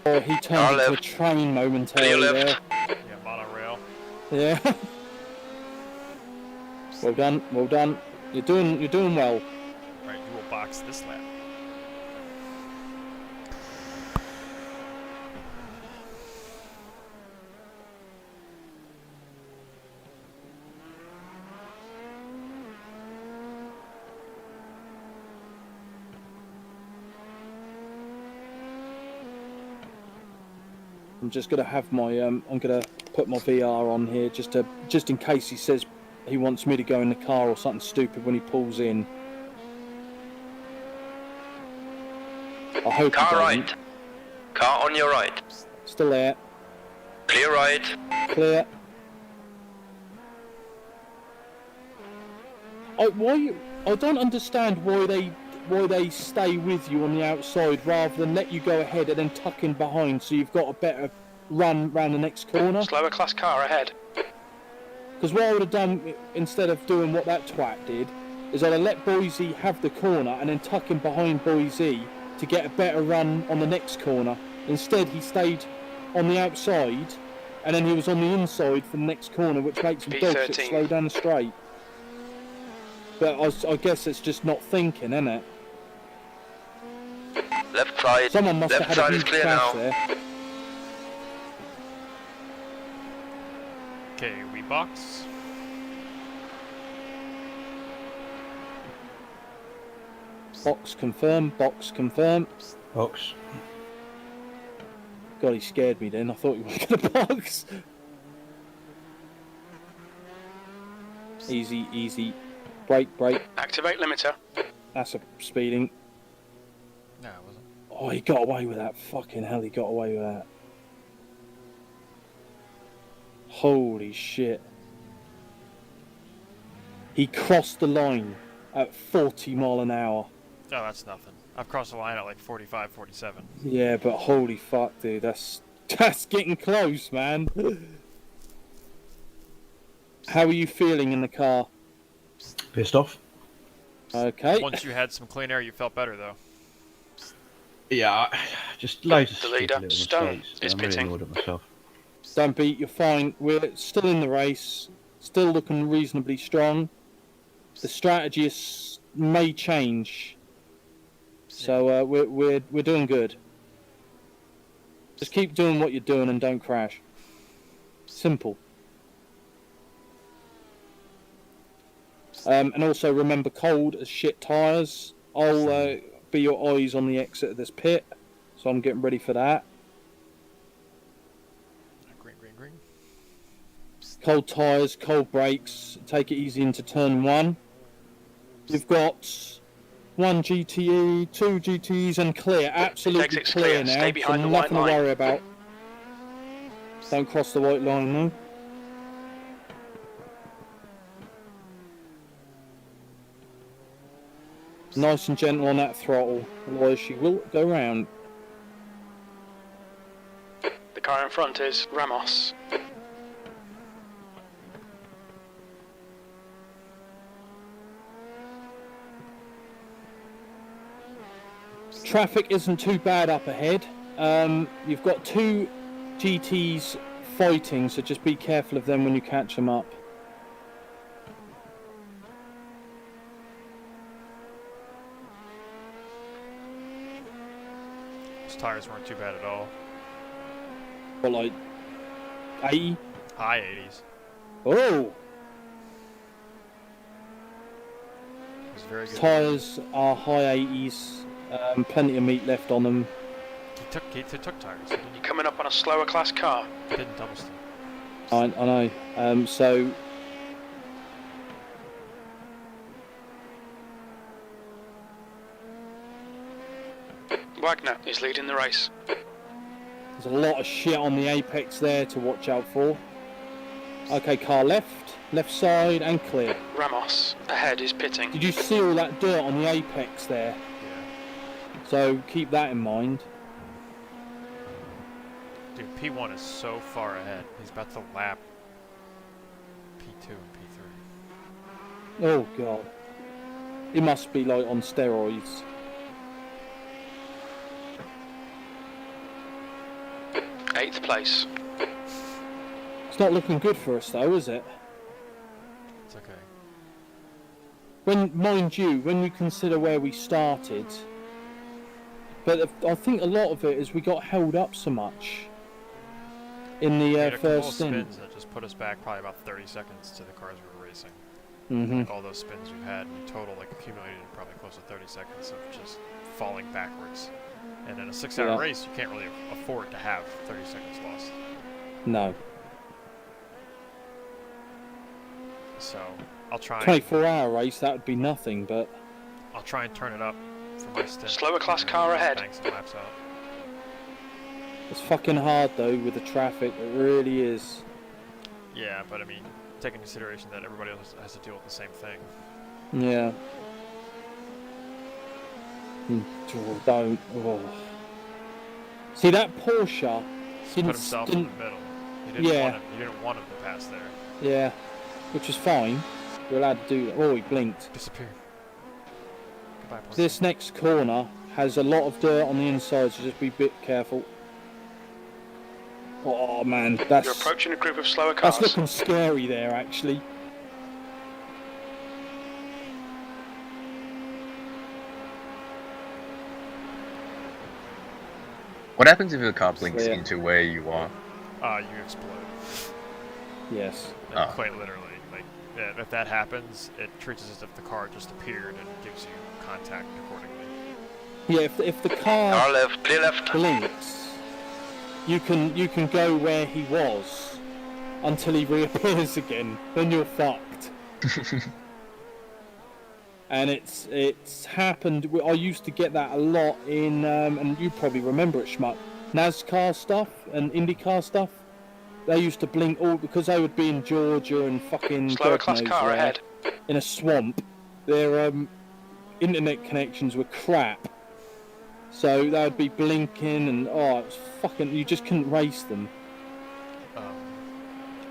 Oh, he turned into a train momentarily Clear there. left. Yeah, monorail. Yeah. Well done, well done. You're doing well. Right, you will box this lap. I'm just gonna have my I'm gonna put my VR on here just in case he says he wants me to go in the car or something stupid when he pulls in. I hope he Car doesn't. right. Car on your right. Still there. Clear right. Clear. I don't understand why they stay with you on the outside rather than let you go ahead and then tuck in behind so you've got a better run round the next corner. Slower class car ahead. Because what I would have done instead of doing what that twat did is I'd have let Boise have the corner and then tuck in behind Boise to get a better run on the next corner. Instead he stayed on the outside and then he was on the inside for the next corner, which makes him dog shit slow down the straight. But I guess it's just not thinking, isn't it? Left side. Someone must Left have had side a is huge clear crash now. there. Okay, we box. Box confirm, box confirm. Box. God, he scared me then. I thought he was going to box. Easy, easy. Brake, brake. Activate limiter. That's a speeding. No, it wasn't. Oh, he got away with that. Fucking hell, he got away with that. Holy shit. He crossed the line at 40 mile an hour. Oh, that's nothing. I've crossed the line at like 45, 47. Yeah, but holy fuck, dude. That's getting close, man. How are you feeling in the car? Pissed off. Okay. Once you had some clean air, you felt better, though. Yeah, just loads of The stupid leader, little Stone, mistakes. is I'm really pitting. annoyed at myself. Don't beat, you're fine. We're still in the race. Still looking reasonably strong. The strategy may change. So we're doing good. Just keep doing what you're doing and don't crash. Simple. And also remember cold as shit tyres. I'll be your eyes on the exit of this pit. So I'm getting ready for that. Green, green, green. Cold tyres, cold brakes. Take it easy into turn one. You've got 1 GTE, 2 GTEs and clear. Absolutely Exit's clear clear. now. Stay behind so the white nothing to line. worry about. Don't cross the white line, no. Nice and gentle on that throttle, otherwise she will go round. The car in front is Ramos. Traffic isn't too bad up ahead. You've got 2 GTs fighting, so just be careful of them when you catch them up. Those tires weren't too bad at all. But like 80. High 80s. Oh, It was very good. tyres are high 80s. Plenty of meat left on them. He took tires. You're coming up on a slower class car. He didn't double steer. I know. So Wagner is leading the race. there's a lot of shit on the apex there to watch out for. Okay, car left side and clear. Ramos ahead is pitting. Did you see all that dirt on the apex there? Yeah. So keep that in mind. Dude, P1 is so far ahead. He's about to lap P2 and P3. Oh god. It must be like on steroids. 8th place. It's not looking good for us though, is it? It's okay. When, mind you, when you consider where we started, but I think a lot of it is we got held up so much in the We had a couple of first stint. spins that just put us back probably about 30 seconds to the cars we were racing. Mm-hmm. Like all those spins we've had in total, like accumulated probably close to 30 seconds of just falling backwards. And in a 6-hour race, you can't really afford to have 30 seconds lost. No. So I'll try. 24-hour race, that would be nothing, but I'll try and turn it up for my stint. Slower class car ahead. Bang some laps out. it's fucking hard though with the traffic. It really is. Yeah, but I mean, take into consideration that everybody else has to deal with the same thing. Yeah. Don't. Oh. See that Porsche He put himself in the middle. He didn't want him to pass there. Yeah, which is fine. You're allowed to do that. Oh, he blinked. Disappear. Goodbye, Porsche. This next corner has a lot of dirt on the inside, so just be a bit careful. Oh man, You're that's approaching a group of slower cars. that's looking scary there actually. What happens if the car blinks Yeah. into where you are? You explode. Yes. Like, Oh. quite literally. Like, yeah, if that happens, it treats it as if the car just appeared and gives you contact accordingly. Yeah, if the car Car left, clear left. blinks, you can go where he was until he reappears again. Then you're fucked. And it's happened. I used to get that a lot in, and you probably remember it, Schmuck. NASCAR stuff and IndyCar stuff. They used to blink all because they would be in Georgia and fucking Slower God class knows car where, ahead. in a swamp. Their internet connections were crap, so they would be blinking and it's fucking. You just couldn't race them.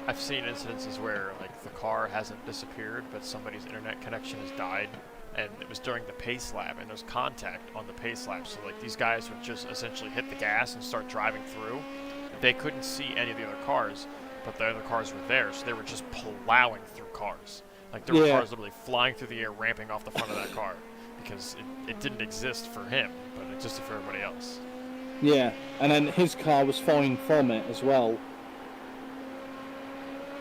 I've seen incidences where like the car hasn't disappeared, but somebody's internet connection has died, and it was during the pace lap, and there's contact on the pace lap. So like these guys would just essentially hit the gas and start driving through. They couldn't see any of the other cars, but the other cars were there, so they were just plowing through cars. Like there were cars literally flying through the air, ramping off the front of that car, because it didn't exist for him, but it existed for everybody else. Yeah, and then his car was fine from it as well.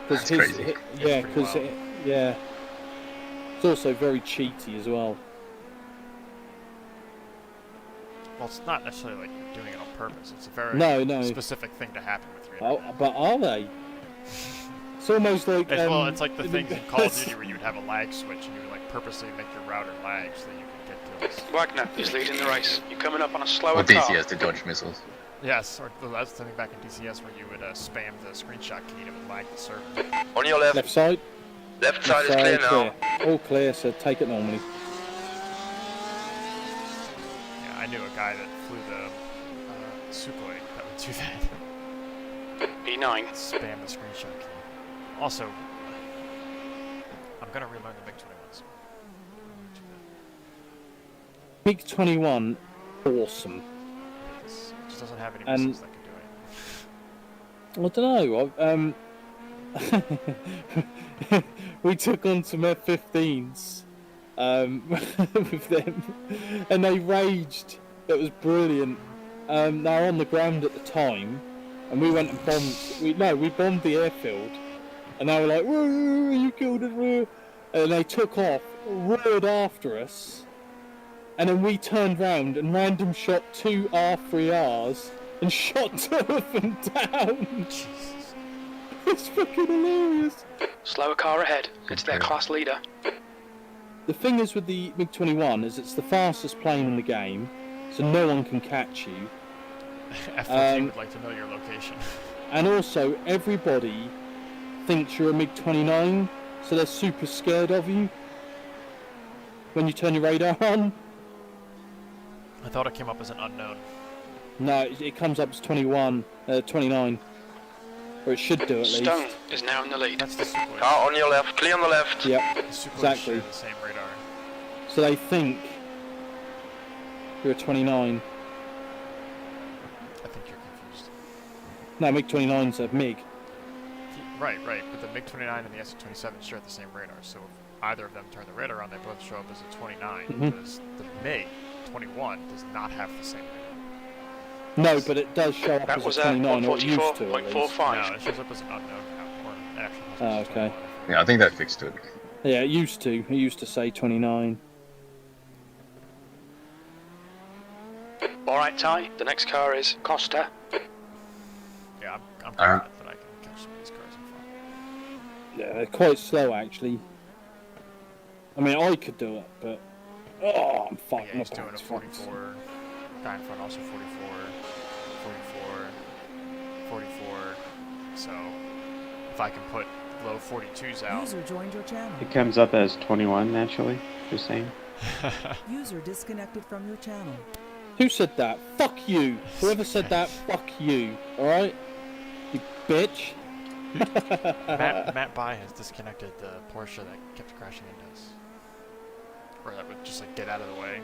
That's crazy. Yeah, It's pretty because wild. it's also very cheaty as well. Well, it's not necessarily like you're doing it on purpose. It's a very No. specific thing to happen with your Oh, internet. but are they? It's almost like Well, it's like the things in Call of Duty where you would have a lag switch and you would like purposely make your router lag so that you could get kills. Wagner is leading the race. You're coming up on a slower Or car. DCS to dodge missiles. Yes, or that's something back in DCS where you would spam the screenshot key and it would lag the server. On your left. left side. Left side is clear now. All clear, so take it normally. Yeah, I knew a guy that flew the Sukhoi that would do that. B9. Spam the screenshot key. Also, I'm gonna relearn the MiG-21s. MiG-21, awesome. It just doesn't have any And- missiles that can do it. I don't know. We took on some F-15s with them, and they raged. That was brilliant. They were on the ground at the time, and we went and bombed. We bombed the airfield, and they were like, "Woo! You killed us!" Woo!" And they took off, roared after us, and then we turned round and random shot 2 R3Rs and shot 2 of them down. Jesus. It's fucking hilarious. Slower car ahead. It's their class leader. The thing is with the MiG-21 is it's the fastest plane in the game, so no one can catch you. F-14 would like to know your location. And also, everybody thinks you're a MiG-29, so they're super scared of you when you turn your radar on. I thought it came up as an unknown. No, it comes up as 29, or it should do at least. Stone is now in the lead. That's the Sukhoi. Car on your left, clear on the left. Yep, The Sukhoi exactly. share the same radar. So they think you're a 29. I think you're confused. No, MiG-29's a MiG. Right, but the MiG-29 and the SU-27 share the same radar, so if either of them turn the radar on, they both show up as a 29, because the MiG-21 does not have the same radar. No, but it does show up That as was a 29, or it used to, at least. 144.45. No, it shows up as an unknown now, or it actually has Oh, as okay. 21. Yeah, I think they fixed it. Yeah, it used to. It used to say 29. Alright, Ty, the next car is Costa. Yeah, I'm glad that I can catch some of these cars in front. Yeah, they're quite slow, actually. I mean, I could do it, but... Oh, I'm Yeah, fucking he's up doing a 44. Guy in front also 44. 44. So, if I can put low 42s out. User joined your channel. It comes up as 21 naturally. Just saying. User disconnected from your channel. Who said that? Fuck you. Whoever said that, fuck you. Alright? You bitch. Matt Bai has disconnected the Porsche that kept crashing into us. Or that would just like get out of the way.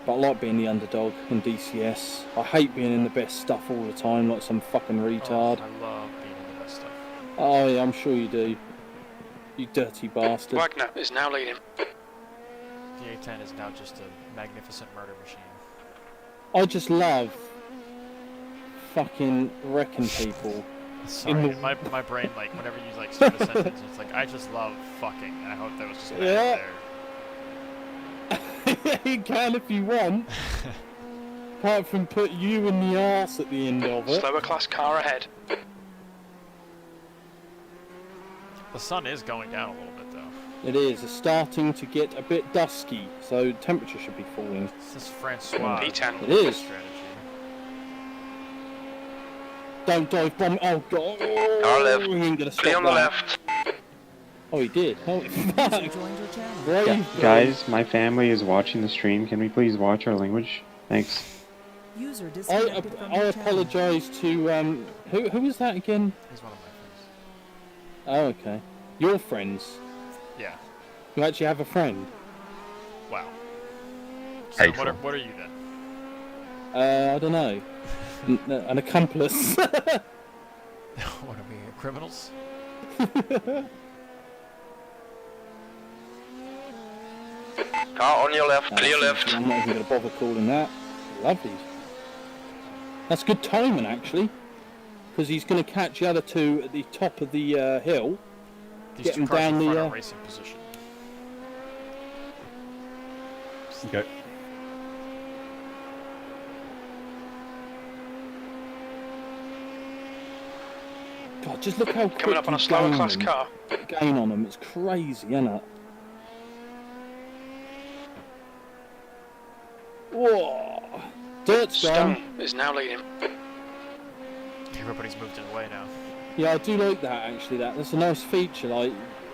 But I like being the underdog in DCS. I hate being in the best stuff all the time, like some fucking retard. Oh, I love being in the best stuff. Oh yeah, I'm sure you do. You dirty bastard. Wagner is now leading. The A10 is now just a magnificent murder machine. I just love fucking wrecking people. Sorry, my brain, like, whenever you, like, start a sentence, it's like, I just love fucking, and I hope that was just gonna end there. You can if you want. Apart from put you in the arse at the end of it. Slower class car ahead. The sun is going down a little bit, though. It is. It's starting to get a bit dusky, so temperature should be falling. This is Francois. P10. It is. Strategy. Don't dive bomb. Oh god. Car left. We ain't gonna stop Clear on the that. left. Oh, he did. Holy fuck. User joined your channel. Brave Guys, my family is watching the stream. Can we please watch our language? Thanks. User I disconnected from your channel. apologise to who was that again? He's one of my friends. Oh, okay. Your friends. Yeah. You actually have a friend. Wow. So Hateful. what are you then? I don't know. An accomplice. What are we, criminals? Car on your left. Clear left. I'm not even going to bother calling that. Lovely. That's good timing, actually. Because he's going to catch the other two at the top of the hill. These Get two him cars down in front the, are racing position. Okay. God, just look how quick Coming up on a he's slower gaining class them. car. Gain on them. It's crazy, isn't it? Whoa. Dirt's gone. Stone is now leading. Everybody's moved it away now. Yeah, I do like that, actually. That's a nice feature. Like,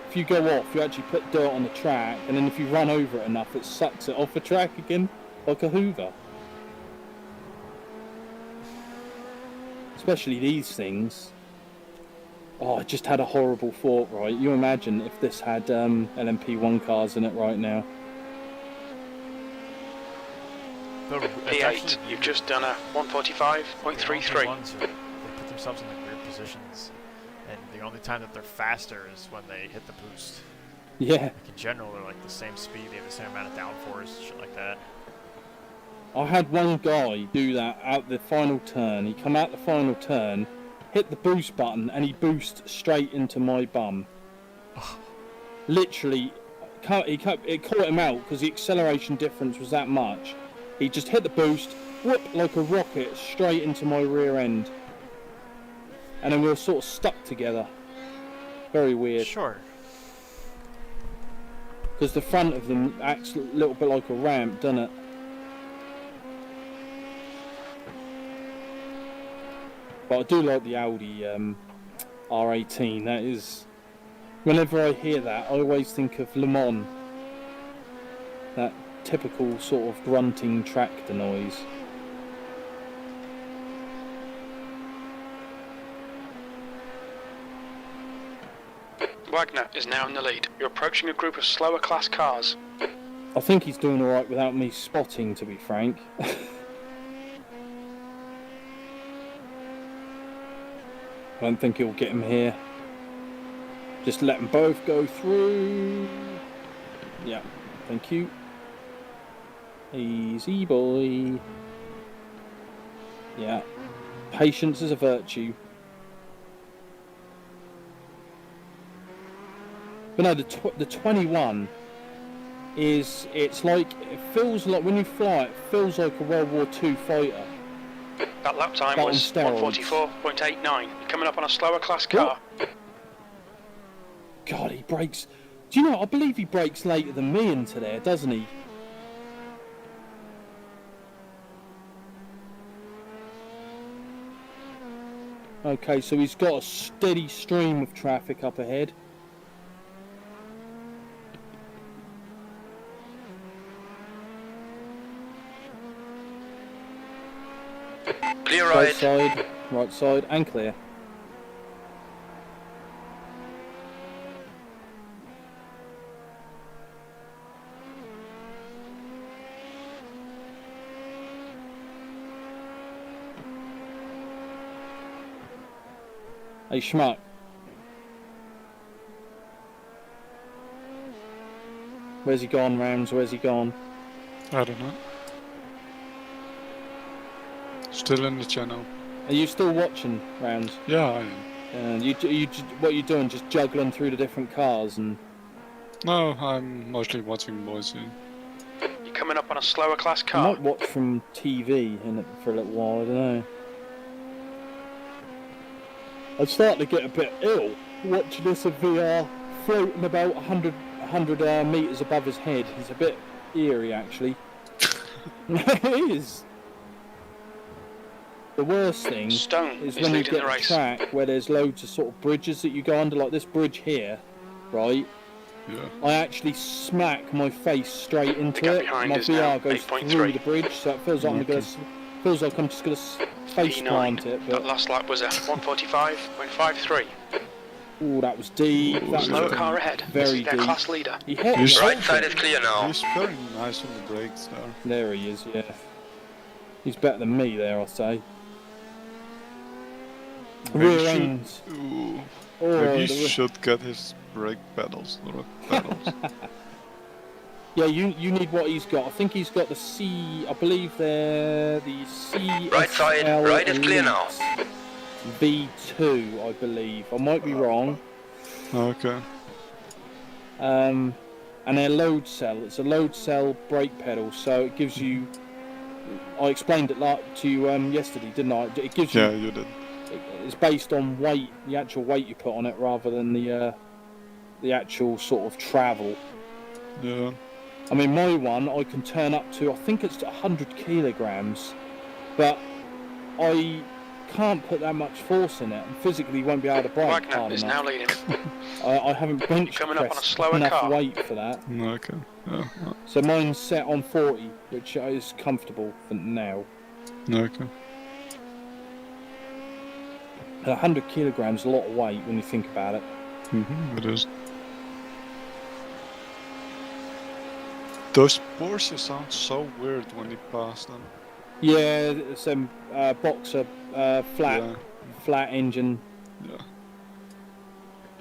if you go off, you actually put dirt on the track, and then if you run over it enough, it sucks it off the track again, like a Hoover. Especially these things. Oh, I just had a horrible thought, right? You imagine if this had LMP1 cars in it right now. P8, you've just done a 145.33. Ones they put themselves in the weird positions, and the only time that they're faster is when they hit the boost. Yeah. Like in general, they're like the same speed, they have the same amount of downforce, shit like that. I had one guy do that out the final turn. He come out the final turn, hit the boost button, and he boosted straight into my bum. Literally, it caught him out because the acceleration difference was that much. He just hit the boost, whoop, like a rocket, straight into my rear end. And then we were sort of stuck together. Very weird. Sure. Because the front of them acts a little bit like a ramp, doesn't it? But I do like the Audi R18. That is... Whenever I hear that, I always think of Le Mans. That typical sort of grunting tractor noise. Wagner is now in the lead. You're approaching a group of slower class cars. I think he's doing alright without me spotting, to be frank. I don't think he'll get him here. Just let them both go through. Yeah, thank you. Easy boy. Yeah, patience is a virtue. But no, the 21 is, it's like, it feels like, when you fly it feels like a World War II fighter. That lap time was 144.89. Coming up on a slower class car. God, he brakes. Do you know, I believe he brakes later than me into there, doesn't he? Okay, so he's got a steady stream of traffic up ahead. Clear right. Right side, and clear. Hey, schmuck. Where's he gone, Rams? Where's he gone? I don't know. Still in the channel. Are you still watching, Rounds? Yeah, I am. And what are you doing? Just juggling through the different cars and... No, I'm mostly watching Boise. You're coming up on a slower class I car. might watch from TV for a little while, I don't know. I'm starting to get a bit ill watching this in VR, floating about 100 metres above his head. It's a bit eerie, actually. It is. The worst thing is when you get a track where there's loads of sort of bridges that you go under, like this bridge here, right? Yeah. I actually smack my face straight into it. My VR goes through the bridge, so it feels like I'm just gonna face plant it. But... That last lap was a 145.53. Oh, that was deep. That Slow was car ahead. Very their deep. class leader. He hit Right side is clear now. He's very nice on the brakes there. There he is, yeah. He's better than me there, I'll say. Rear ends. Maybe he should get his brake pedals. Yeah, you need what he's got. I think he's got the C. I believe they're the C. Right side. Right is clear now. V2, I believe. I might be wrong. Okay. And they're load cell. It's a load cell brake pedal, so it gives you. I explained it to you yesterday, didn't I? It gives you. Yeah, you did. It's based on weight, the actual weight you put on it, rather than the actual sort of travel. Yeah. I mean, my one I can turn up to. I think it's 100 kilograms, but I can't put that much force in it, and physically won't be able to brake Wagner hard is enough. now leading. I haven't bench Coming up on a pressed slower enough car. weight for that. Okay. Yeah. So mine's set on 40, which is comfortable for now. Okay. 100 kilograms is a lot of weight when you think about it. It is. Those Porsches sound so weird when you pass them. Yeah, some boxer, flat engine. Yeah.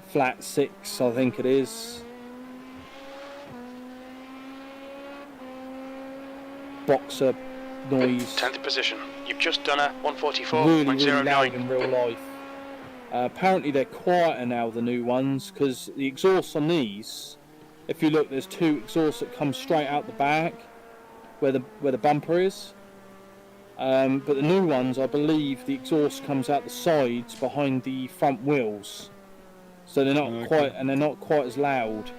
Flat 6, I think it is. Boxer noise. 10th position. You've just done a Really loud 144.09. in real life. Apparently they're quieter now, the new ones, because the exhausts on these, if you look, there's two exhausts that come straight out the back, where the bumper is. But the new ones, I believe, the exhaust comes out the sides behind the front wheels, so they're not quite as loud.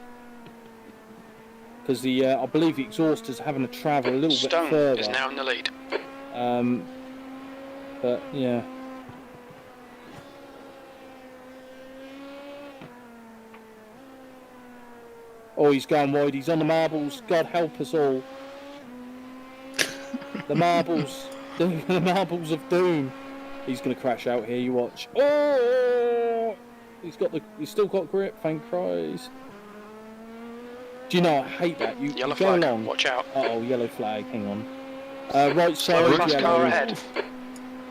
Because I believe the exhaust is having to travel a little bit further. Is now in the lead. But yeah. Oh, he's going wide. He's on the marbles. God help us all. The marbles. The marbles of doom. He's going to crash out here. You watch. Oh! He's still got grip. Thank Christ. Do you know, I hate that. You Yellow go flag. along. Watch out. Uh-oh, yellow flag. Hang on. Right Slower side, class yellow. car ahead.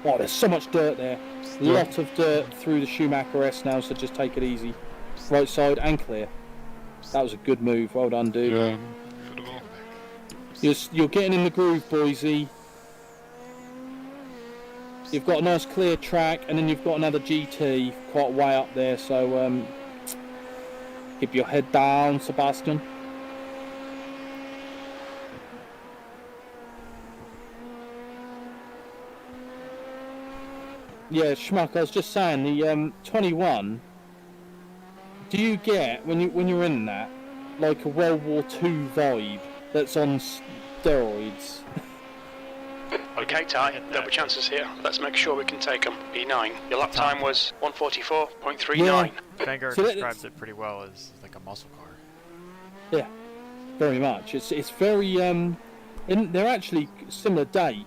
Oh, there's so much dirt there. Lot of dirt through the Schumacher S now, so just take it easy. Right side and clear. That was a good move. Well done, dude. Yeah. You're getting in the groove, Boise. You've got a nice clear track, and then you've got another GT quite way up there, so keep your head down, Sebastian. Yeah, Schmuck, I was just saying, the 21, do you get, when you're in that, like a World War II vibe that's on steroids? Okay, Ty, double chances here. Let's make sure we can take them. E9. Your lap time was 1:44.39. Yeah. Vanguard So describes it pretty well as like a muscle car. Yeah, very much. It's very they're actually similar date,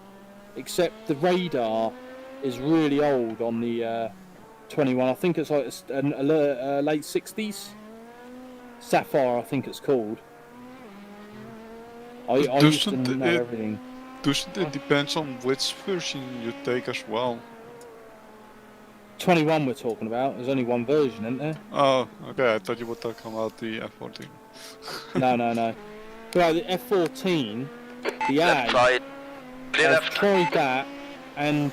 except the radar is really old on the 21. I think it's like a late 60s. Sapphire, I think it's called. I used to know everything. Doesn't it depends on which version you take as well? 21 we're talking about. There's only one version, isn't there? Oh, okay. I thought you were talking about the F14. No. Well, the F14, the Left A, side. Clear I've left. tried that, and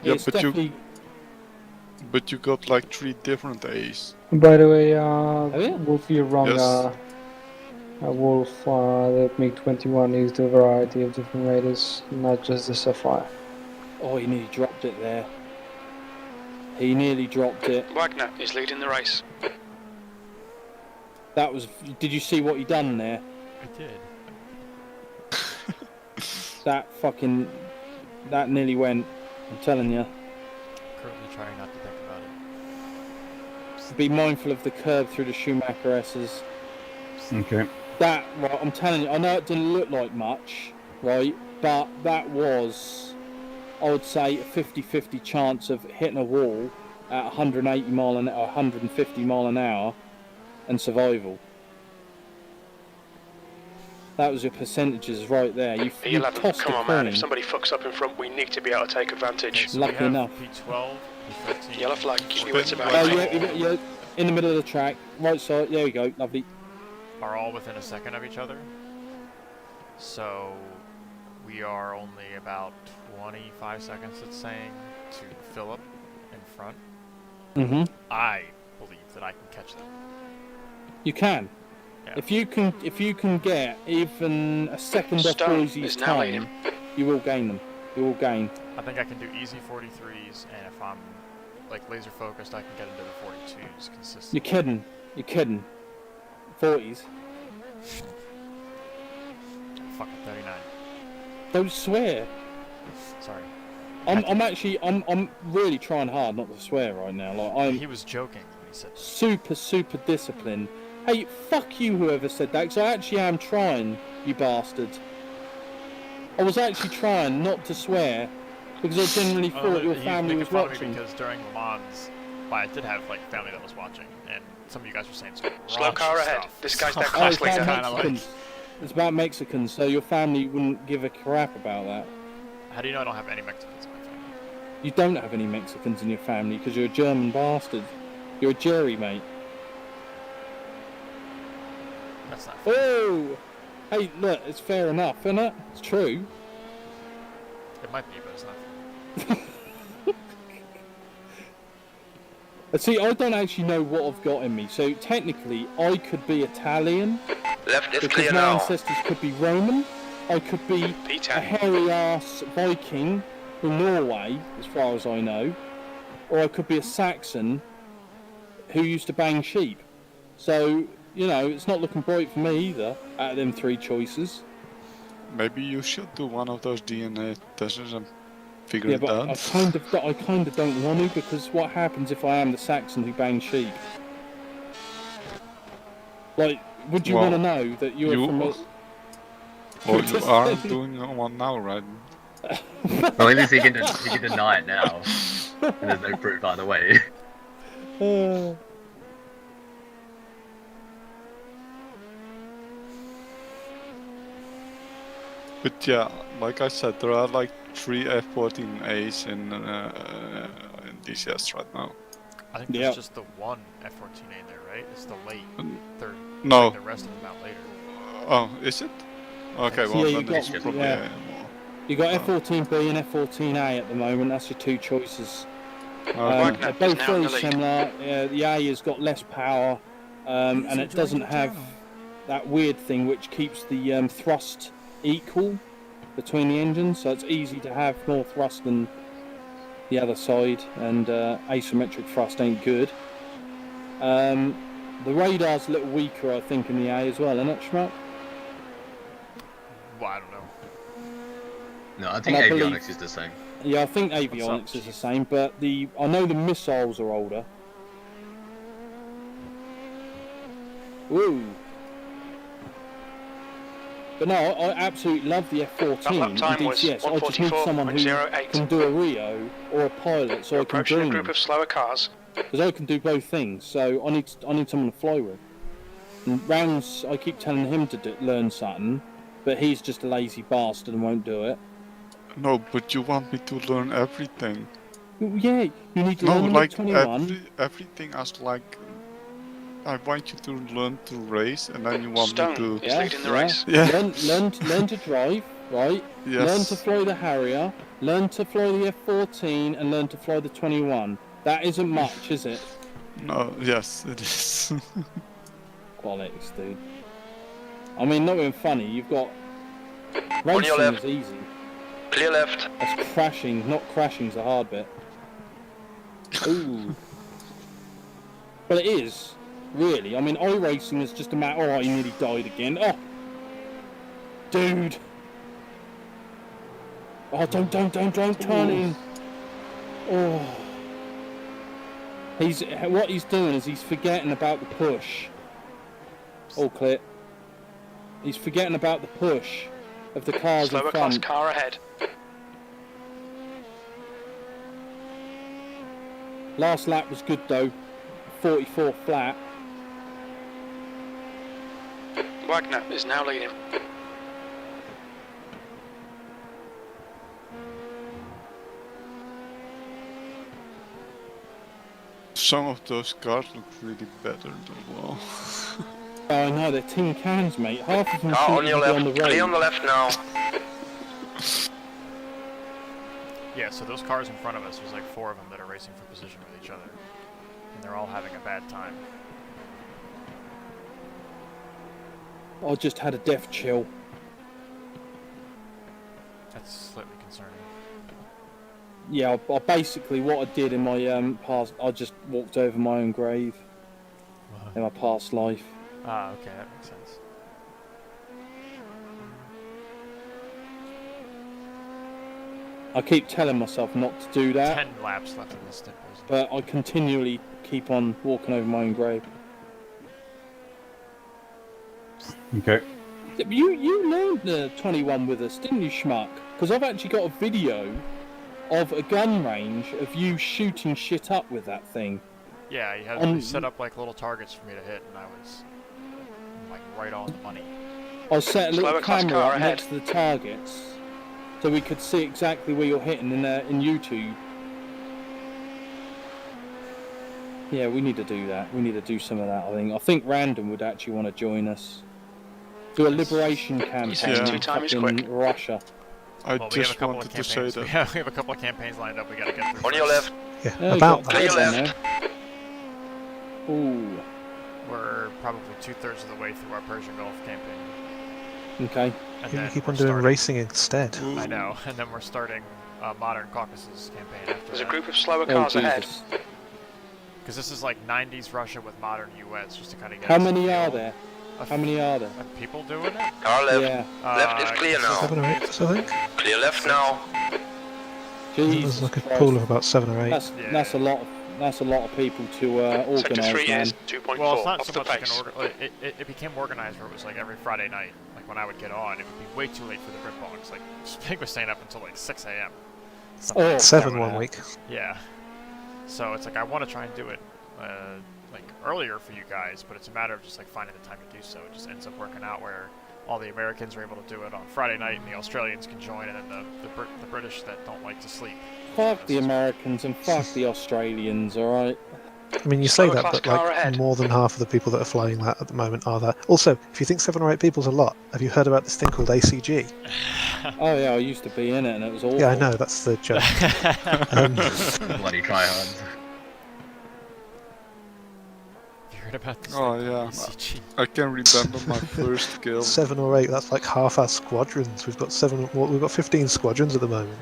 it's but definitely... But you got like 3 different A's. By the way, you? Wolf, you're wrong. Yes. Wolf, the MiG-21 is the variety of different Raiders, not just the Sapphire. Oh, he nearly dropped it there. He nearly dropped it. Wagner is leading the race. That was... Did you see what he done there? I did. That nearly went. I'm telling you. Currently trying not to think about it. Be mindful of the curve through the Schumacher S's. Okay. That, right, I'm telling you, I know it didn't look like much, right, but that was, I would say, a 50-50 chance of hitting a wall at 180 mile an hour, 150 mile an hour, and survival. That was your percentages right there. You E11, tossed come a on, man. coin. If somebody fucks up in front, we need to be able to take advantage. So Lucky we have enough. P12, P13. Yellow flag, keep your wits about Oh, you. yeah, in the middle of the track, right side. There we go, lovely. Are all within a second of each other. So we are only about 25 seconds, it's saying, to Philip in front. Mm-hmm. I believe that I can catch them. You can. Yeah. If you can get even a second off Stone Boise's is now leading. time, you will gain them. You will gain. I think I can do easy 43s, and if I'm like laser focused, I can get into the 42s consistently. You're kidding. 40s. Fucking 39. Don't swear. Sorry. I'm really trying hard not to swear right now. Like He was joking when he said that. super disciplined. Hey, fuck you, whoever said that, because I actually am trying, you bastard. I was actually trying not to swear, because I genuinely thought your family was watching. Because during Le Mans, I did have like family that was watching, and some of you guys were saying some Slow car ahead. stuff. This guy's their Oh, class it's about leader. Mexicans. It's about Mexicans, so your family wouldn't give a crap about that. How do you know I don't have any Mexicans in my family? You don't have any Mexicans in your family, because you're a German bastard. You're a jury, mate. That's not fair. Oh! Hey, look, it's fair enough, isn't it? It's true. It might be, but it's not fair. See, I don't actually know what I've got in me, so technically I could be Italian, Left is because clear my now. ancestors could be Roman. I could be a P10. hairy-ass Viking from Norway, as far as I know, or I could be a Saxon who used to bang sheep. So, you know, it's not looking bright for me either, out of them 3 choices. Maybe you should do one of those DNA tests and figure Yeah, it but out. I kind of don't want to, because what happens if I am the Saxon who bangs sheep? Like, would you Well, want to know that you're from a... Well, you are doing one now, right? Well, at least he can deny it now. And there's no proof either way. But yeah, like I said, there are like 3 F-14As in DCS right now. I think there's just the one F-14A there, right? It's the late third. No. The rest of them out later. Oh, is it? Okay, well yeah, then it's probably more. You got F-14B and F-14A at the moment. That's your two choices. Wagner They're is both now in very the lead. similar. The A has got less power, and it doesn't have that weird thing which keeps the thrust equal between the engines, so it's easy to have more thrust than the other side, and asymmetric thrust ain't good. The radar's a little weaker, I think, in the A as well, isn't it, Schmuck? Well, I don't know. No, I think avionics is the same. Yeah, I think avionics is the same, but I know the missiles are older. Woo! But no, I absolutely love the F-14 That lap time in was DCS. I just need someone who 1:44.08. can do a Rio or a pilot, so I can Approaching a join group them. of slower cars. Because I can do both things, so I need someone to fly with. And Rounds, I keep telling him to learn something, but he's just a lazy bastard and won't do it. No, but you want me to learn everything. Yeah, you need to No, learn like 21. everything as like. I want you to learn to race, and then you want Stone me to. is leading the race. Yeah. Learn to drive, right? Yes. Learn to fly the Harrier, learn to fly the F-14, and learn to fly the 21. That isn't much, is it? No, yes, it is. Qualities, dude. I mean, not even funny. You've got On your racing left. is easy. Clear left. That's crashing. Not crashing's the hard bit. Ooh. Well, it is. Really, I mean, iRacing is just a matter. Oh, he nearly died again. Oh, dude. Oh, don't turn in. Oh. What he's doing is he's forgetting about the push. All clear. He's forgetting about the push of the cars Slower in class front. car ahead. Last lap was good though. 44 flat. Wagner is now leading. Some of those cars look really better as well. Oh, I know, they're tin cans, mate. Half of them Car seem on to your be left. on the Clear on road. the left now. Yeah, so those cars in front of us, there's like 4 of them that are racing for position with each other. And they're all having a bad time. I just had a death chill. That's slightly concerning. Yeah, I basically what I did in my past, I just walked over my own grave in my past life. Ah, okay, that makes sense. I keep telling myself not to do that, 10 laps left in this stint, boys. but I continually keep on walking over my own grave. Okay. Yeah, but you learned the 21 with us, didn't you, Schmuck? Because I've actually got a video of a gun range of you shooting shit up with that thing. Yeah, you had set up like little targets for me to hit, and I was like right on the money. I set a little Slower class camera car up ahead. next to the targets, so we could see exactly where you're hitting in YouTube. Yeah, we need to do that. We need to do some of that, I think. I think Random would actually want to join us. Do a liberation campaign Yeah. in 2 times fucking quick. Russia. I Well, we have a just couple of wanted to say campaigns. that. We have a couple of campaigns lined up. We gotta get through. On your first. left. Yeah, Yeah, about got that. Clear that left. there. Ooh, We're probably 2/3 of the way through our Persian Gulf campaign. okay. And You then keep we're on doing starting- racing instead. I know, and then we're starting Modern Caucasus campaign after There's a that. group of slower Oh, cars ahead. Jesus. Because this is like 90s Russia with modern US, just to kind of get. How us a many feel are there? of- How many are there? of people doing it? Car left. Yeah. Left is clear now. 7 or 8, I think. Clear left now. Jesus There's like a Christ. pool of about 7 or 8. That's a lot. That's a lot of people to Sector organise, 3 man. is 2.4 Well, it's not off so the much like pace. it became organized where it was like every Friday night. Like when I would get on, it would be way too late for the rip box. Like Spig was staying up until like 6 a.m. Something Oh, like 7 that. one week. Yeah. So it's like I want to try and do it like earlier for you guys, but it's a matter of just like finding the time to do so. It just ends up working out where all the Americans are able to do it on Friday night, and the Australians can join, and then the British that don't like to sleep. Fuck the Americans and fuck the Australians, alright? I mean, you say that, but like more than half of the people that are flying that at the moment are there. Also, if you think 7 or 8 people's a lot, have you heard about this thing called ACG? Oh yeah, I used to be in it and it was awful. Yeah, I know, that's the joke. Bloody tryhards. You heard about this? Oh yeah, ACG? I can remember my first kill. 7 or 8, that's like half our squadrons. We've got 15 squadrons at the moment.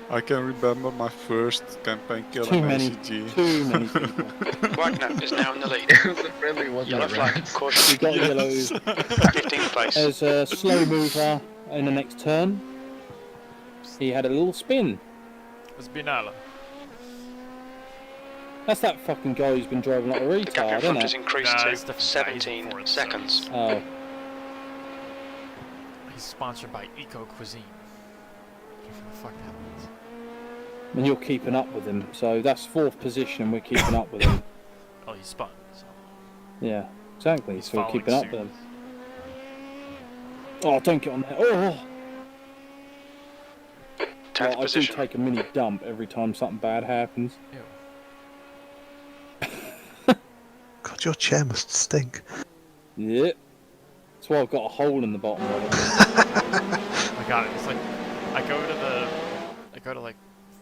I can remember my first campaign kill Too in many people. Wagner is now in the lead. It was a friendly, wasn't Yellow it? flag, Rams? caution. We got yellow. 15th place. There's a slow mover in the next turn. He had a little spin. It's Binala. That's that fucking guy who's been driving like a The gap in retard, front has isn't it? increased Nah, it's to different. 17 seconds. Oh. He's sponsored by Eco Cuisine. Whatever the fuck that means. And you're keeping up with him, so that's 4th position. We're keeping up with him. Oh, he's spun. So. Yeah, exactly. He's So we're following keeping up suit. with him. Oh, don't get on there. Oh. 10th Well, I do position. take a mini dump every time something bad happens. Ew. God, your chair must stink. Yeah. That's why I've got a hole in the bottom of it. I got it. It's like I go to like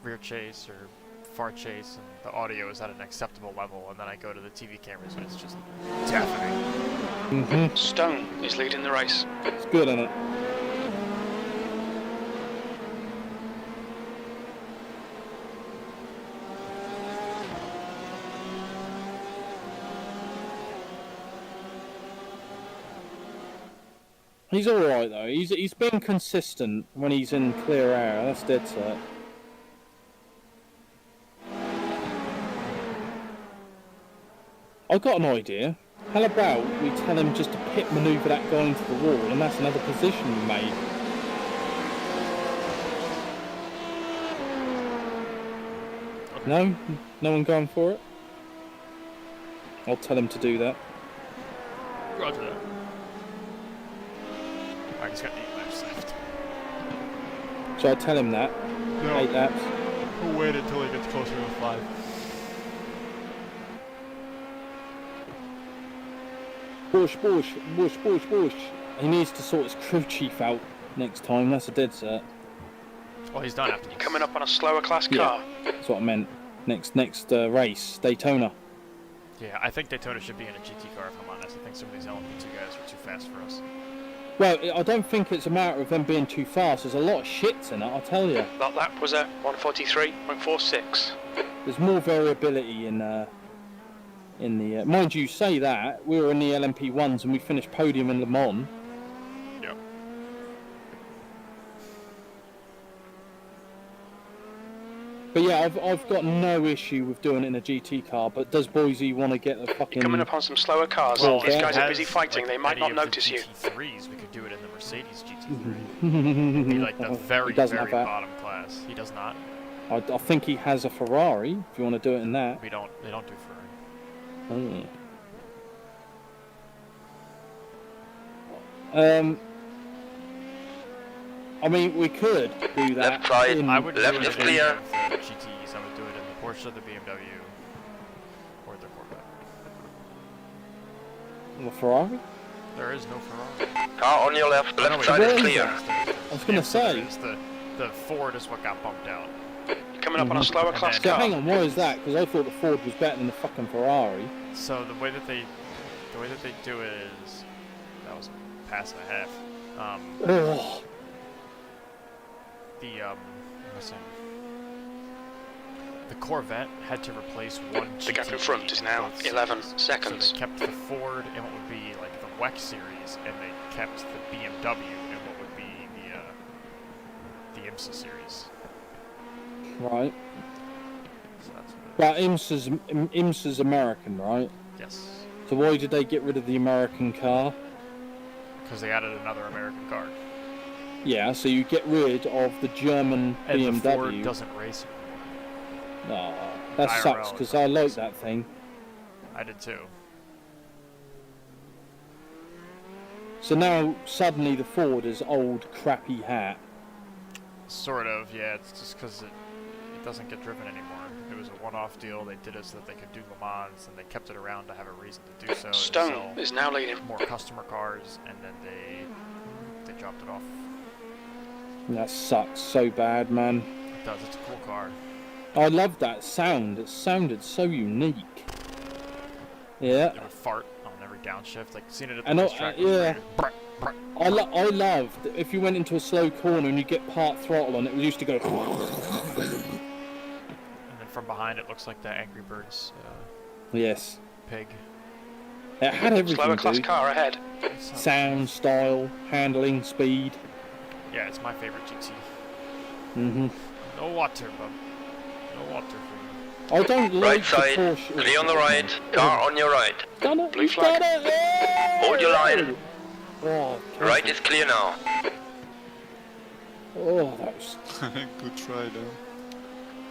rear chase or far chase, and the audio is at an acceptable level, and then I go to the TV cameras, and it's just deafening. Stone is leading the race. It's good, isn't it? He's alright though. He's been consistent when he's in clear air. That's dead set. I got an idea. How about we tell him just to pit manoeuvre that guy into the wall, and that's another position we made. No? No one going for it? I'll tell him to do that. Roger that. Alright, he's got 8 laps left. So I tell him that. No. 8 laps. We'll wait until he gets closer to 5. Bush. He needs to sort his crew chief out next time. That's a dead set. Well, he's done after You're coming up on a slower class Yeah. car. That's what I meant. Next race, Daytona. Yeah, I think Daytona should be in a GT car, if I'm honest. I think some of these LMP2 guys are too fast for us. Well, I don't think it's a matter of them being too fast. There's a lot of shits in it, I'll tell you. That lap was a 143.46. There's more variability in the. Mind you, say that we were in the LMP1s and we finished podium in Le Mans. Yep. But yeah, I've got no issue with doing it in a GT car. But does Boise want to get the fucking? You're coming up on some slower cars. Well, These yeah. guys are busy fighting. They might Any not of the notice you. GT3s, we could do it in the Mercedes GT3. It'd be like the very, He doesn't very have that. bottom class. He does not. I think he has a Ferrari. If you want to do it in that. They don't do Ferrari. I mean, we could do that. Left side, in- I would Left do it is in clear. any of the GTs. I would do it in the Porsche, the BMW, or the Corvette. The Ferrari? There is no Ferrari. Car on your left, Oh, no, left wait, side there is is clear. I was going to say. The Ford is what got bumped out. You're coming up on a slower class And So then- car. hang on, why is that? Because I thought the Ford was better than the fucking Ferrari. So the way that they do it is that was a pass and a half. Oh, the Corvette had to replace one GT. The gap in front is now both 11 series. seconds. So they kept the Ford in what would be like the WEC series, and they kept the BMW in what would be the IMSA series. right. So that's what But IMSA's American, right? yes, So why did they get rid of the American car? because they added another American car, Yeah, so you get rid of the German and BMW. the Ford doesn't race anymore. Oh, that IRL sucks because I like that thing. I did too. So So now suddenly the Ford is old crappy hat. Sort of, yeah. It's just because it doesn't get driven anymore. It was a one-off deal. They did it so that they could do Le Mans, and they kept it around to have a reason to do so. Stone is now leading. More customer cars, and then they dropped it off. That sucks so bad, man. It does. It's a cool car. I love that sound. It sounded so unique. Yeah. It would fart on every downshift. Like seen it at the And racetrack. yeah. I loved if you went into a slow corner and you get part throttle on it, it used to go. And then from behind, it looks like the Angry Birds. Yes. Pig. It had everything. Slower class car ahead. Sound, style, handling, speed. Yeah, it's my favorite GT. Mhm. No water, bub. No water for you. I don't like Right side, the Porsche. clear on the right, car on your right. Done it. Blue flag. Done it. Hold your line. Oh, Right is clear now. oh, that was. Good try though.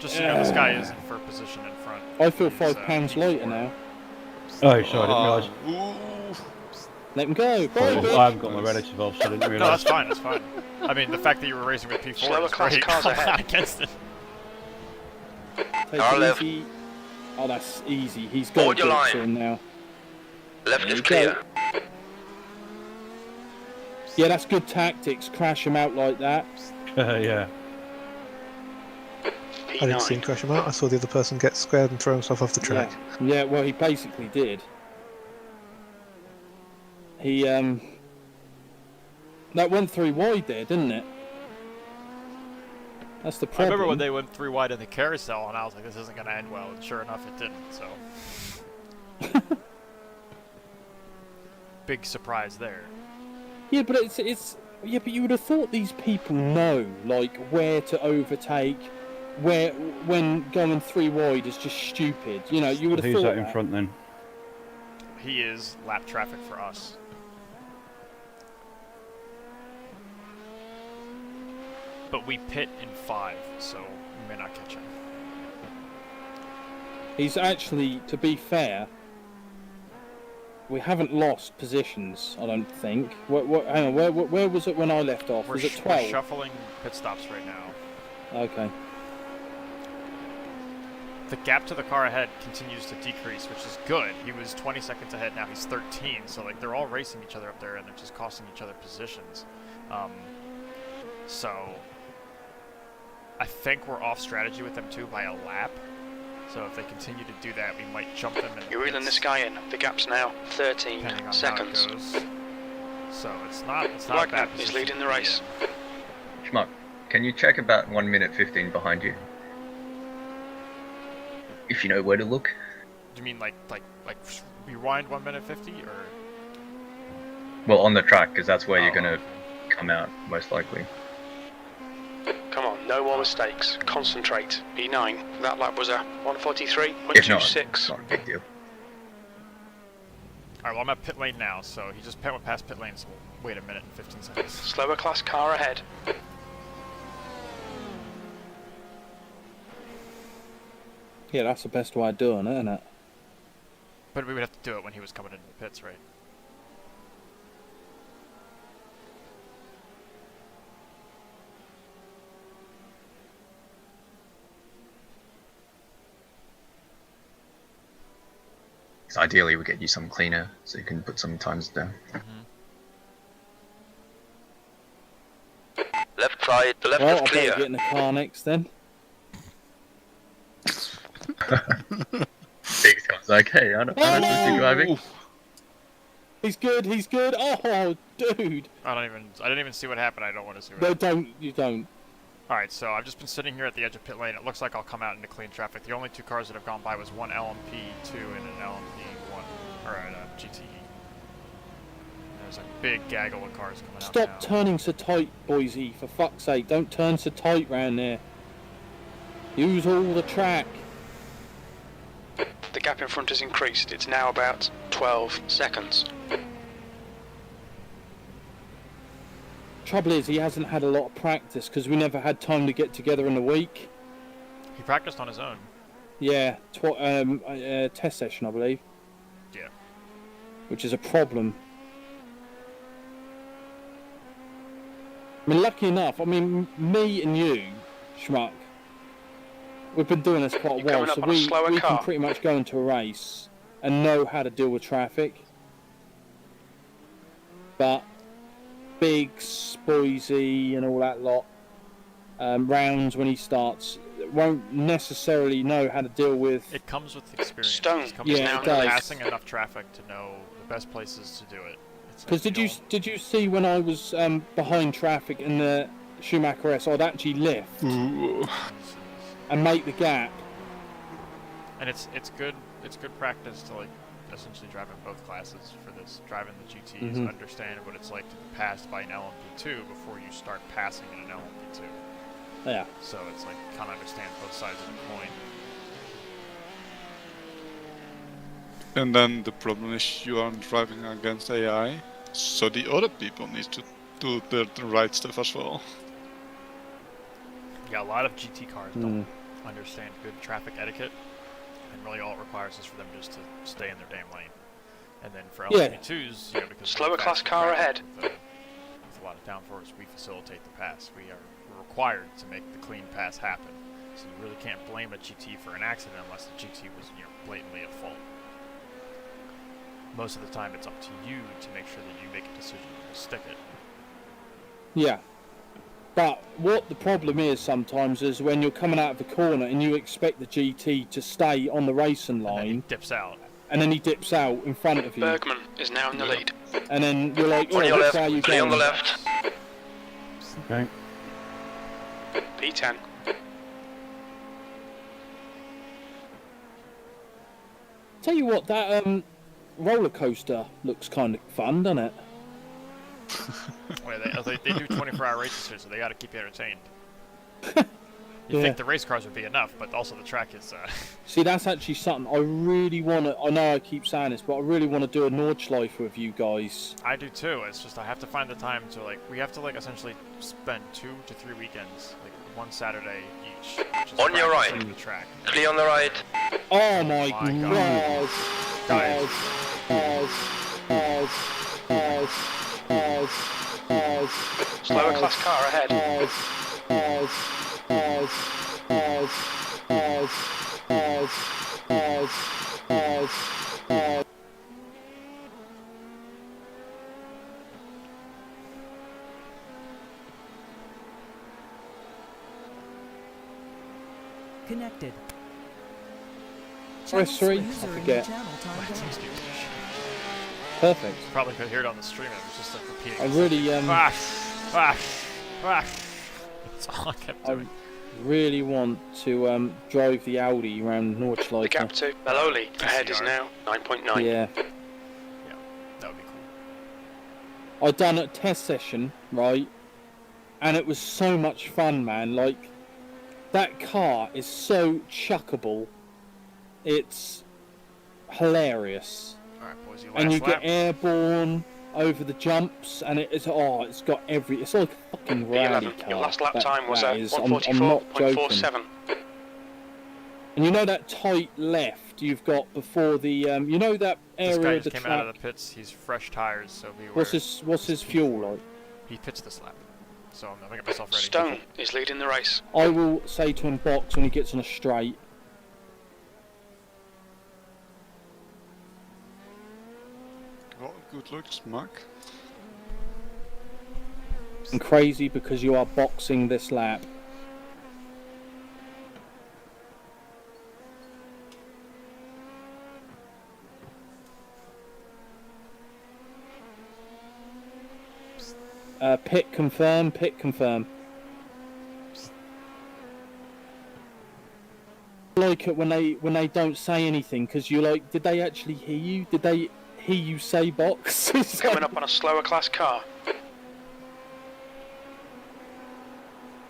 Just so you know, this guy is in for position in front. I feel He's, £5 lighter now. Oh, sorry, I didn't realise. Let him go. Bye, I bitch. haven't got my relative off, so I didn't No, realise. that's fine. That's fine. I mean, the fact that you were racing with P4 Slower is class great. cars I'm ahead. not against it. Take Car it left. easy. Oh, that's easy. He's got Hold to your get to line. him now. Left There is you clear. go. Yeah, that's good tactics. Crash him out like that. Yeah. I didn't see him crash him out. I saw the other person get squared and throw himself off the track. Yeah, well, he basically did. He, that went 3 wide there, didn't it? That's the I problem. remember when they went 3 wide in the carousel, and I was like, this isn't going to end well. And sure enough, it didn't, so. Big surprise there. Yeah, but yeah, but you would have thought these people know, like, where to overtake, when going 3 wide is just stupid. You know, you would have Who's thought that in front then? He is lap traffic for us. But we pit in 5, so we may not catch him. He's actually, to be fair, we haven't lost positions, I don't think. Hang on, where was it when I left off? Was it 12? We're shuffling pit stops right now. Okay. The gap to the car ahead continues to decrease, which is good. He was 20 seconds ahead, now he's 13, so like they're all racing each other up there and they're just costing each other positions. So I think we're off strategy with them too by a lap. So if they continue to do that, we might jump them in. You're reeling this guy in. The gap's now 13 seconds. How it goes. So it's not a Wagner bad is position leading the to be race. in. Schmuck, can you check about 1 minute 15 behind you? If you know where to look. Do you mean like rewind 1 minute 50 or? Well, on the track, because that's where you're going to come out, most likely. Come on, no more mistakes. Concentrate. E9. That lap was a 143.26. If not, it's not a big deal. Alright, well I'm at pit lane now, so he just went past pit lane, so we'll wait a minute and 15 seconds. Slower class car ahead. Yeah, that's the best way of doing it, isn't it? But we would have to do it when he was coming into the pits, right? So ideally, we get you some cleaner, so you can put some times down. Left side, the left Well, is I clear. better get in the car next then. Big sounds okay. I don't know driving. He's good. He's good. Oh, dude. I didn't even see what happened. I don't want to see what No, happened. you don't. Alright, so I've just been sitting here at the edge of pit lane. It looks like I'll come out into clean traffic. The only 2 cars that have gone by was one LMP2 and an LMP1, or a GTE. There's a big gaggle of cars coming out Stop now. turning so tight, Boise. For fuck's sake, don't turn so tight round there. Use all the track. The gap in front has increased. It's now about 12 seconds. Trouble is, he hasn't had a lot of practice because we never had time to get together in the week. He practiced on his own. Yeah, test session, I believe. Yeah. Which is a problem. mean, lucky enough, I mean, me and you, Schmuck, we've been doing this quite a while, so we can pretty much go into a race and know how to deal with traffic. But Biggs, Boise, and all that lot, rounds when he starts, won't necessarily know how to deal with. It comes with experience. Stone. It comes Yeah, with it does. passing enough traffic to know the best places to do it. Because did you see when I was behind traffic in the Schumacher S, I'd actually lift and make the gap. And it's good practice to like essentially drive in both classes for this. Driving the GTs, understand what it's like to be passed by an LMP2 before you start passing in an LMP2. Yeah. So it's like kind of understand both sides of the coin. And then the problem is you aren't driving against AI, so the other people need to do the right stuff as well. Yeah, a lot of GT cars don't understand good traffic etiquette, and really all it requires is for them just to stay in their damn lane. And then for LMP2s, you know, because slower class car ahead. With a lot of downforce, we facilitate the pass. We're required to make the clean pass happen. So you really can't blame a GT for an accident unless the GT was, you know, blatantly at fault. Most of the time, it's up to you to make sure that you make a decision to stick it. Yeah. But what the problem is sometimes is when you're coming out of the corner and you expect the GT to stay on the racing line. And then he dips out. And then he dips out in front of you. Bergman is now in the lead. And then you're like, on your left, how you clear on the left. Okay. P10. Tell you what, that roller coaster looks kind of fun, doesn't it? Well, they do 24-hour races here, so they got to keep you entertained. You'd think the race cars would be enough, but also the track is... See, that's actually something I really want to... I know I keep saying this, but I really want to do a Nordschleife with you guys. I do too. It's just I have to find the time to, like... We have to, like, essentially spend 2 to 3 weekends, like, one Saturday each. Which is on your right. The track. Clear on the right. Oh my god. Slower class car ahead. Connected. Press 3, I forget. Perfect. Probably could hear it on the stream. It was just like repeating. I really That's all I kept doing. I really want to drive the Audi around Nordschleife. The gap to Maloli ahead is now 9.9. Yeah. Yeah, that would be cool. I done a test session, right? And it was so much fun, man. Like, that car is so chuckable. It's hilarious. Alright, boys, and you get airborne over the jumps, and it's got it's like a fucking rally car. Your last lap time was at I'm not joking. 144.47. And you know that tight left you've got before the you know that area this guy of the just track. came out of the pits. He's fresh tires, so beware. What's his fuel like? He pits this lap, so I'm gonna get myself ready. Stone is leading the race. I will say to him box when he gets on a straight. Well, good looks, Mark. And crazy because you are boxing this lap. Pit confirm, pit confirm. I like it when they don't say anything, because you're like, did they actually hear you? Did they hear you say box? Coming up on a slower class car.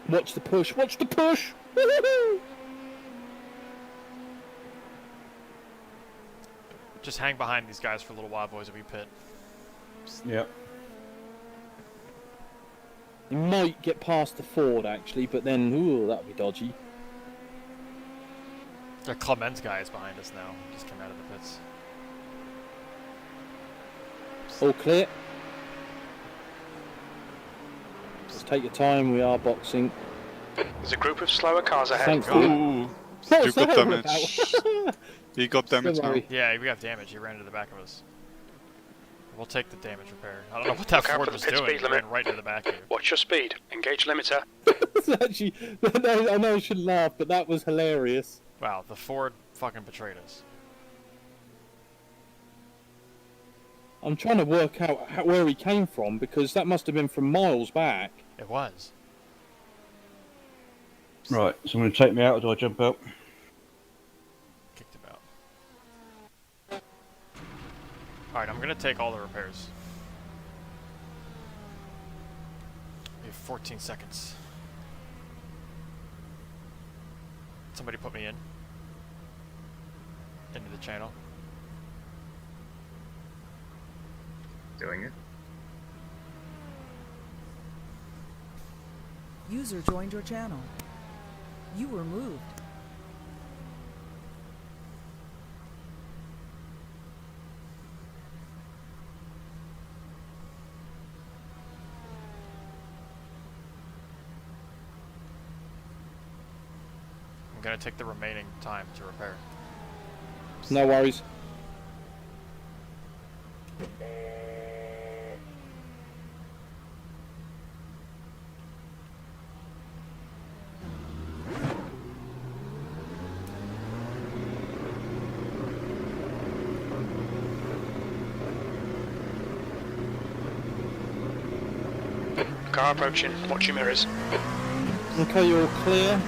Watch the push, watch the push! Woo-hoo-hoo! Just hang behind these guys for a little while, boys, if we pit. Yep. You might get past the Ford actually, but then ooh, that'd be dodgy. The Clemens guy is behind us now. He just came out of the pits. All clear. Just take your time, we are boxing. There's a group of slower cars ahead. Thanks, Ooh, What you was got that all damage. about? He got damage Don't now. worry. Yeah, we got damage. He ran into the back of us. We'll take the damage repair. I don't know what that Look out Ford for the was pit doing. speed He ran limit. right into the back of you. Watch your speed. Engage limiter. It's actually, I know I shouldn't laugh, but that was hilarious. Wow, the Ford fucking betrayed us. I'm trying to work out where he came from, because that must have been from miles back. It was. Right, someone take me out, or do I jump out? Kicked him out. Alright, I'm gonna take all the repairs. We have 14 seconds. Somebody put me in. Into the channel. Doing it. User joined your channel. You were moved. I'm gonna take the remaining time to repair. No worries. Car approaching. Watch your mirrors. Okay, you're all clear.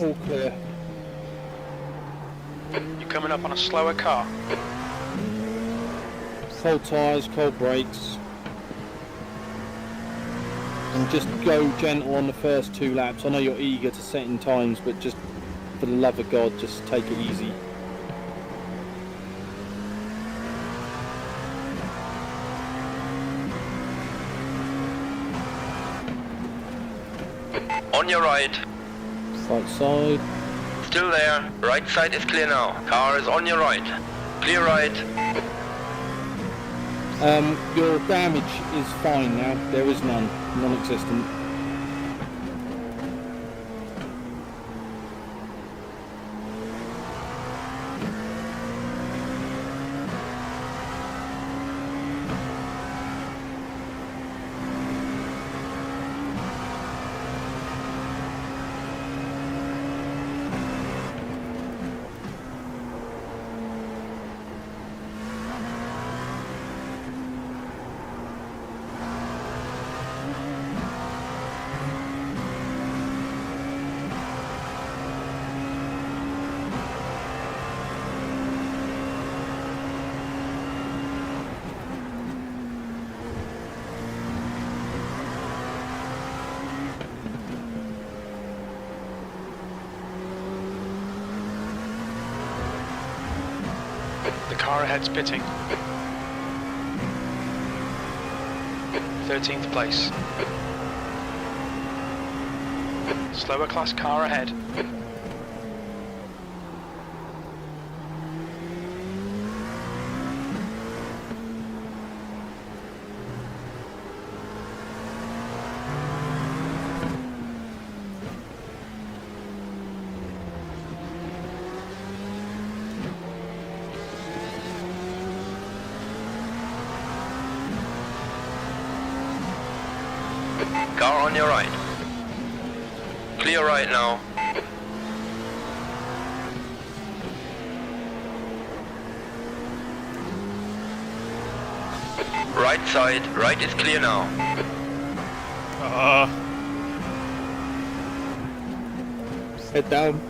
All clear. You're coming up on a slower car. Cold tyres, cold brakes. And just go gentle on the first 2 laps. I know you're eager to set in times, but just for the love of God, just take it easy. On your right. Right side. Still there. Right side is clear now. Car is on your right. Clear right. Your damage is fine now. There is none. Non-existent. The car ahead's pitting. 13th place. Slower class car ahead. Car on your right. Clear right now. Right side. Right is clear now. Head down.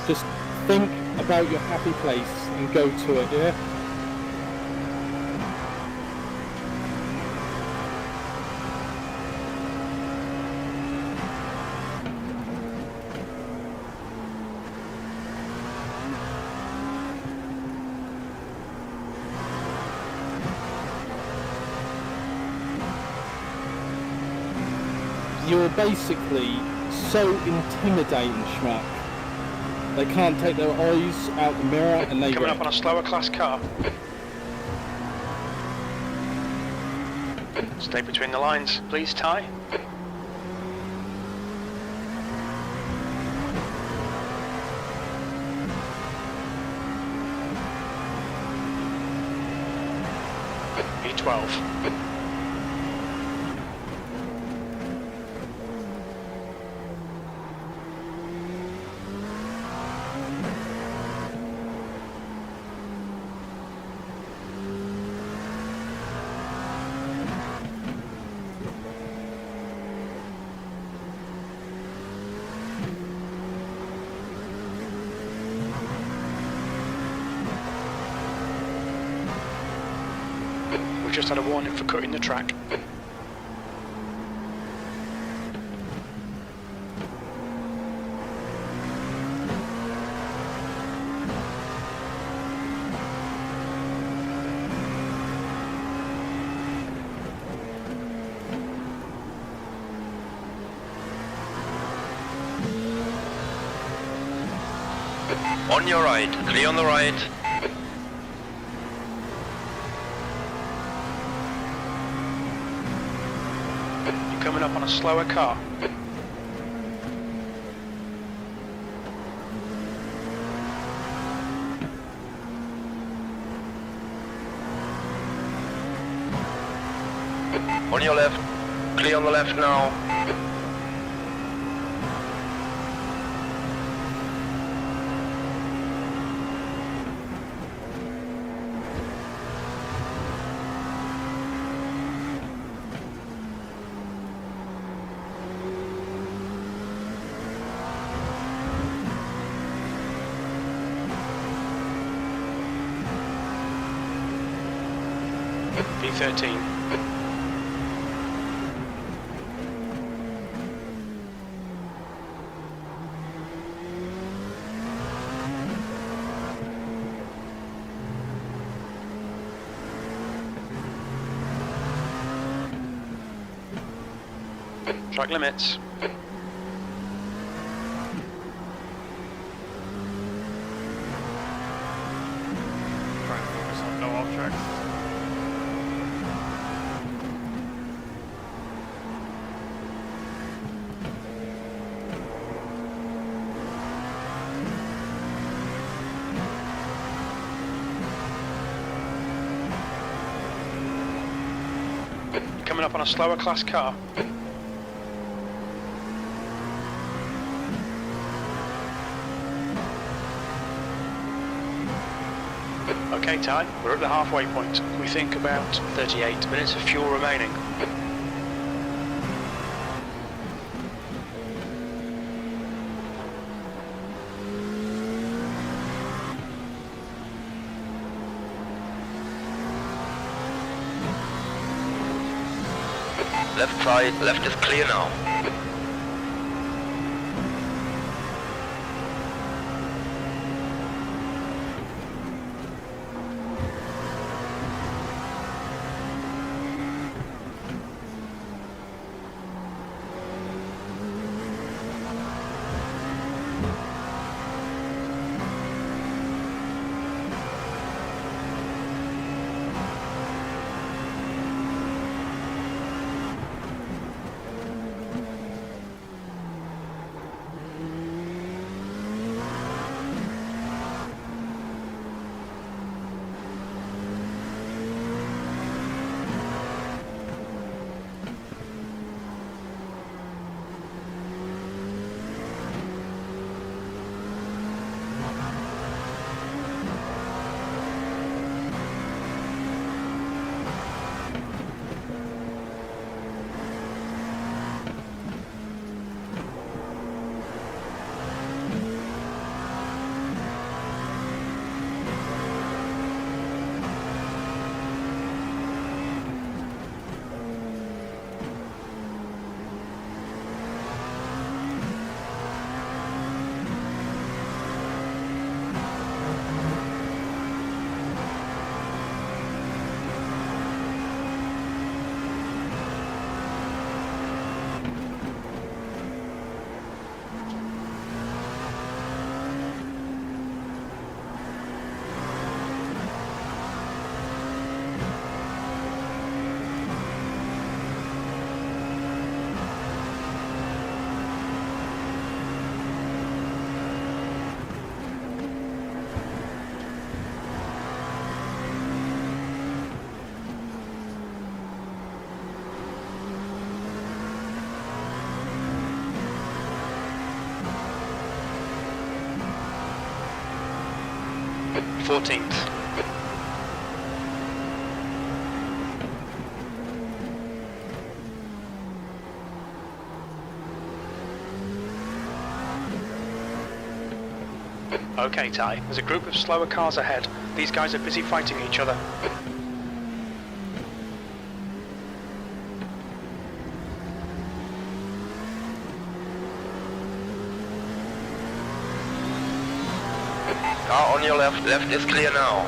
Just think about your happy place and go to it, yeah? You're basically so intimidating, Schmuck. They can't take their eyes out the mirror and they Coming wreck. up on a slower class car. Stay between the lines, please, Ty. E12. Just had a warning for cutting the track. On your right, clear on the right. Coming up on a slower car. On your left, clear on the left now. B13. Track limits. Trying to focus on no off tracks. Coming up on a slower class car. Okay, Ty, we're at the halfway point. We think about 38 minutes of fuel remaining. Left side, left is clear now. 14th. Okay, Ty. There's a group of slower cars ahead. These guys are busy fighting each other. Car on your left. Left is clear now.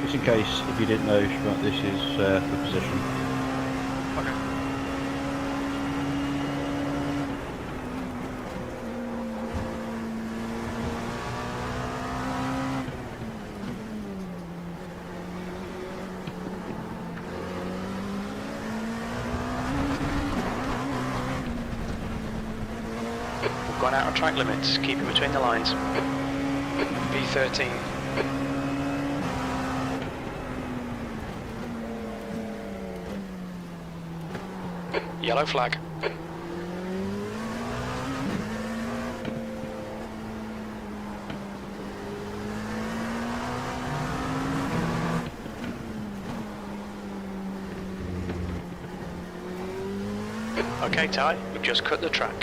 Just in case, if you didn't know, Schmuck, this is the position. Okay. We've gone out of track limits. Keep it between the lines. V13. Yellow flag. Okay, Ty, we've just cut the track.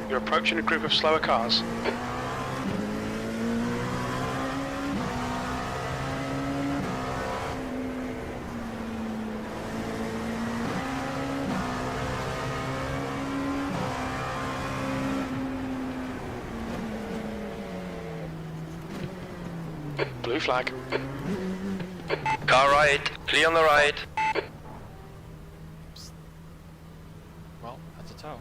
You're approaching a group of slower cars. Blue flag. Car right. Clear on the right. Well, that's a tow.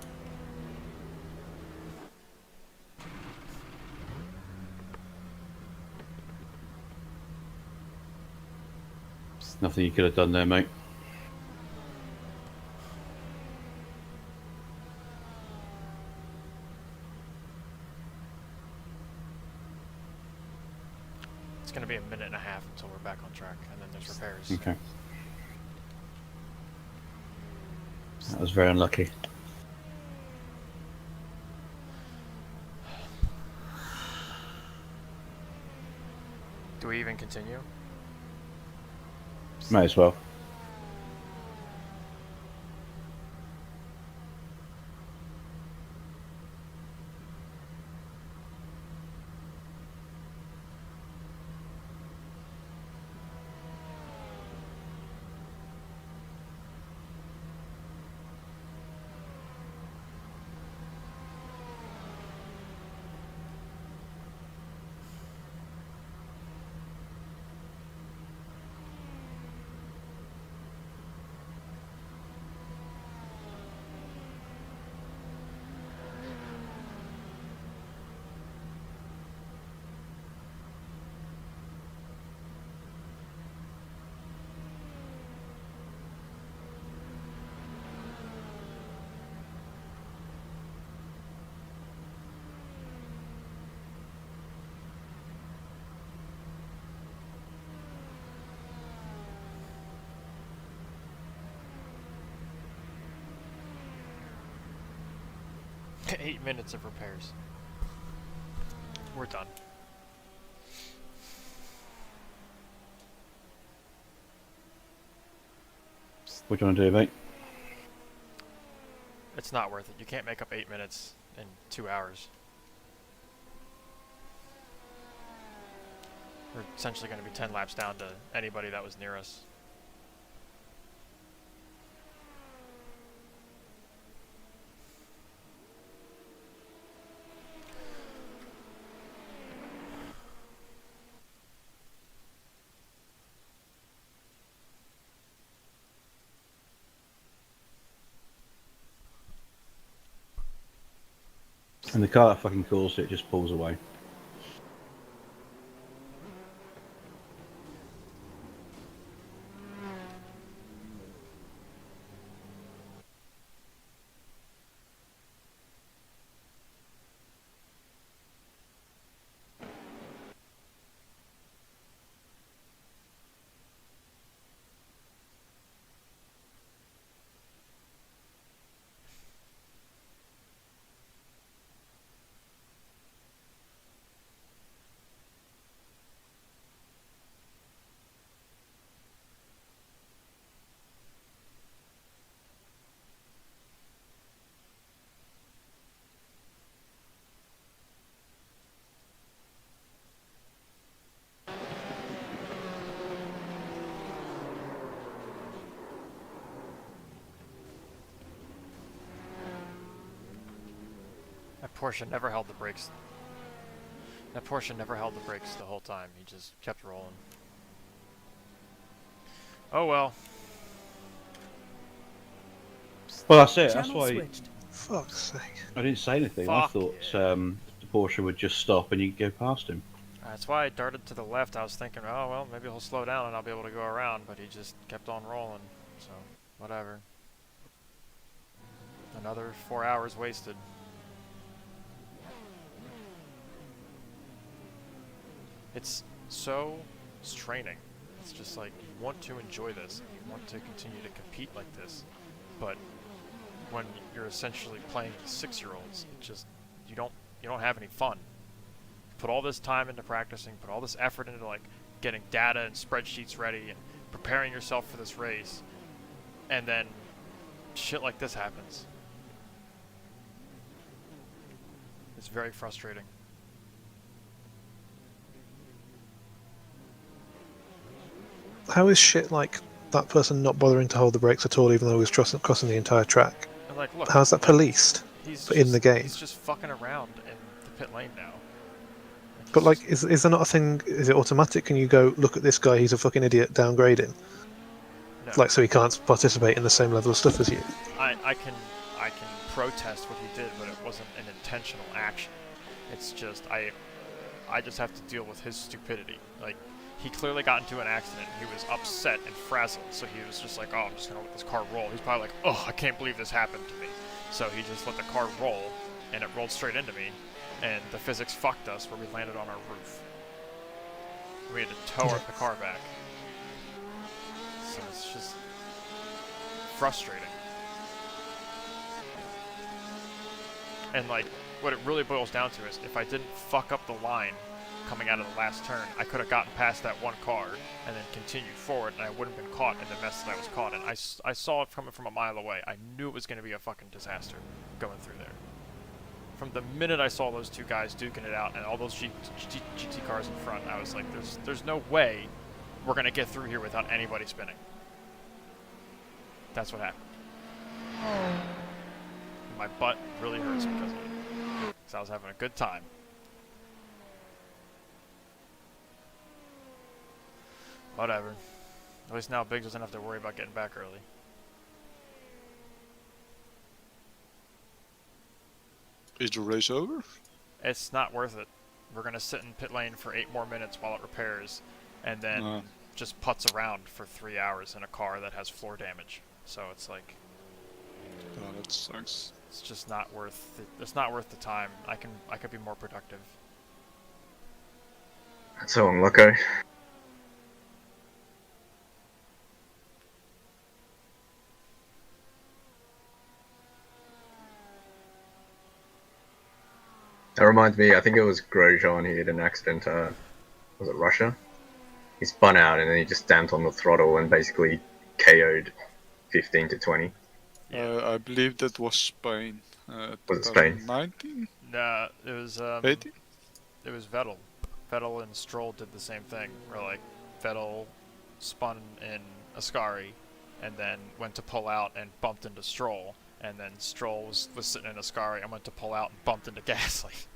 Nothing you could have done there, mate. It's going to be a minute and a half until we're back on track, and then there's repairs. Okay. That was very unlucky. Do we even continue? May as well. Eight minutes of repairs. We're done. What do you want to do, mate? It's not worth it. You can't make up 8 minutes in 2 hours. We're essentially going to be 10 laps down to anybody that was near us. And the car that fucking caused it just pulls away. That Porsche never held the brakes. That Porsche never held the brakes the whole time. He just kept rolling. Oh well. Well, that's it. That's Channel why switched. Fuck's sake. I didn't say anything. I Fuck thought yeah. the Porsche would just stop and you could go past him. That's why I darted to the left. I was thinking, oh well, maybe he'll slow down and I'll be able to go around, but he just kept on rolling. So, whatever. Another 4 hours wasted. It's so straining. It's just like, you want to enjoy this, and you want to continue to compete like this, but when you're essentially playing 6-year-olds, it just, you don't have any fun. Put all this time into practicing, put all this effort into like getting data and spreadsheets ready and preparing yourself for this race, and then shit like this happens. It's very frustrating. How is shit like that person not bothering to hold the brakes at all, even though he was crossing the entire track? And like, look, how's that policed in the game? He's just fucking around in the pit lane now. But like, is there not a thing? Is it automatic? Can you go look at this guy? He's a fucking idiot. Downgrading. No. Like, so he can't participate in the same level of stuff as you. I can protest what he did, but it wasn't an intentional action. It's just I just have to deal with his stupidity. Like, he clearly got into an accident. He was upset and frazzled, so he was just like, oh, I'm just gonna let this car roll. He's probably like, oh, I can't believe this happened to me. So he just let the car roll, and it rolled straight into me, and the physics fucked us where we landed on our roof. We had to tow the car back. So it's just frustrating. And like, what it really boils down to is, if I didn't fuck up the line coming out of the last turn, I could have gotten past that one car and then continued forward, and I wouldn't have been caught in the mess that I was caught in. I saw it coming from a mile away. I knew it was going to be a fucking disaster going through there. From the minute I saw those two guys duking it out and all those GT cars in front, I was like, there's no way we're going to get through here without anybody spinning. That's what happened. My butt really hurts because of it. Because I was having a good time. Whatever. At least now Biggs doesn't have to worry about getting back early. Is the race over? It's not worth it. We're going to sit in pit lane for 8 more minutes while it repairs, and then just putz around for 3 hours in a car that has floor damage. So it's like... Oh, that sucks. It's just not worth it. It's not worth the time. I could be more productive. That's so unlucky. That reminds me, I think it was Grosjean who had an accident, was it Russia? He spun out and then he just stamped on the throttle and basically KO'd 15 to 20. I believe that was Spain. Was it Spain? 2019? Nah, it was 18? It was Vettel. Vettel and Stroll did the same thing. Where like Vettel spun in Ascari, and then went to pull out and bumped into Stroll, and then Stroll was sitting in Ascari and went to pull out and bumped into Gasly.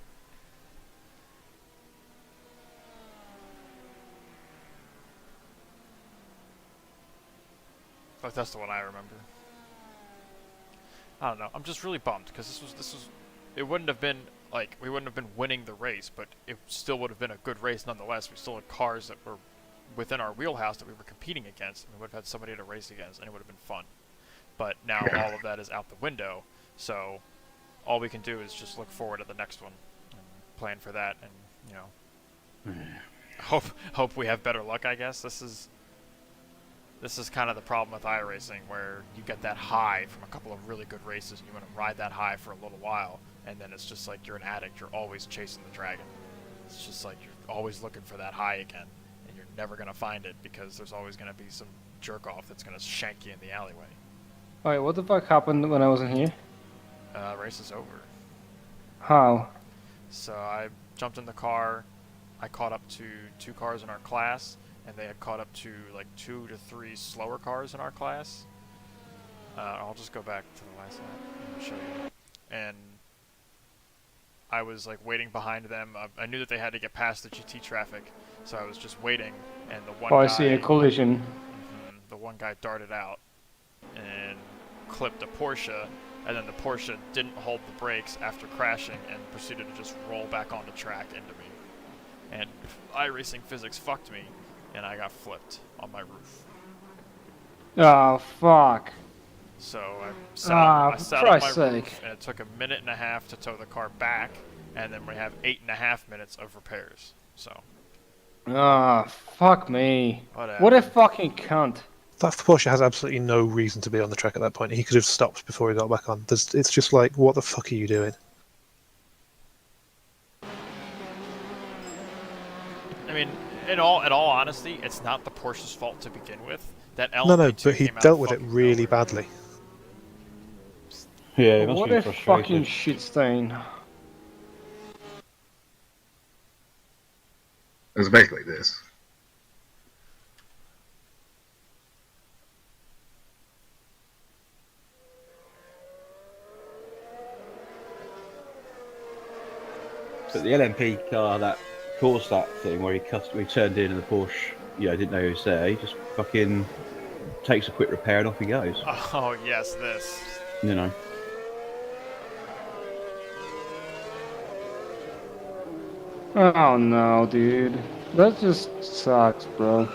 Like that's the one I remember. I don't know. I'm just really bummed because this was. It wouldn't have been like we wouldn't have been winning the race, but it still would have been a good race nonetheless. We still had cars that were within our wheelhouse that we were competing against, and we would have had somebody to race against, and it would have been fun. But now all of that is out the window, so all we can do is just look forward to the next one and plan for that, and you know, hope we have better luck. I guess this is kind of the problem with iRacing, where you get that high from a couple of really good races, and you want to ride that high for a little while, and then it's just like you're an addict. You're always chasing the dragon. It's just like you're always looking for that high again, and you're never going to find it because there's always going to be some jerk-off that's going to shank you in the alleyway. Alright, what the fuck happened when I wasn't here? Race is over. How? So I jumped in the car. I caught up to 2 cars in our class, and they had caught up to like 2 to 3 slower cars in our class. I'll just go back to the last lap and show you. And I was like waiting behind them. I knew that they had to get past the GT traffic, so I was just waiting. And the one guy, I see a collision. The one guy darted out and clipped a Porsche, and then the Porsche didn't hold the brakes after crashing and proceeded to just roll back onto track into me. And iRacing physics fucked me, and I got flipped on my roof. Oh, fuck. So I sat on my roof, and it took 1.5 minutes to tow the car back, and then we have 8.5 minutes of repairs. So. Ah, fuck me. Whatever. What a fucking cunt. That Porsche has absolutely no reason to be on the track at that point. He could have stopped before he got back on. It's just like, what the fuck are you doing? I mean, in all honesty, it's not the Porsche's fault to begin with. That LMP2 No, but he dealt with it really badly. Yeah, it must what be a frustrating. fucking shit stain. It was basically this. But the LMP car that caused that thing where he turned in and the Porsche, didn't know he was there, he just fucking takes a quick repair and off he goes. Oh, yes, this. You know. Oh no, dude. That just sucks, bro.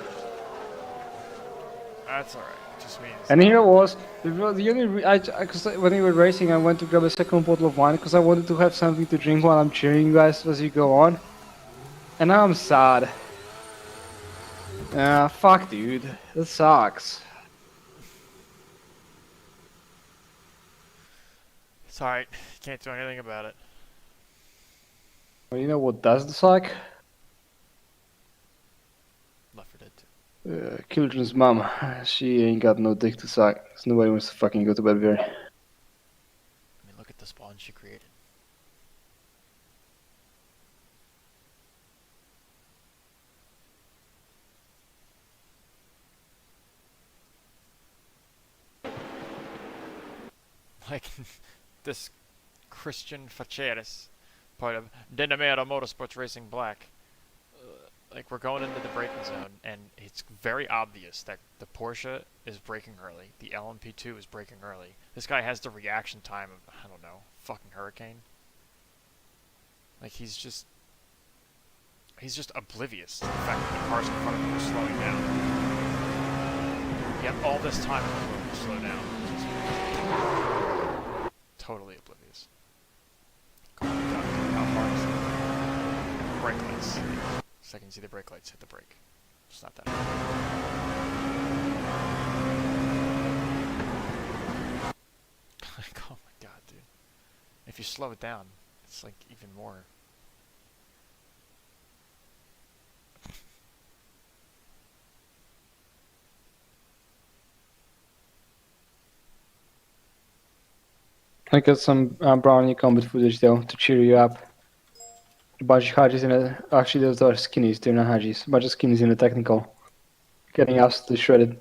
That's alright. It just means. And here it was. The only cause when we were racing, I went to grab a second bottle of wine because I wanted to have something to drink while I'm cheering you guys as you go on. And now I'm sad. Fuck, dude. That sucks. It's alright. Can't do anything about it. Well, you know what does suck? Left 4 Dead 2. Children's mom. She ain't got no dick to suck. So nobody wants to fucking go to bed with her. I mean, look at the spawn she created. Like, this Christian Faceres part of Denamera Motorsports Racing Black. Like, we're going into the braking zone, and it's very obvious that the Porsche is braking early. The LMP2 is braking early. This guy has the reaction time of, I don't know, fucking hurricane. Like, he's just oblivious to the fact that the cars in front of him are slowing down. Yet all this time in the room to slow down. Totally oblivious. How far is it? Brake lights. So I can see the brake lights hit the brake. It's not that hard. Like, oh my god, dude. If you slow it down, it's like even more. I got some brownie combat footage though to cheer you up. A bunch of Hajis in a... Actually, those are skinnies, they're not Hajis. A bunch of skinnies in a technical. Getting absolutely shredded.